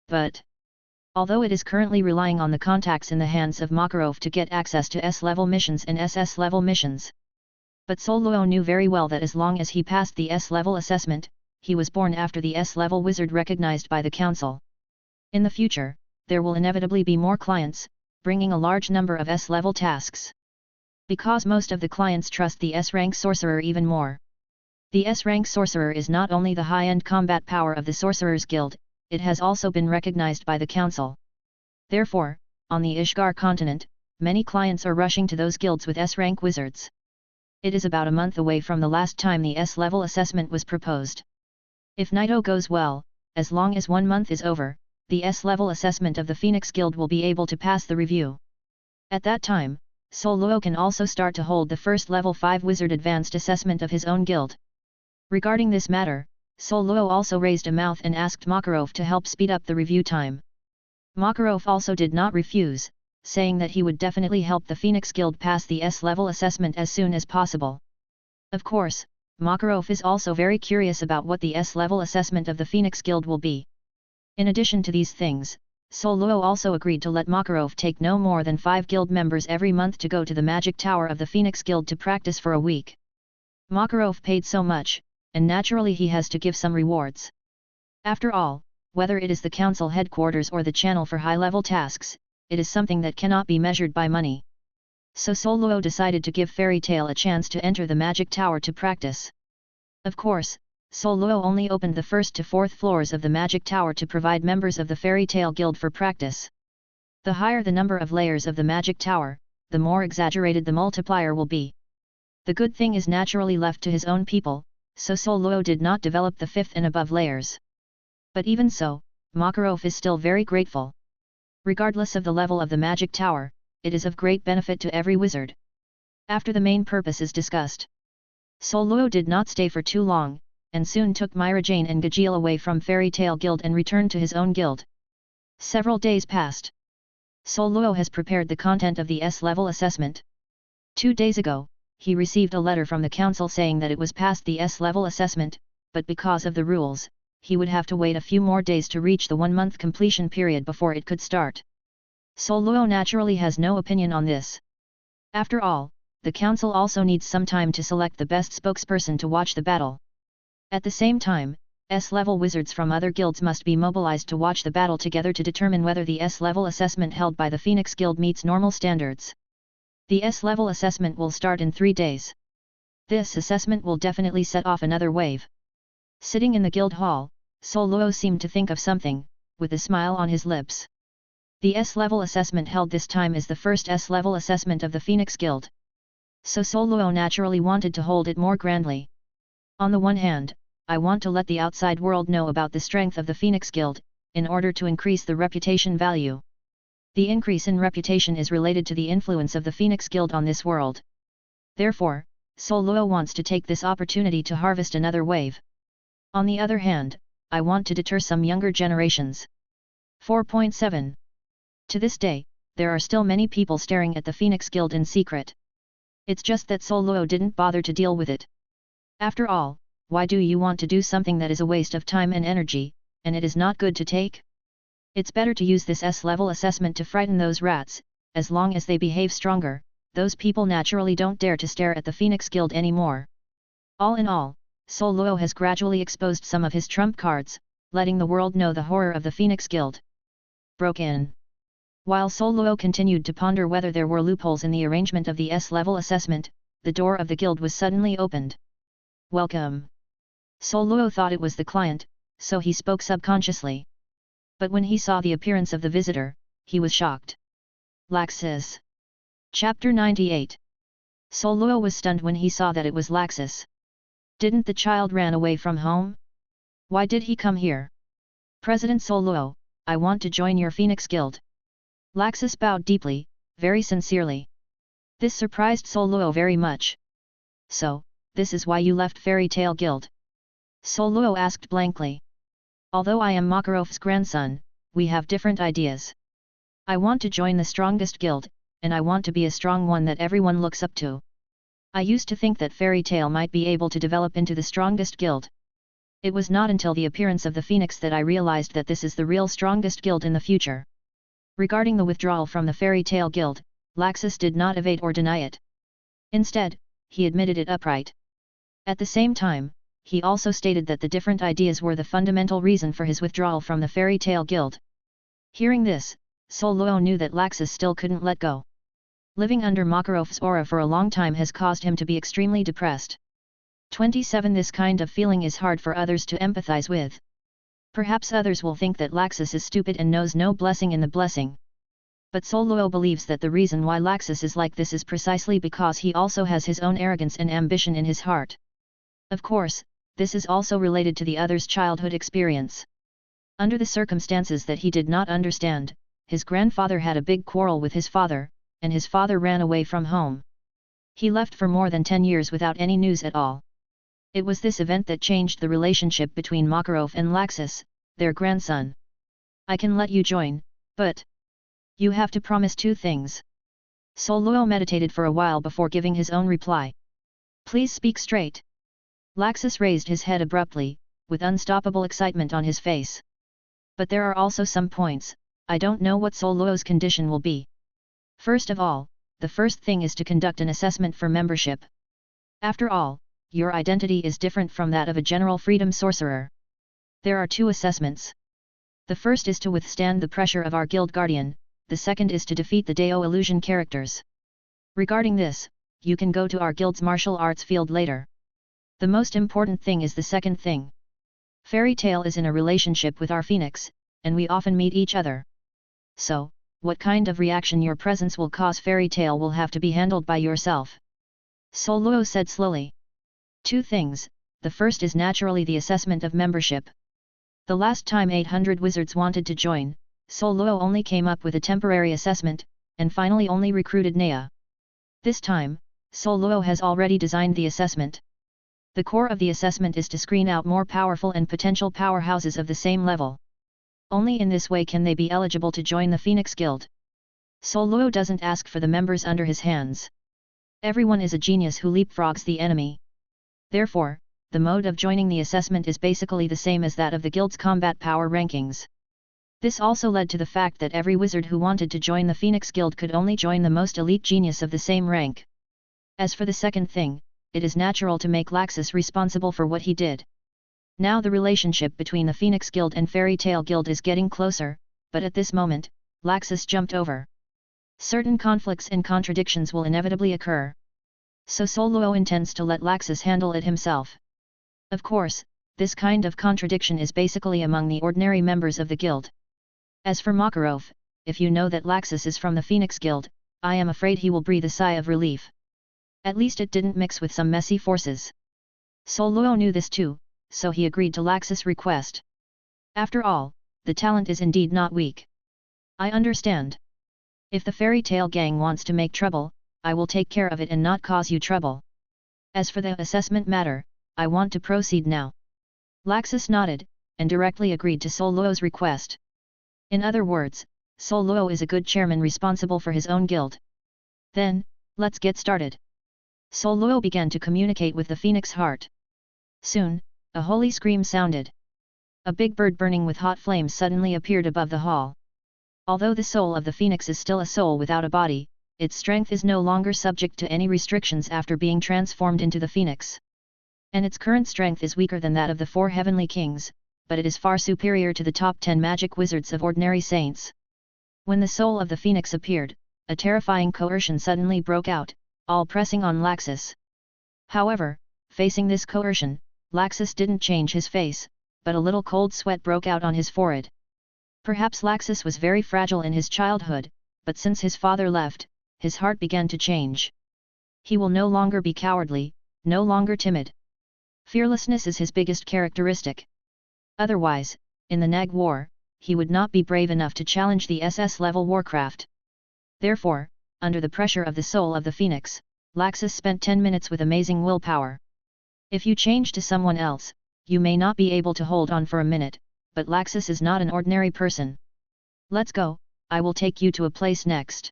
But, although it is currently relying on the contacts in the hands of Makarov to get access to S-level missions and SS-level missions. But Soluo knew very well that as long as he passed the S-level assessment, he was born after the S-level wizard recognized by the council. In the future, there will inevitably be more clients, bringing a large number of S-level tasks. Because most of the clients trust the S-rank sorcerer even more. The S-rank sorcerer is not only the high-end combat power of the Sorcerer's Guild, it has also been recognized by the council. Therefore, on the Ishgar continent, many clients are rushing to those guilds with S-rank wizards. It is about a month away from the last time the S-level assessment was proposed. If Naito goes well, as long as 1 month is over, the S-level assessment of the Phoenix Guild will be able to pass the review. At that time, Soluo can also start to hold the first level 5 wizard advanced assessment of his own guild. Regarding this matter, Soluo also raised a mouth and asked Makarov to help speed up the review time. Makarov also did not refuse, saying that he would definitely help the Phoenix Guild pass the S-level assessment as soon as possible. Of course, Makarov is also very curious about what the S-level assessment of the Phoenix Guild will be. In addition to these things, Soluo also agreed to let Makarov take no more than 5 guild members every month to go to the Magic Tower of the Phoenix Guild to practice for a week. Makarov paid so much, and naturally he has to give some rewards. After all, whether it is the council headquarters or the channel for high-level tasks, it is something that cannot be measured by money. So Soluo decided to give Fairy Tale a chance to enter the Magic Tower to practice. Of course, Soluo only opened the 1st to 4th floors of the Magic Tower to provide members of the Fairy Tale Guild for practice. The higher the number of layers of the Magic Tower, the more exaggerated the multiplier will be. The good thing is naturally left to his own people, so Soluo did not develop the 5th and above layers. But even so, Makarov is still very grateful. Regardless of the level of the Magic Tower, it is of great benefit to every wizard. After the main purpose is discussed, Soluo did not stay for too long, and soon took Mirajane and Gajeel away from Fairy Tale Guild and returned to his own guild. Several days passed. Soluo has prepared the content of the S-level assessment. 2 days ago, he received a letter from the council saying that it was past the S-level assessment, but because of the rules, he would have to wait a few more days to reach the 1-month completion period before it could start. Sol Luo naturally has no opinion on this. After all, the council also needs some time to select the best spokesperson to watch the battle. At the same time, S-level wizards from other guilds must be mobilized to watch the battle together to determine whether the S-level assessment held by the Phoenix Guild meets normal standards. The S-level assessment will start in 3 days. This assessment will definitely set off another wave. Sitting in the guild hall, Sol Luo seemed to think of something, with a smile on his lips. The S-level assessment held this time is the first S-level assessment of the Phoenix Guild. So Sol Luo naturally wanted to hold it more grandly. On the one hand, I want to let the outside world know about the strength of the Phoenix Guild, in order to increase the reputation value. The increase in reputation is related to the influence of the Phoenix Guild on this world. Therefore, Sol Luo wants to take this opportunity to harvest another wave. On the other hand, I want to deter some younger generations. 4.7. To this day, there are still many people staring at the Phoenix Guild in secret. It's just that Sol Luo didn't bother to deal with it. After all, why do you want to do something that is a waste of time and energy, and it is not good to take? It's better to use this S-level assessment to frighten those rats. As long as they behave stronger, those people naturally don't dare to stare at the Phoenix Guild anymore. All in all, Sol Luo has gradually exposed some of his trump cards, letting the world know the horror of the Phoenix Guild. Broken. While Sol Luo continued to ponder whether there were loopholes in the arrangement of the S-level assessment, the door of the guild was suddenly opened. Welcome. Sol Luo thought it was the client, so he spoke subconsciously. But when he saw the appearance of the visitor, he was shocked. Laxus. Chapter 98. Sol Luo was stunned when he saw that it was Laxus. Didn't the child ran away from home? Why did he come here? President Sol Luo, I want to join your Phoenix Guild. Laxus bowed deeply, very sincerely. This surprised Sol Luo very much. So, this is why you left Fairy Tale Guild? Sol Luo asked blankly. Although I am Makarov's grandson, we have different ideas. I want to join the strongest guild, and I want to be a strong one that everyone looks up to. I used to think that Fairy Tale might be able to develop into the strongest guild. It was not until the appearance of the Phoenix that I realized that this is the real strongest guild in the future. Regarding the withdrawal from the Fairy Tale Guild, Laxus did not evade or deny it. Instead, he admitted it upright. At the same time, he also stated that the different ideas were the fundamental reason for his withdrawal from the Fairy Tale Guild. Hearing this, Sol Luo knew that Laxus still couldn't let go. Living under Makarov's aura for a long time has caused him to be extremely depressed. 27. This kind of feeling is hard for others to empathize with. Perhaps others will think that Laxus is stupid and knows no blessing in the blessing. But Sol Luo believes that the reason why Laxus is like this is precisely because he also has his own arrogance and ambition in his heart. Of course, this is also related to the other's childhood experience. Under the circumstances that he did not understand, his grandfather had a big quarrel with his father, and his father ran away from home. He left for more than 10 years without any news at all. It was this event that changed the relationship between Makarov and Laxus, their grandson. I can let you join, but you have to promise 2 things. Sol Luo meditated for a while before giving his own reply. Please speak straight. Laxus raised his head abruptly, with unstoppable excitement on his face. But there are also some points. I don't know what Sol Luo's condition will be. First of all, the first thing is to conduct an assessment for membership. After all, your identity is different from that of a general freedom sorcerer. There are 2 assessments. The first is to withstand the pressure of our guild guardian, the second is to defeat the Dao illusion characters. Regarding this, you can go to our guild's martial arts field later. The most important thing is the second thing. Fairy Tale is in a relationship with our Phoenix, and we often meet each other. So, what kind of reaction your presence will cause Fairy Tale will have to be handled by yourself. Sol Luo said slowly. 2 things, the first is naturally the assessment of membership. The last time 800 wizards wanted to join, Sol Luo only came up with a temporary assessment, and finally only recruited Nea. This time, Sol Luo has already designed the assessment. The core of the assessment is to screen out more powerful and potential powerhouses of the same level. Only in this way can they be eligible to join the Phoenix Guild. Sol Luo doesn't ask for the members under his hands. Everyone is a genius who leapfrogs the enemy. Therefore, the mode of joining the assessment is basically the same as that of the guild's combat power rankings. This also led to the fact that every wizard who wanted to join the Phoenix Guild could only join the most elite genius of the same rank. As for the second thing, it is natural to make Laxus responsible for what he did. Now the relationship between the Phoenix Guild and Fairy Tale Guild is getting closer, but at this moment, Laxus jumped over. Certain conflicts and contradictions will inevitably occur. So Soluo intends to let Laxus handle it himself. Of course, this kind of contradiction is basically among the ordinary members of the guild. As for Makarov, if you know that Laxus is from the Phoenix Guild, I am afraid he will breathe a sigh of relief. At least it didn't mix with some messy forces. Soluo knew this too, so he agreed to Laxus' request. After all, the talent is indeed not weak. I understand. If the Fairy Tale gang wants to make trouble, I will take care of it and not cause you trouble. As for the assessment matter, I want to proceed now. Laxus nodded, and directly agreed to Soluo's request. In other words, Soluo is a good chairman responsible for his own guild. Then, let's get started. Soluo began to communicate with the Phoenix Heart. Soon, a holy scream sounded. A big bird burning with hot flames suddenly appeared above the hall. Although the soul of the Phoenix is still a soul without a body, its strength is no longer subject to any restrictions after being transformed into the Phoenix. And its current strength is weaker than that of the 4 heavenly kings, but it is far superior to the top 10 magic wizards of ordinary saints. When the soul of the Phoenix appeared, a terrifying coercion suddenly broke out, all pressing on Laxus. However, facing this coercion, Laxus didn't change his face, but a little cold sweat broke out on his forehead. Perhaps Laxus was very fragile in his childhood, but since his father left, his heart began to change. He will no longer be cowardly, no longer timid. Fearlessness is his biggest characteristic. Otherwise, in the Nag War, he would not be brave enough to challenge the SS-level warcraft. Therefore, under the pressure of the soul of the Phoenix, Laxus spent 10 minutes with amazing willpower. If you change to someone else, you may not be able to hold on for a minute, but Laxus is not an ordinary person. Let's go, I will take you to a place next.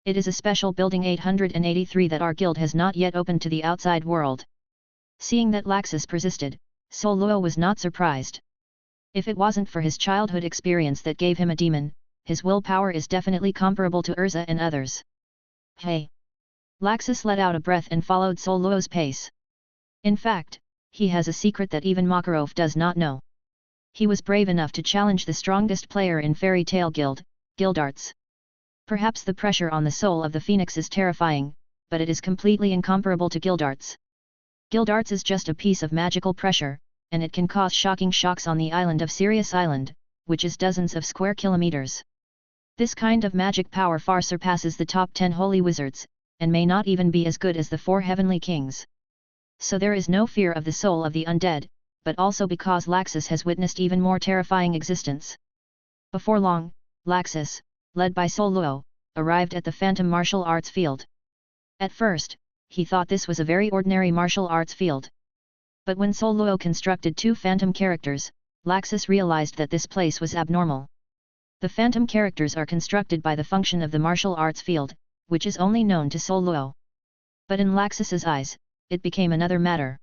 It is a special building 883 that our guild has not yet opened to the outside world. Seeing that Laxus persisted, Soluo was not surprised. If it wasn't for his childhood experience that gave him a demon, his willpower is definitely comparable to Urza and others. Hey! Laxus let out a breath and followed Soluo's pace. In fact, he has a secret that even Makarov does not know. He was brave enough to challenge the strongest player in Fairy Tale Guild, Guildarts. Perhaps the pressure on the soul of the Phoenix is terrifying, but it is completely incomparable to Guildarts. Guildarts is just a piece of magical pressure, and it can cause shocking shocks on the island of Sirius Island, which is dozens of square kilometers. This kind of magic power far surpasses the top 10 holy wizards, and may not even be as good as the 4 heavenly kings. So there is no fear of the soul of the undead, but also because Laxus has witnessed even more terrifying existence. Before long, Laxus, led by Soluo, arrived at the Phantom Martial Arts Field. At first, he thought this was a very ordinary martial arts field. But when Soluo constructed 2 phantom characters, Laxus realized that this place was abnormal. The phantom characters are constructed by the function of the martial arts field, which is only known to Soluo. But in Laxus's eyes, it became another matter.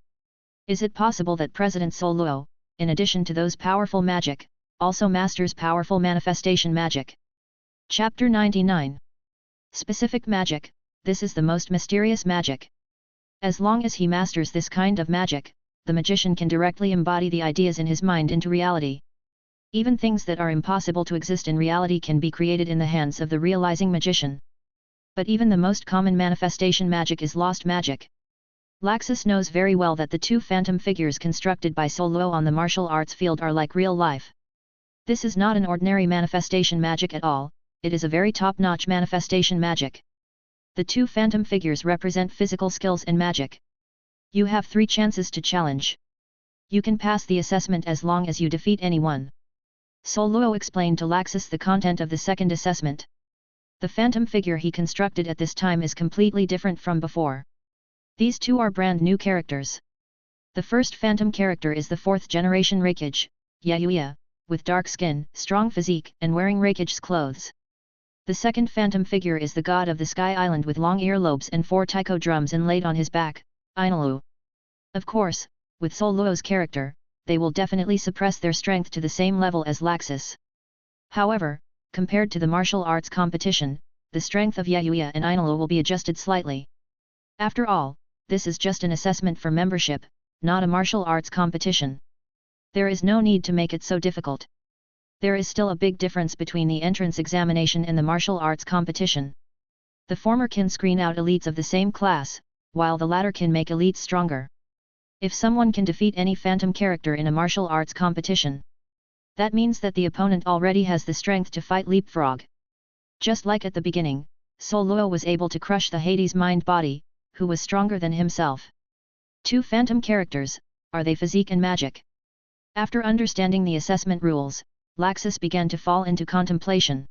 Is it possible that President Soluo, in addition to those powerful magic, also masters powerful manifestation magic? Chapter 99. Specific magic. This is the most mysterious magic. As long as he masters this kind of magic, the magician can directly embody the ideas in his mind into reality. Even things that are impossible to exist in reality can be created in the hands of the realizing magician. But even the most common manifestation magic is lost magic. Laxus knows very well that the 2 phantom figures constructed by Soluo on the martial arts field are like real life. This is not an ordinary manifestation magic at all, it is a very top-notch manifestation magic. The 2 phantom figures represent physical skills and magic. You have 3 chances to challenge. You can pass the assessment as long as you defeat anyone. Soluo explained to Laxus the content of the second assessment. The phantom figure he constructed at this time is completely different from before. These 2 are brand new characters. The first phantom character is the 4th generation Reikage, Yayuya, with dark skin, strong physique, and wearing Reikage's clothes. The second phantom figure is the god of the Sky Island with long earlobes and 4 taiko drums inlaid on his back, Ainalu. Of course, with Sol Luo's character, they will definitely suppress their strength to the same level as Laxus. However, compared to the martial arts competition, the strength of Yayuya and Ainalu will be adjusted slightly. After all, this is just an assessment for membership, not a martial arts competition. There is no need to make it so difficult. There is still a big difference between the entrance examination and the martial arts competition. The former can screen out elites of the same class, while the latter can make elites stronger. If someone can defeat any phantom character in a martial arts competition, that means that the opponent already has the strength to fight leapfrog. Just like at the beginning, Sol Luo was able to crush the Hades mind-body, who was stronger than himself. 2 phantom characters, are they physique and magic? After understanding the assessment rules, Laxus began to fall into contemplation.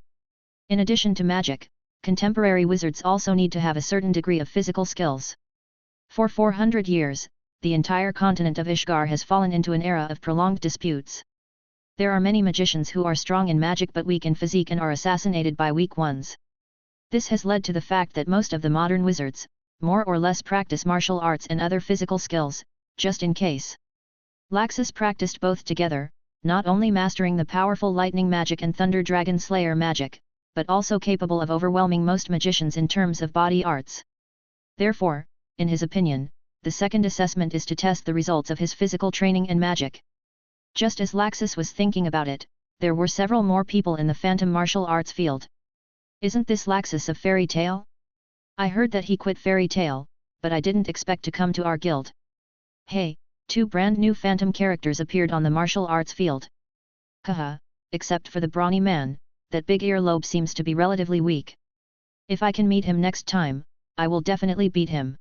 In addition to magic, contemporary wizards also need to have a certain degree of physical skills. For 400 years, the entire continent of Ishgar has fallen into an era of prolonged disputes. There are many magicians who are strong in magic but weak in physique and are assassinated by weak ones. This has led to the fact that most of the modern wizards, more or less practice martial arts and other physical skills, just in case. Laxus practiced both together, not only mastering the powerful lightning magic and thunder dragon slayer magic, but also capable of overwhelming most magicians in terms of body arts. Therefore, in his opinion, the second assessment is to test the results of his physical training and magic. Just as Laxus was thinking about it, there were several more people in the phantom martial arts field. Isn't this Laxus of Fairy Tail? I heard that he quit Fairy Tail, but I didn't expect to come to our guild. Hey, 2 brand new phantom characters appeared on the martial arts field. Haha, except for the brawny man, that big earlobe seems to be relatively weak. If I can meet him next time, I will definitely beat him.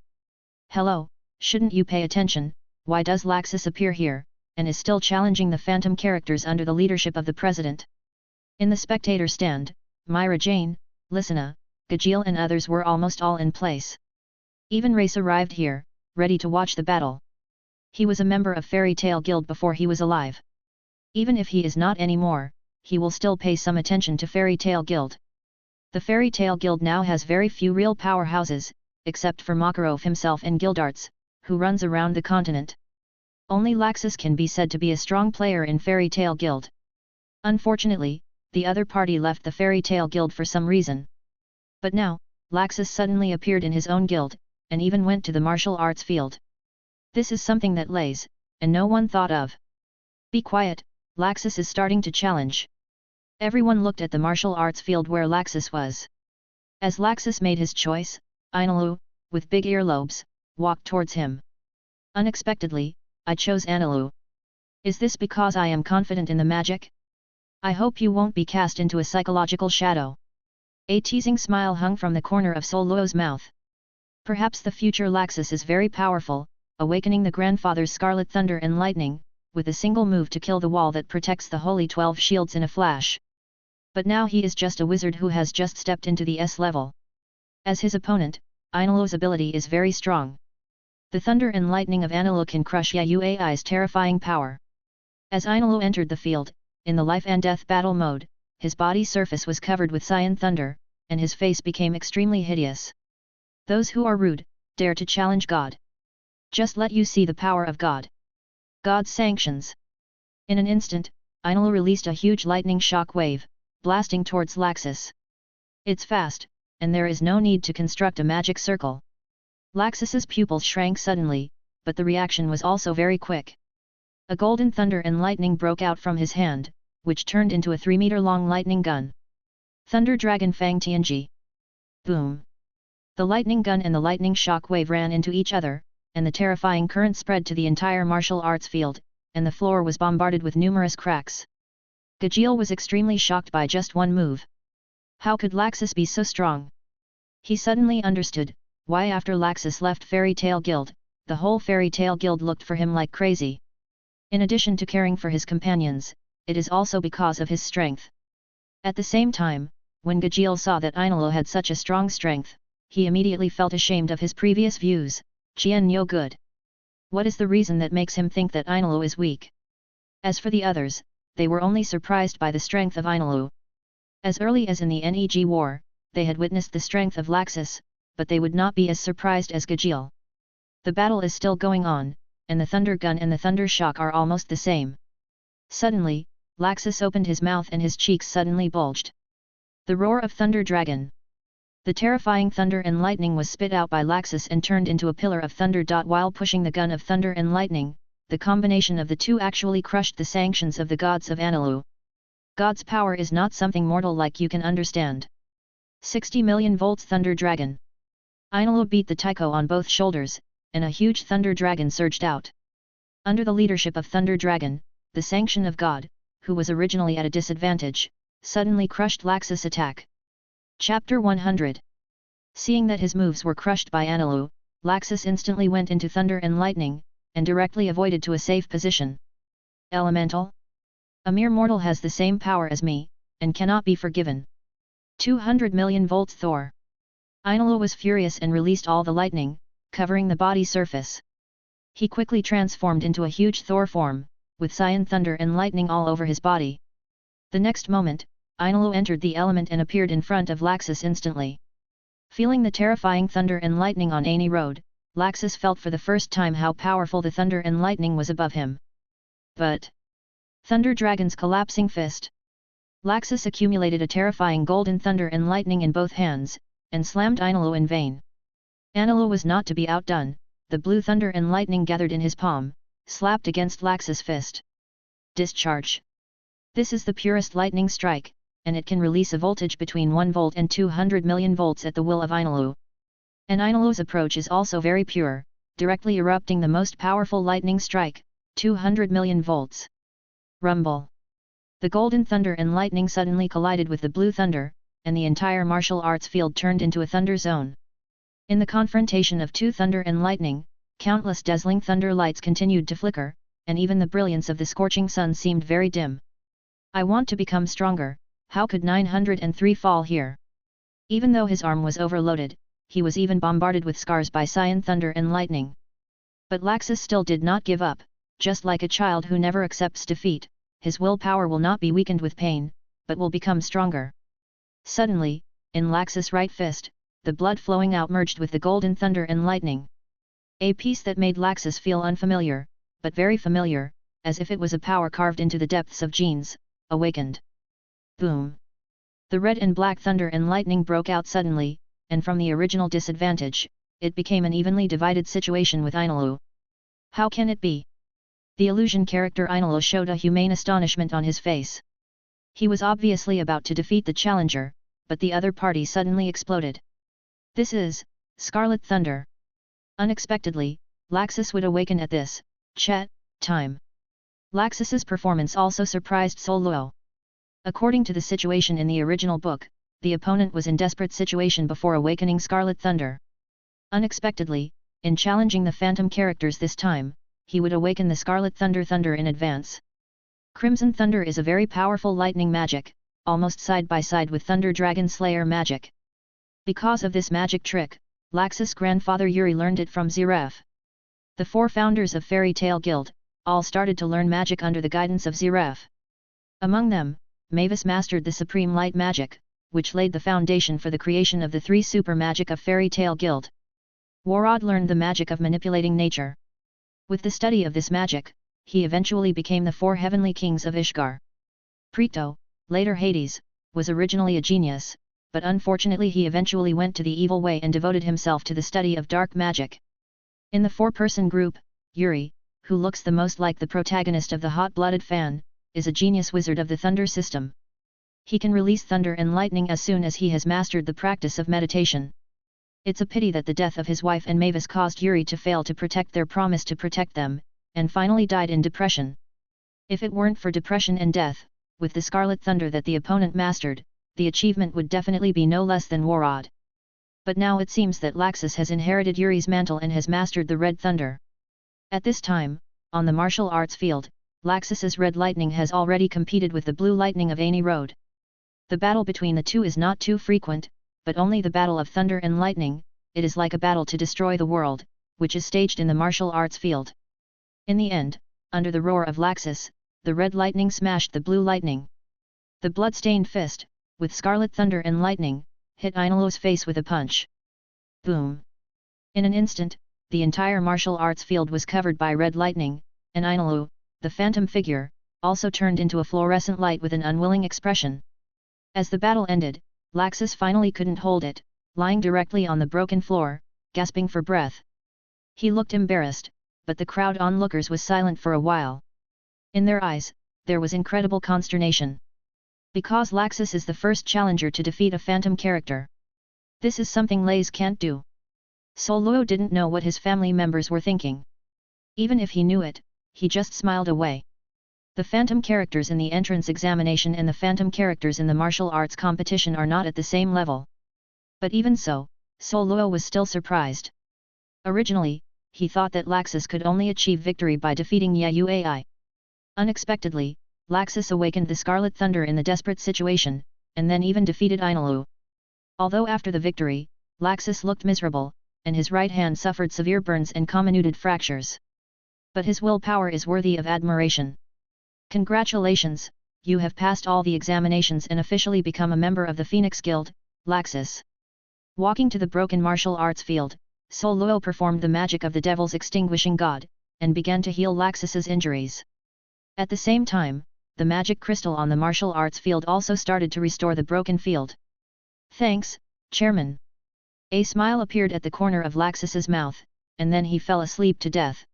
Hello, shouldn't you pay attention? Why does Laxus appear here, and is still challenging the phantom characters under the leadership of the president? In the spectator stand, Mirajane, Lysina, Gajeel and others were almost all in place. Even Race arrived here, ready to watch the battle. He was a member of Fairy Tail Guild before he was alive. Even if he is not anymore, he will still pay some attention to Fairy Tail Guild. The Fairy Tail Guild now has very few real powerhouses, except for Makarov himself and Guildarts, who runs around the continent. Only Laxus can be said to be a strong player in Fairy Tail Guild. Unfortunately, the other party left the Fairy Tail Guild for some reason. But now, Laxus suddenly appeared in his own guild, and even went to the martial arts field. This is something that lays, and no one thought of. Be quiet, Laxus is starting to challenge. Everyone looked at the martial arts field where Laxus was. As Laxus made his choice, Ainalu, with big earlobes, walked towards him. Unexpectedly, I chose Ainalu. Is this because I am confident in the magic? I hope you won't be cast into a psychological shadow. A teasing smile hung from the corner of Sol Luo's mouth. Perhaps the future Laxus is very powerful, awakening the grandfather's scarlet thunder and lightning, with a single move to kill the wall that protects the Holy 12 shields in a flash. But now he is just a wizard who has just stepped into the S level. As his opponent, Ainalu's ability is very strong. The thunder and lightning of Ainalu can crush Yayuai's terrifying power. As Ainalu entered the field, in the life and death battle mode, his body surface was covered with cyan thunder, and his face became extremely hideous. Those who are rude, dare to challenge God. Just let you see the power of God. God's sanctions. In an instant, Ainalu released a huge lightning shock wave, blasting towards Laxus. It's fast, and there is no need to construct a magic circle. Laxus's pupils shrank suddenly, but the reaction was also very quick. A golden thunder and lightning broke out from his hand, which turned into a 3-meter-long lightning gun. Thunder Dragon Fang Tianji. Boom! The lightning gun and the lightning shock wave ran into each other, and the terrifying current spread to the entire martial arts field, and the floor was bombarded with numerous cracks. Gajeel was extremely shocked by just one move. How could Laxus be so strong? He suddenly understood why after Laxus left Fairy Tail Guild, the whole Fairy Tail Guild looked for him like crazy. In addition to caring for his companions, it is also because of his strength. At the same time, when Gajeel saw that Ainalu had such a strong strength, he immediately felt ashamed of his previous views. Qian no good. What is the reason that makes him think that Ainalu is weak? As for the others, they were only surprised by the strength of Ainalu. As early as in the Neg War, they had witnessed the strength of Laxus, but they would not be as surprised as Gajeel. The battle is still going on, and the thunder gun and the thunder shock are almost the same. Suddenly, Laxus opened his mouth and his cheeks suddenly bulged. The roar of Thunder Dragon. The terrifying thunder and lightning was spit out by Laxus and turned into a pillar of thunder. While pushing the gun of thunder and lightning, the combination of the two actually crushed the sanctions of the gods of Anilu. God's power is not something mortal like you can understand. 60 million volts Thunder Dragon. Anilu beat the Tycho on both shoulders, and a huge Thunder Dragon surged out. Under the leadership of Thunder Dragon, the sanction of God, who was originally at a disadvantage, suddenly crushed Laxus' attack. Chapter 100. Seeing that his moves were crushed by Anilu, Laxus instantly went into thunder and lightning, and directly avoided to a safe position. Elemental? A mere mortal has the same power as me, and cannot be forgiven. 200 million volts Thor. Anilu was furious and released all the lightning, covering the body surface. He quickly transformed into a huge Thor form, with cyan thunder and lightning all over his body. The next moment, Anilu entered the element and appeared in front of Laxus instantly. Feeling the terrifying thunder and lightning on Ani Road, Laxus felt for the first time how powerful the thunder and lightning was above him. But Thunder Dragon's collapsing fist. Laxus accumulated a terrifying golden thunder and lightning in both hands, and slammed Anilu in vain. Anilu was not to be outdone. The blue thunder and lightning gathered in his palm, slapped against Laxus' fist. Discharge. This is the purest lightning strike, and it can release a voltage between 1 volt and 200 million volts at the will of Anilu. And Anilu's approach is also very pure, directly erupting the most powerful lightning strike, 200 million volts. Rumble. The golden thunder and lightning suddenly collided with the blue thunder, and the entire martial arts field turned into a thunder zone. In the confrontation of two thunder and lightning, countless dazzling thunder lights continued to flicker, and even the brilliance of the scorching sun seemed very dim. I want to become stronger, how could 903 fall here? Even though his arm was overloaded, he was even bombarded with scars by cyan thunder and lightning. But Laxus still did not give up. Just like a child who never accepts defeat, his willpower will not be weakened with pain, but will become stronger. Suddenly, in Laxus' right fist, the blood flowing out merged with the golden thunder and lightning. A piece that made Laxus feel unfamiliar, but very familiar, as if it was a power carved into the depths of genes, awakened. Boom! The red and black thunder and lightning broke out suddenly, and from the original disadvantage, it became an evenly divided situation with Anilu. How can it be? The illusion character Anilu showed a humane astonishment on his face. He was obviously about to defeat the challenger, but the other party suddenly exploded. This is Scarlet Thunder. Unexpectedly, Laxus would awaken at this time. Laxus's performance also surprised Soluo. According to the situation in the original book, the opponent was in desperate situation before awakening Scarlet Thunder. Unexpectedly, in challenging the Phantom characters this time, he would awaken the Scarlet Thunder in advance. Crimson Thunder is a very powerful lightning magic, almost side by side with Thunder Dragon Slayer magic. Because of this magic trick, Laxus' grandfather Yuri learned it from Ziref. The 4 founders of Fairy Tale Guild, all started to learn magic under the guidance of Ziref. Among them, Mavis mastered the Supreme Light Magic, which laid the foundation for the creation of the 3 super magic of Fairy Tale Guild. Warad learned the magic of manipulating nature. With the study of this magic, he eventually became the 4 heavenly kings of Ishgar. Preto, later Hades, was originally a genius, but unfortunately he eventually went to the evil way and devoted himself to the study of dark magic. In the 4-person group, Yuri, who looks the most like the protagonist of the hot-blooded fan, is a genius wizard of the thunder system. He can release thunder and lightning as soon as he has mastered the practice of meditation. It's a pity that the death of his wife and Mavis caused Yuri to fail to protect their promise to protect them, and finally died in depression. If it weren't for depression and death, with the Scarlet Thunder that the opponent mastered, the achievement would definitely be no less than Warad. But now it seems that Laxus has inherited Yuri's mantle and has mastered the Red Thunder. At this time, on the martial arts field, Laxus's Red Lightning has already competed with the Blue Lightning of Ani Road. The battle between the two is not too frequent, but only the battle of thunder and lightning, it is like a battle to destroy the world, which is staged in the martial arts field. In the end, under the roar of Laxus, the Red Lightning smashed the Blue Lightning. The blood-stained fist, with Scarlet Thunder and Lightning, hit Ainulu's face with a punch. Boom! In an instant, the entire martial arts field was covered by red lightning, and Ainulu, the phantom figure, also turned into a fluorescent light with an unwilling expression. As the battle ended, Laxus finally couldn't hold it, lying directly on the broken floor, gasping for breath. He looked embarrassed, but the crowd onlookers was silent for a while. In their eyes, there was incredible consternation. Because Laxus is the first challenger to defeat a phantom character. This is something Lays can't do. Soluo didn't know what his family members were thinking. Even if he knew it, he just smiled away. The phantom characters in the entrance examination and the phantom characters in the martial arts competition are not at the same level. But even so, Soluo was still surprised. Originally, he thought that Laxus could only achieve victory by defeating Yauai. Unexpectedly, Laxus awakened the Scarlet Thunder in the desperate situation, and then even defeated Ainulu. Although after the victory, Laxus looked miserable, and his right hand suffered severe burns and comminuted fractures. But his willpower is worthy of admiration. Congratulations, you have passed all the examinations and officially become a member of the Phoenix Guild, Laxus. Walking to the broken martial arts field, Soluo performed the magic of the Devil's Extinguishing God, and began to heal Laxus's injuries. At the same time, the magic crystal on the martial arts field also started to restore the broken field. Thanks, Chairman. A smile appeared at the corner of Laxus's mouth, and then he fell asleep to death.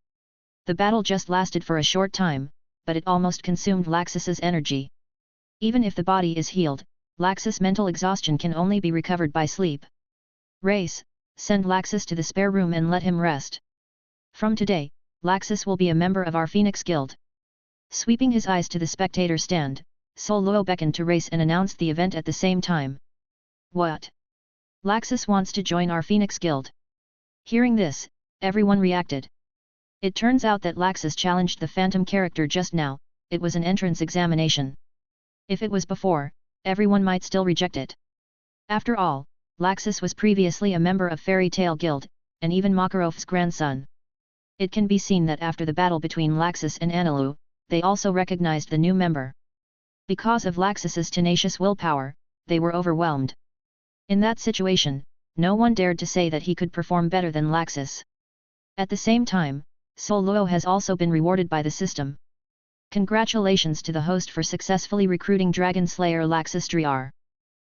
The battle just lasted for a short time, but it almost consumed Laxus's energy. Even if the body is healed, Laxus' mental exhaustion can only be recovered by sleep. Race, send Laxus to the spare room and let him rest. From today, Laxus will be a member of our Phoenix Guild. Sweeping his eyes to the spectator stand, Soluo beckoned to Race and announced the event at the same time. What? Laxus wants to join our Phoenix Guild. Hearing this, everyone reacted. It turns out that Laxus challenged the phantom character just now. It was an entrance examination. If it was before, everyone might still reject it. After all, Laxus was previously a member of Fairy Tale Guild, and even Makarov's grandson. It can be seen that after the battle between Laxus and Ainulu, they also recognized the new member. Because of Laxus's tenacious willpower, they were overwhelmed. In that situation, no one dared to say that he could perform better than Laxus. At the same time, Soluo has also been rewarded by the system. Congratulations to the host for successfully recruiting Dragon Slayer Laxus Driar.